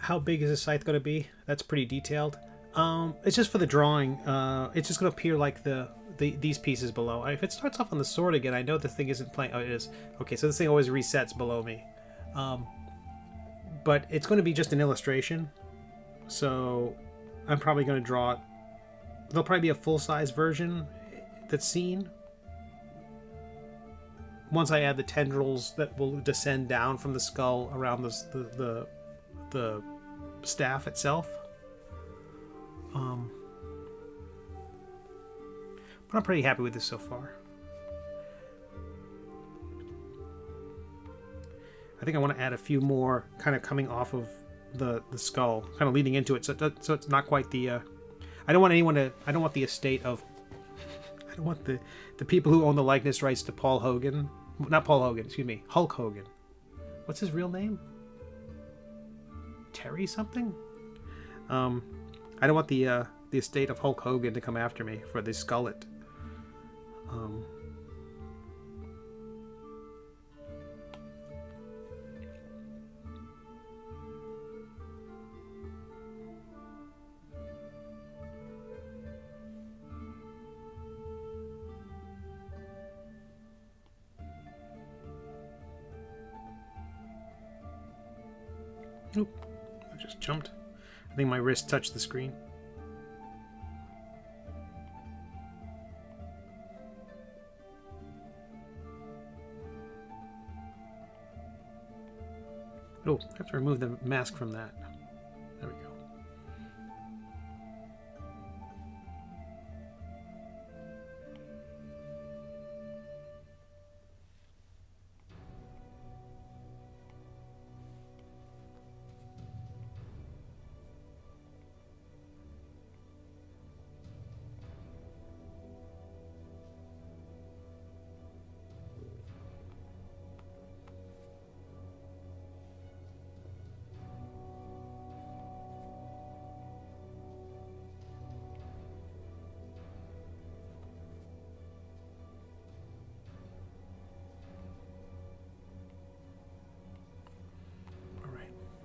[SPEAKER 1] How big is the scythe going to be? That's pretty detailed. It's just for the drawing. It's just going to appear like these pieces below. If it starts off on the sword again, I know the thing isn't playing. Oh, it is. Okay, so this thing always resets below me. But it's going to be just an illustration. So I'm probably going to draw it. There'll probably be a full-size version that's seen. Once I add the tendrils that will descend down from the skull around the staff itself. But I'm pretty happy with this so far. I think I want to add a few more kind of coming off of the skull, kind of leading into it, so it's not quite the I don't want the estate of I don't want the people who own the likeness rights to Paul Hogan, not Paul Hogan, excuse me, Hulk Hogan. What's his real name? Terry something? I don't want the estate of Hulk Hogan to come after me for the skullet. Oop, I just jumped. I think my wrist touched the screen. Oh, I have to remove the mask from that. There we go.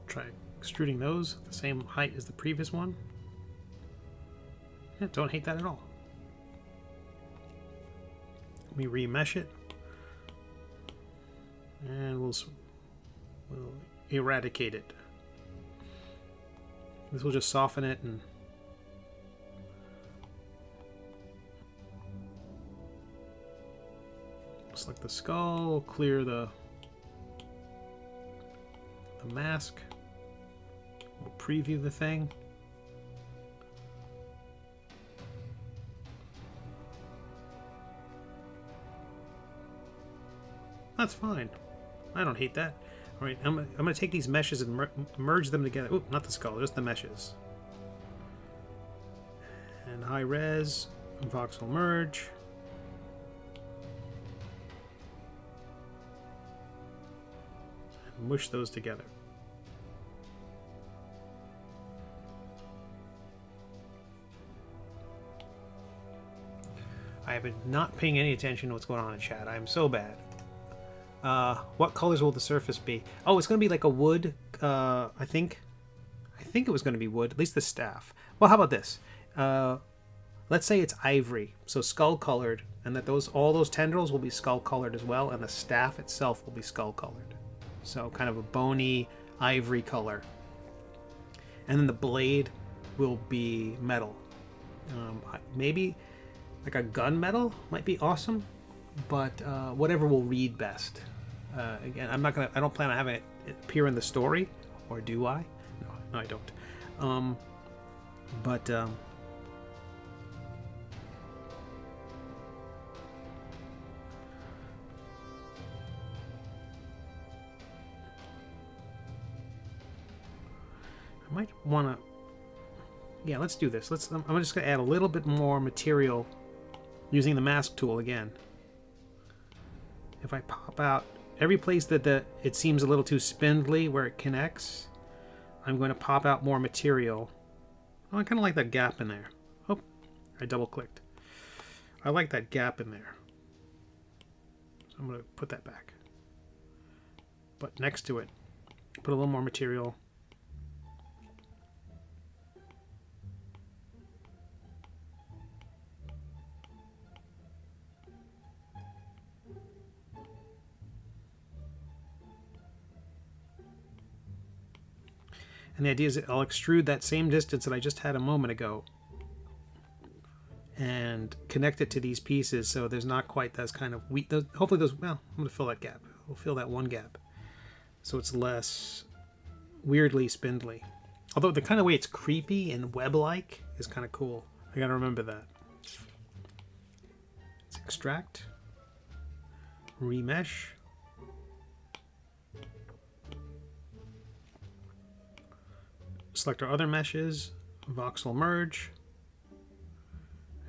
[SPEAKER 1] Try extruding those the same height as the previous one. Yeah, don't hate that at all. Let me remesh it, and we'll eradicate it. This will just soften it and Select the skull, clear the mask. We'll preview the thing. That's fine. I don't hate that. All right, I'm gonna take these meshes and merge them together. Oop, not the skull, just the meshes. And high res, voxel merge. And mush those together. I have been not paying any attention to what's going on in chat. I'm so bad. What colors will the surface be? Oh, it's going to be like a wood. I think it was going to be wood. At least the staff. Well, how about this? Let's say it's ivory, so skull colored, and that all those tendrils will be skull colored as well, and the staff itself will be skull colored. So kind of a bony ivory color. And then the blade will be metal. Maybe like a gunmetal might be awesome, but whatever will read best. Again, I don't plan on having it appear in the story, or do I? No, I don't. I might want to. Yeah, let's do this. I'm just going to add a little bit more material using the mask tool again. If I pop out every place that it seems a little too spindly where it connects, I'm going to pop out more material. Oh, I kind of like that gap in there. Oh, I double clicked. I like that gap in there. So I'm going to put that back. But next to it, put a little more material. And the idea is that I'll extrude that same distance that I just had a moment ago and connect it to these pieces so there's not quite those kind of weak. Hopefully those, well, I'm going to fill that gap. We'll fill that one gap so it's less weirdly spindly. Although the kind of way it's creepy and web-like is kind of cool. I got to remember that. Let's extract, remesh. Select our other meshes, voxel merge,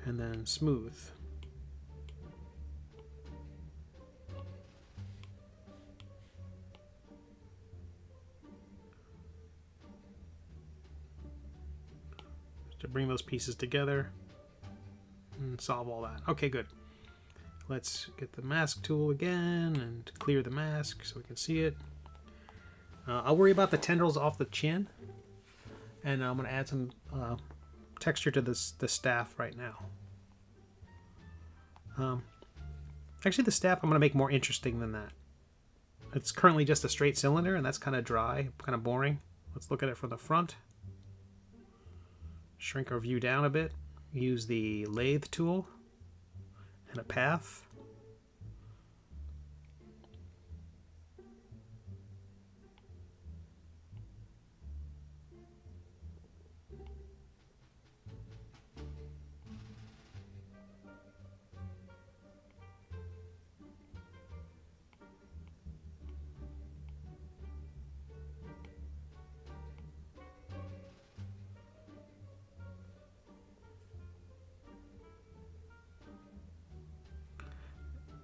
[SPEAKER 1] and then smooth. To bring those pieces together and solve all that. Okay, good. Let's get the mask tool again and clear the mask so we can see it. I'll worry about the tendrils off the chin. And I'm going to add some texture to the staff right now. Actually, the staff I'm going to make more interesting than that. It's currently just a straight cylinder, and that's kind of dry, kind of boring. Let's look at it from the front. Shrink our view down a bit. Use the lathe tool and a path.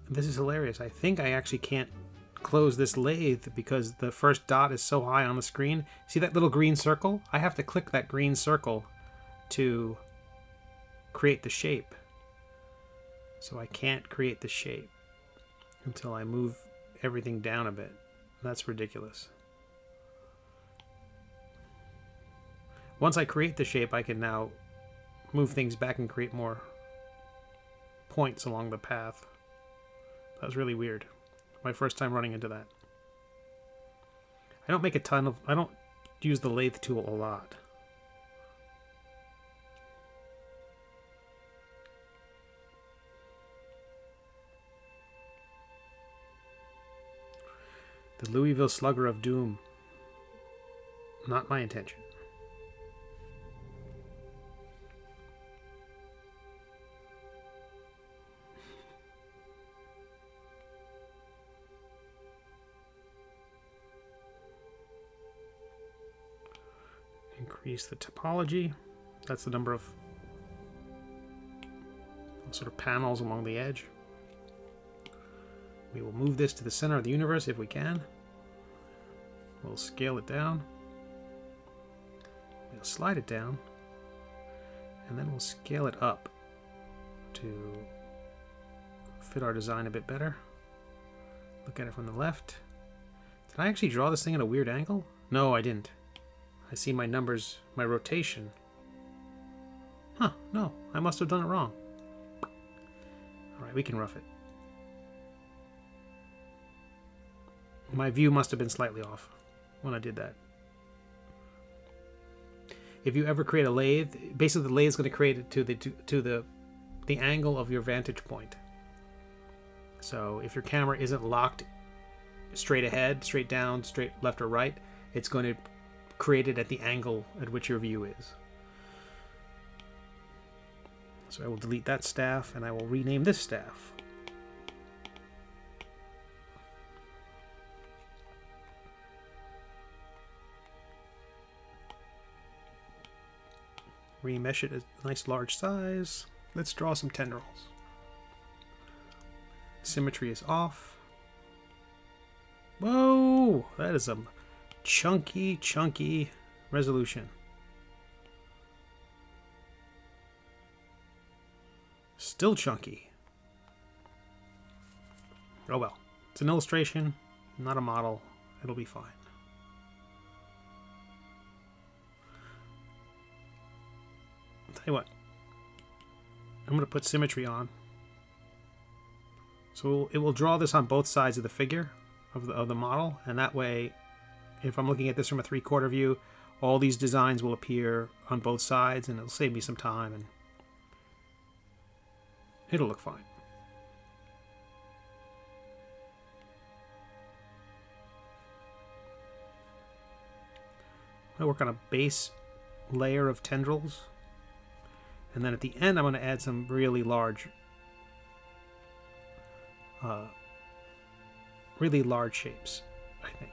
[SPEAKER 1] This is hilarious. I think I actually can't close this lathe because the first dot is so high on the screen. See that little green circle? I have to click that green circle to create the shape. So I can't create the shape until I move everything down a bit. That's ridiculous. Once I create the shape, I can now move things back and create more points along the path. That was really weird. My first time running into that. I don't use the lathe tool a lot. The Louisville Slugger of Doom. Not my intention. Increase the topology. That's the number of sort of panels along the edge. We will move this to the center of the universe if we can. We'll scale it down. We'll slide it down. And then we'll scale it up to fit our design a bit better. Look at it from the left. Did I actually draw this thing at a weird angle? No, I didn't. I see my numbers, my rotation. Huh, no, I must have done it wrong. Alright, we can rough it. My view must have been slightly off when I did that. If you ever create a lathe, basically the lathe is going to create it to the angle of your vantage point. So if your camera isn't locked straight ahead, straight down, straight left or right, it's going to create it at the angle at which your view is. So I will delete that staff and I will rename this staff. Remesh it at a nice large size. Let's draw some tendrils. Symmetry is off. Whoa! That is a chunky resolution. Still chunky. Oh well. It's an illustration, not a model. It'll be fine. I'll tell you what. I'm going to put symmetry on. So it will draw this on both sides of the figure, of the model, and that way, if I'm looking at this from a 3/4 view, all these designs will appear on both sides, and it'll save me some time, and it'll look fine. I'm going to work on a base layer of tendrils, and then at the end I'm going to add some really large shapes, I think.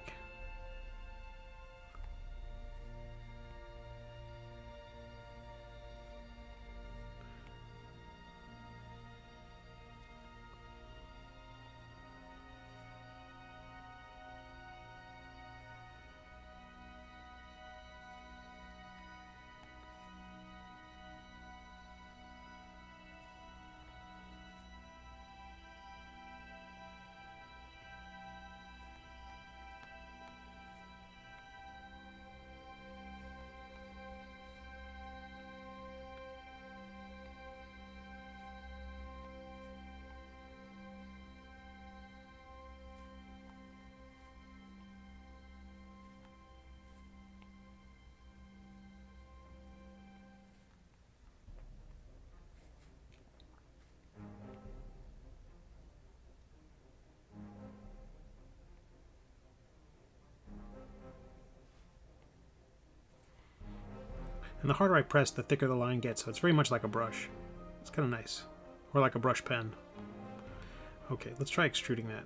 [SPEAKER 1] And the harder I press, the thicker the line gets, so it's very much like a brush. It's kind of nice. Or like a brush pen. Okay, let's try extruding that.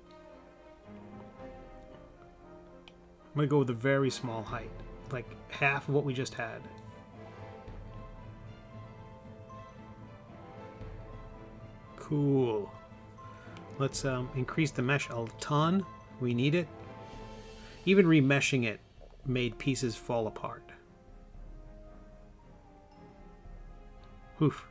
[SPEAKER 1] I'm going to go with a very small height, like half of what we just had. Cool. Let's increase the mesh a ton. We need it. Even remeshing it made pieces fall apart. Oof.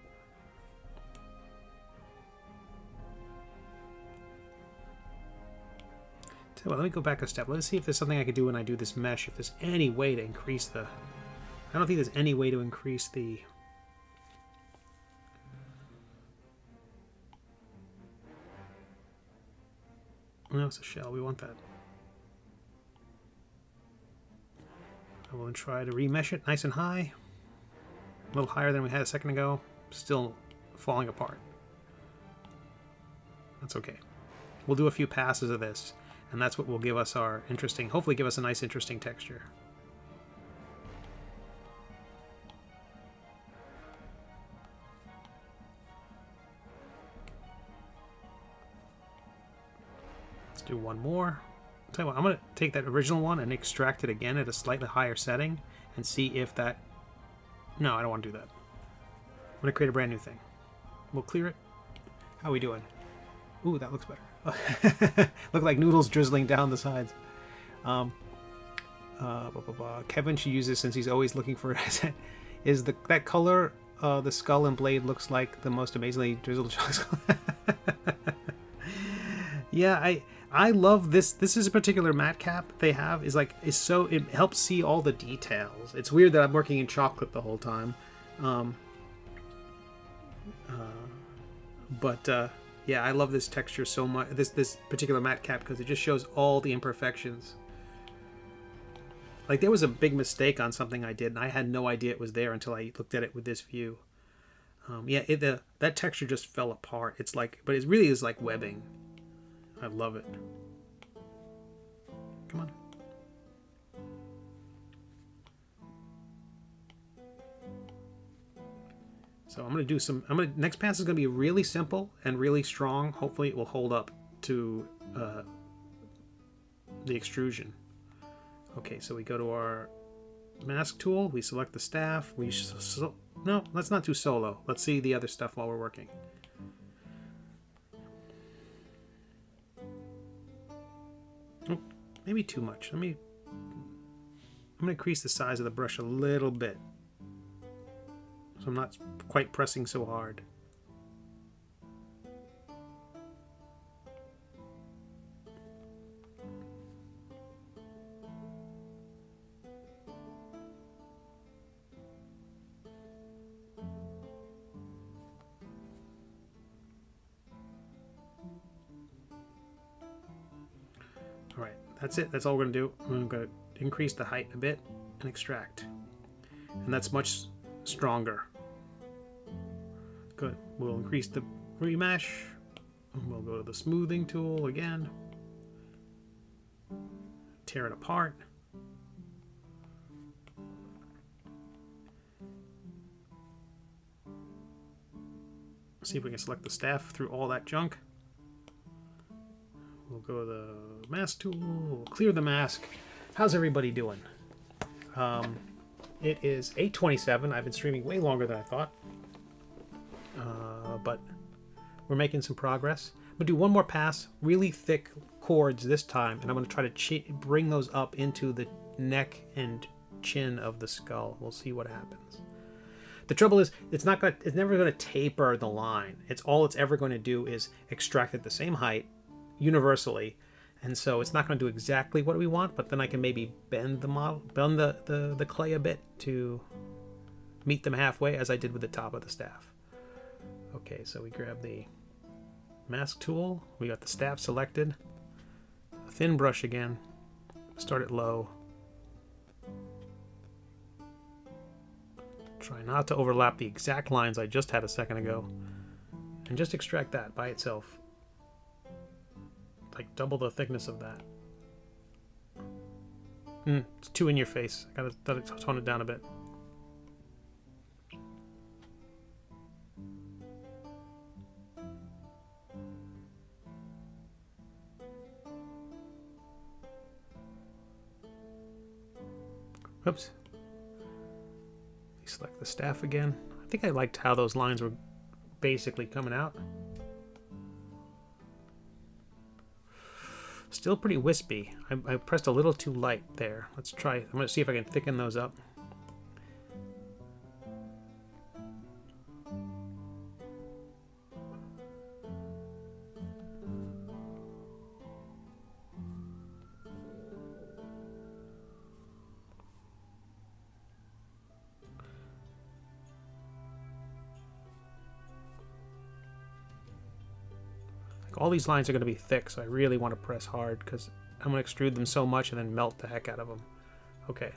[SPEAKER 1] So let me go back a step. Let's see if there's something I could do when I do this mesh. If there's any way to increase the... I don't think there's any way to increase the... No, it's a shell. We want that. I will try to remesh it nice and high. A little higher than we had a second ago. Still falling apart. That's okay. We'll do a few passes of this. And that's what will give us our interesting, hopefully give us a nice interesting texture. Let's do one more. I'll tell you what, I'm going to take that original one and extract it again at a slightly higher setting and see if that... No, I don't want to do that. I'm going to create a brand new thing. We'll clear it. How are we doing? Ooh, that looks better. Look like noodles drizzling down the sides. Kevin should use this since he's always looking for it. Is that color the skull and blade looks like the most amazingly drizzled chocolate? Yeah, I love this. This is a particular matte cap they have. It helps see all the details. It's weird that I'm working in chocolate the whole time. Yeah, I love this texture so much. This particular matte cap because it just shows all the imperfections. Like there was a big mistake on something I did, and I had no idea it was there until I looked at it with this view. Yeah, that texture just fell apart. It's like, but it really is like webbing. I love it. Come on. So I'm going to do next pass is going to be really simple and really strong. Hopefully it will hold up to the extrusion. Okay, so we go to our mask tool. We select the staff. No, let's not do solo. Let's see the other stuff while we're working. Oh, maybe too much. I'm going to increase the size of the brush a little bit. So I'm not quite pressing so hard. All right, that's it. That's all we're going to do. I'm going to increase the height a bit and extract. And that's much stronger. Good. We'll increase the remesh. We'll go to the smoothing tool again. Tear it apart. See if we can select the staff through all that junk. We'll go to the mask tool. We'll clear the mask. How's everybody doing? It is 8:27. I've been streaming way longer than I thought. But we're making some progress. I'm going to do one more pass, really thick chords this time, and I'm going to try to bring those up into the neck and chin of the skull. We'll see what happens. The trouble is, it's never going to taper the line. All it's ever going to do is extract at the same height universally, and so it's not going to do exactly what we want, but then I can maybe bend the clay a bit to meet them halfway, as I did with the top of the staff. Okay, so we grab the mask tool. We got the staff selected. A thin brush again. Start it low. Try not to overlap the exact lines I just had a second ago. And just extract that by itself. Like double the thickness of that. It's too in your face. I gotta tone it down a bit. Oops. Select the staff again. I think I liked how those lines were basically coming out. Still pretty wispy. I pressed a little too light there. Let's try. I'm going to see if I can thicken those up. All these lines are going to be thick, so I really want to press hard because I'm going to extrude them so much and then melt the heck out of them. Okay.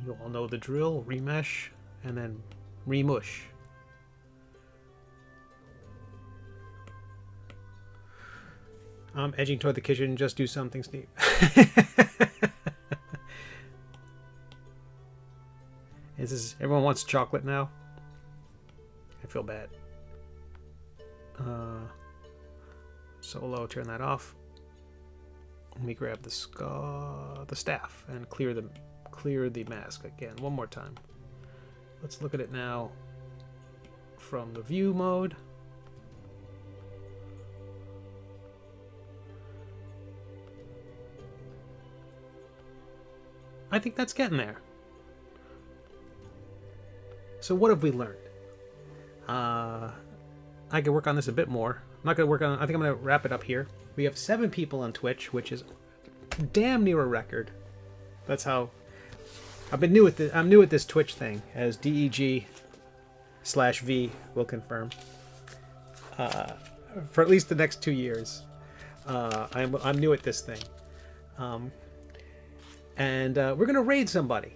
[SPEAKER 1] You all know the drill. Remesh and then remush. I'm edging toward the kitchen. Just do something, Steve. Everyone wants chocolate now? I feel bad. Solo, turn that off. Let me grab the staff and clear the mask again one more time. Let's look at it now from the view mode. I think that's getting there. So what have we learned? I could work on this a bit more. I'm not going to work on. I think I'm going to wrap it up here. We have 7 people on Twitch, which is damn near a record. That's how I've been new at this. I'm new at this Twitch thing, as DEG/V will confirm. For at least the next 2 years, I'm new at this thing, and we're gonna raid somebody.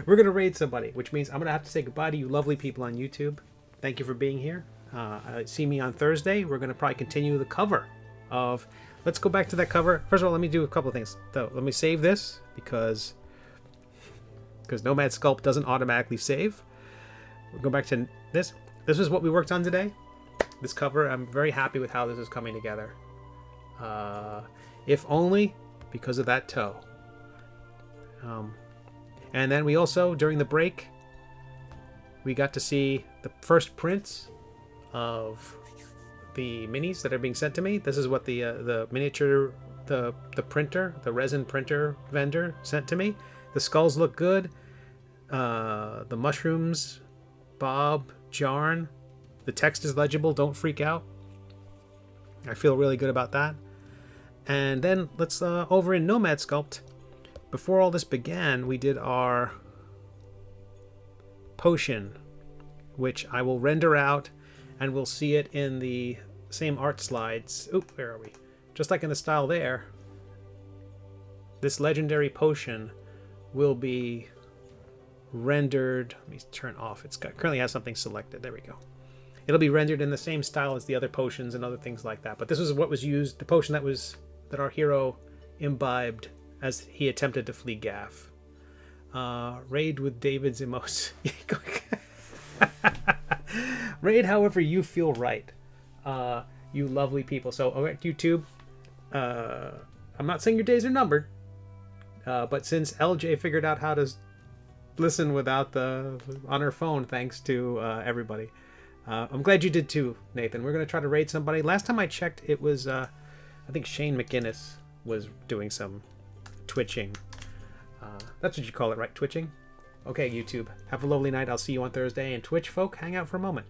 [SPEAKER 1] We're gonna raid somebody, which means I'm gonna have to say goodbye to you lovely people on YouTube. Thank you for being here. See me on Thursday. We're gonna probably continue the cover of. Let's go back to that cover. First of all, let me do a couple of things. Though, let me save this because Nomad Sculpt doesn't automatically save. We'll go back to this. This is what we worked on today. This cover. I'm very happy with how this is coming together. If only because of that toe. And then we also, during the break, we got to see the first prints of the minis that are being sent to me. This is what the miniature, the printer, the resin printer vendor sent to me. The skulls look good. The mushrooms, Bob, Jarn. The text is legible. Don't freak out. I feel really good about that. And then let's over in Nomad Sculpt. Before all this began, we did our potion, which I will render out, and we'll see it in the same art slides. Oop, where are we? Just like in the style there, this legendary potion will be rendered. Let me turn off. Currently has something selected. There we go. It'll be rendered in the same style as the other potions and other things like that. But this is what was used, the potion that our hero imbibed as he attempted to flee Gaff. Raid with David's emos. Raid however you feel right. You lovely people. So, okay, YouTube, I'm not saying your days are numbered, but since LJ figured out how to listen without on her phone, thanks to everybody. I'm glad you did too, Nathan. We're going to try to raid somebody. Last time I checked, it was, I think Shane McGinnis was doing some twitching. That's what you call it, right? Twitching? Okay, YouTube. Have a lovely night. I'll see you on Thursday. And Twitch folk, hang out for a moment.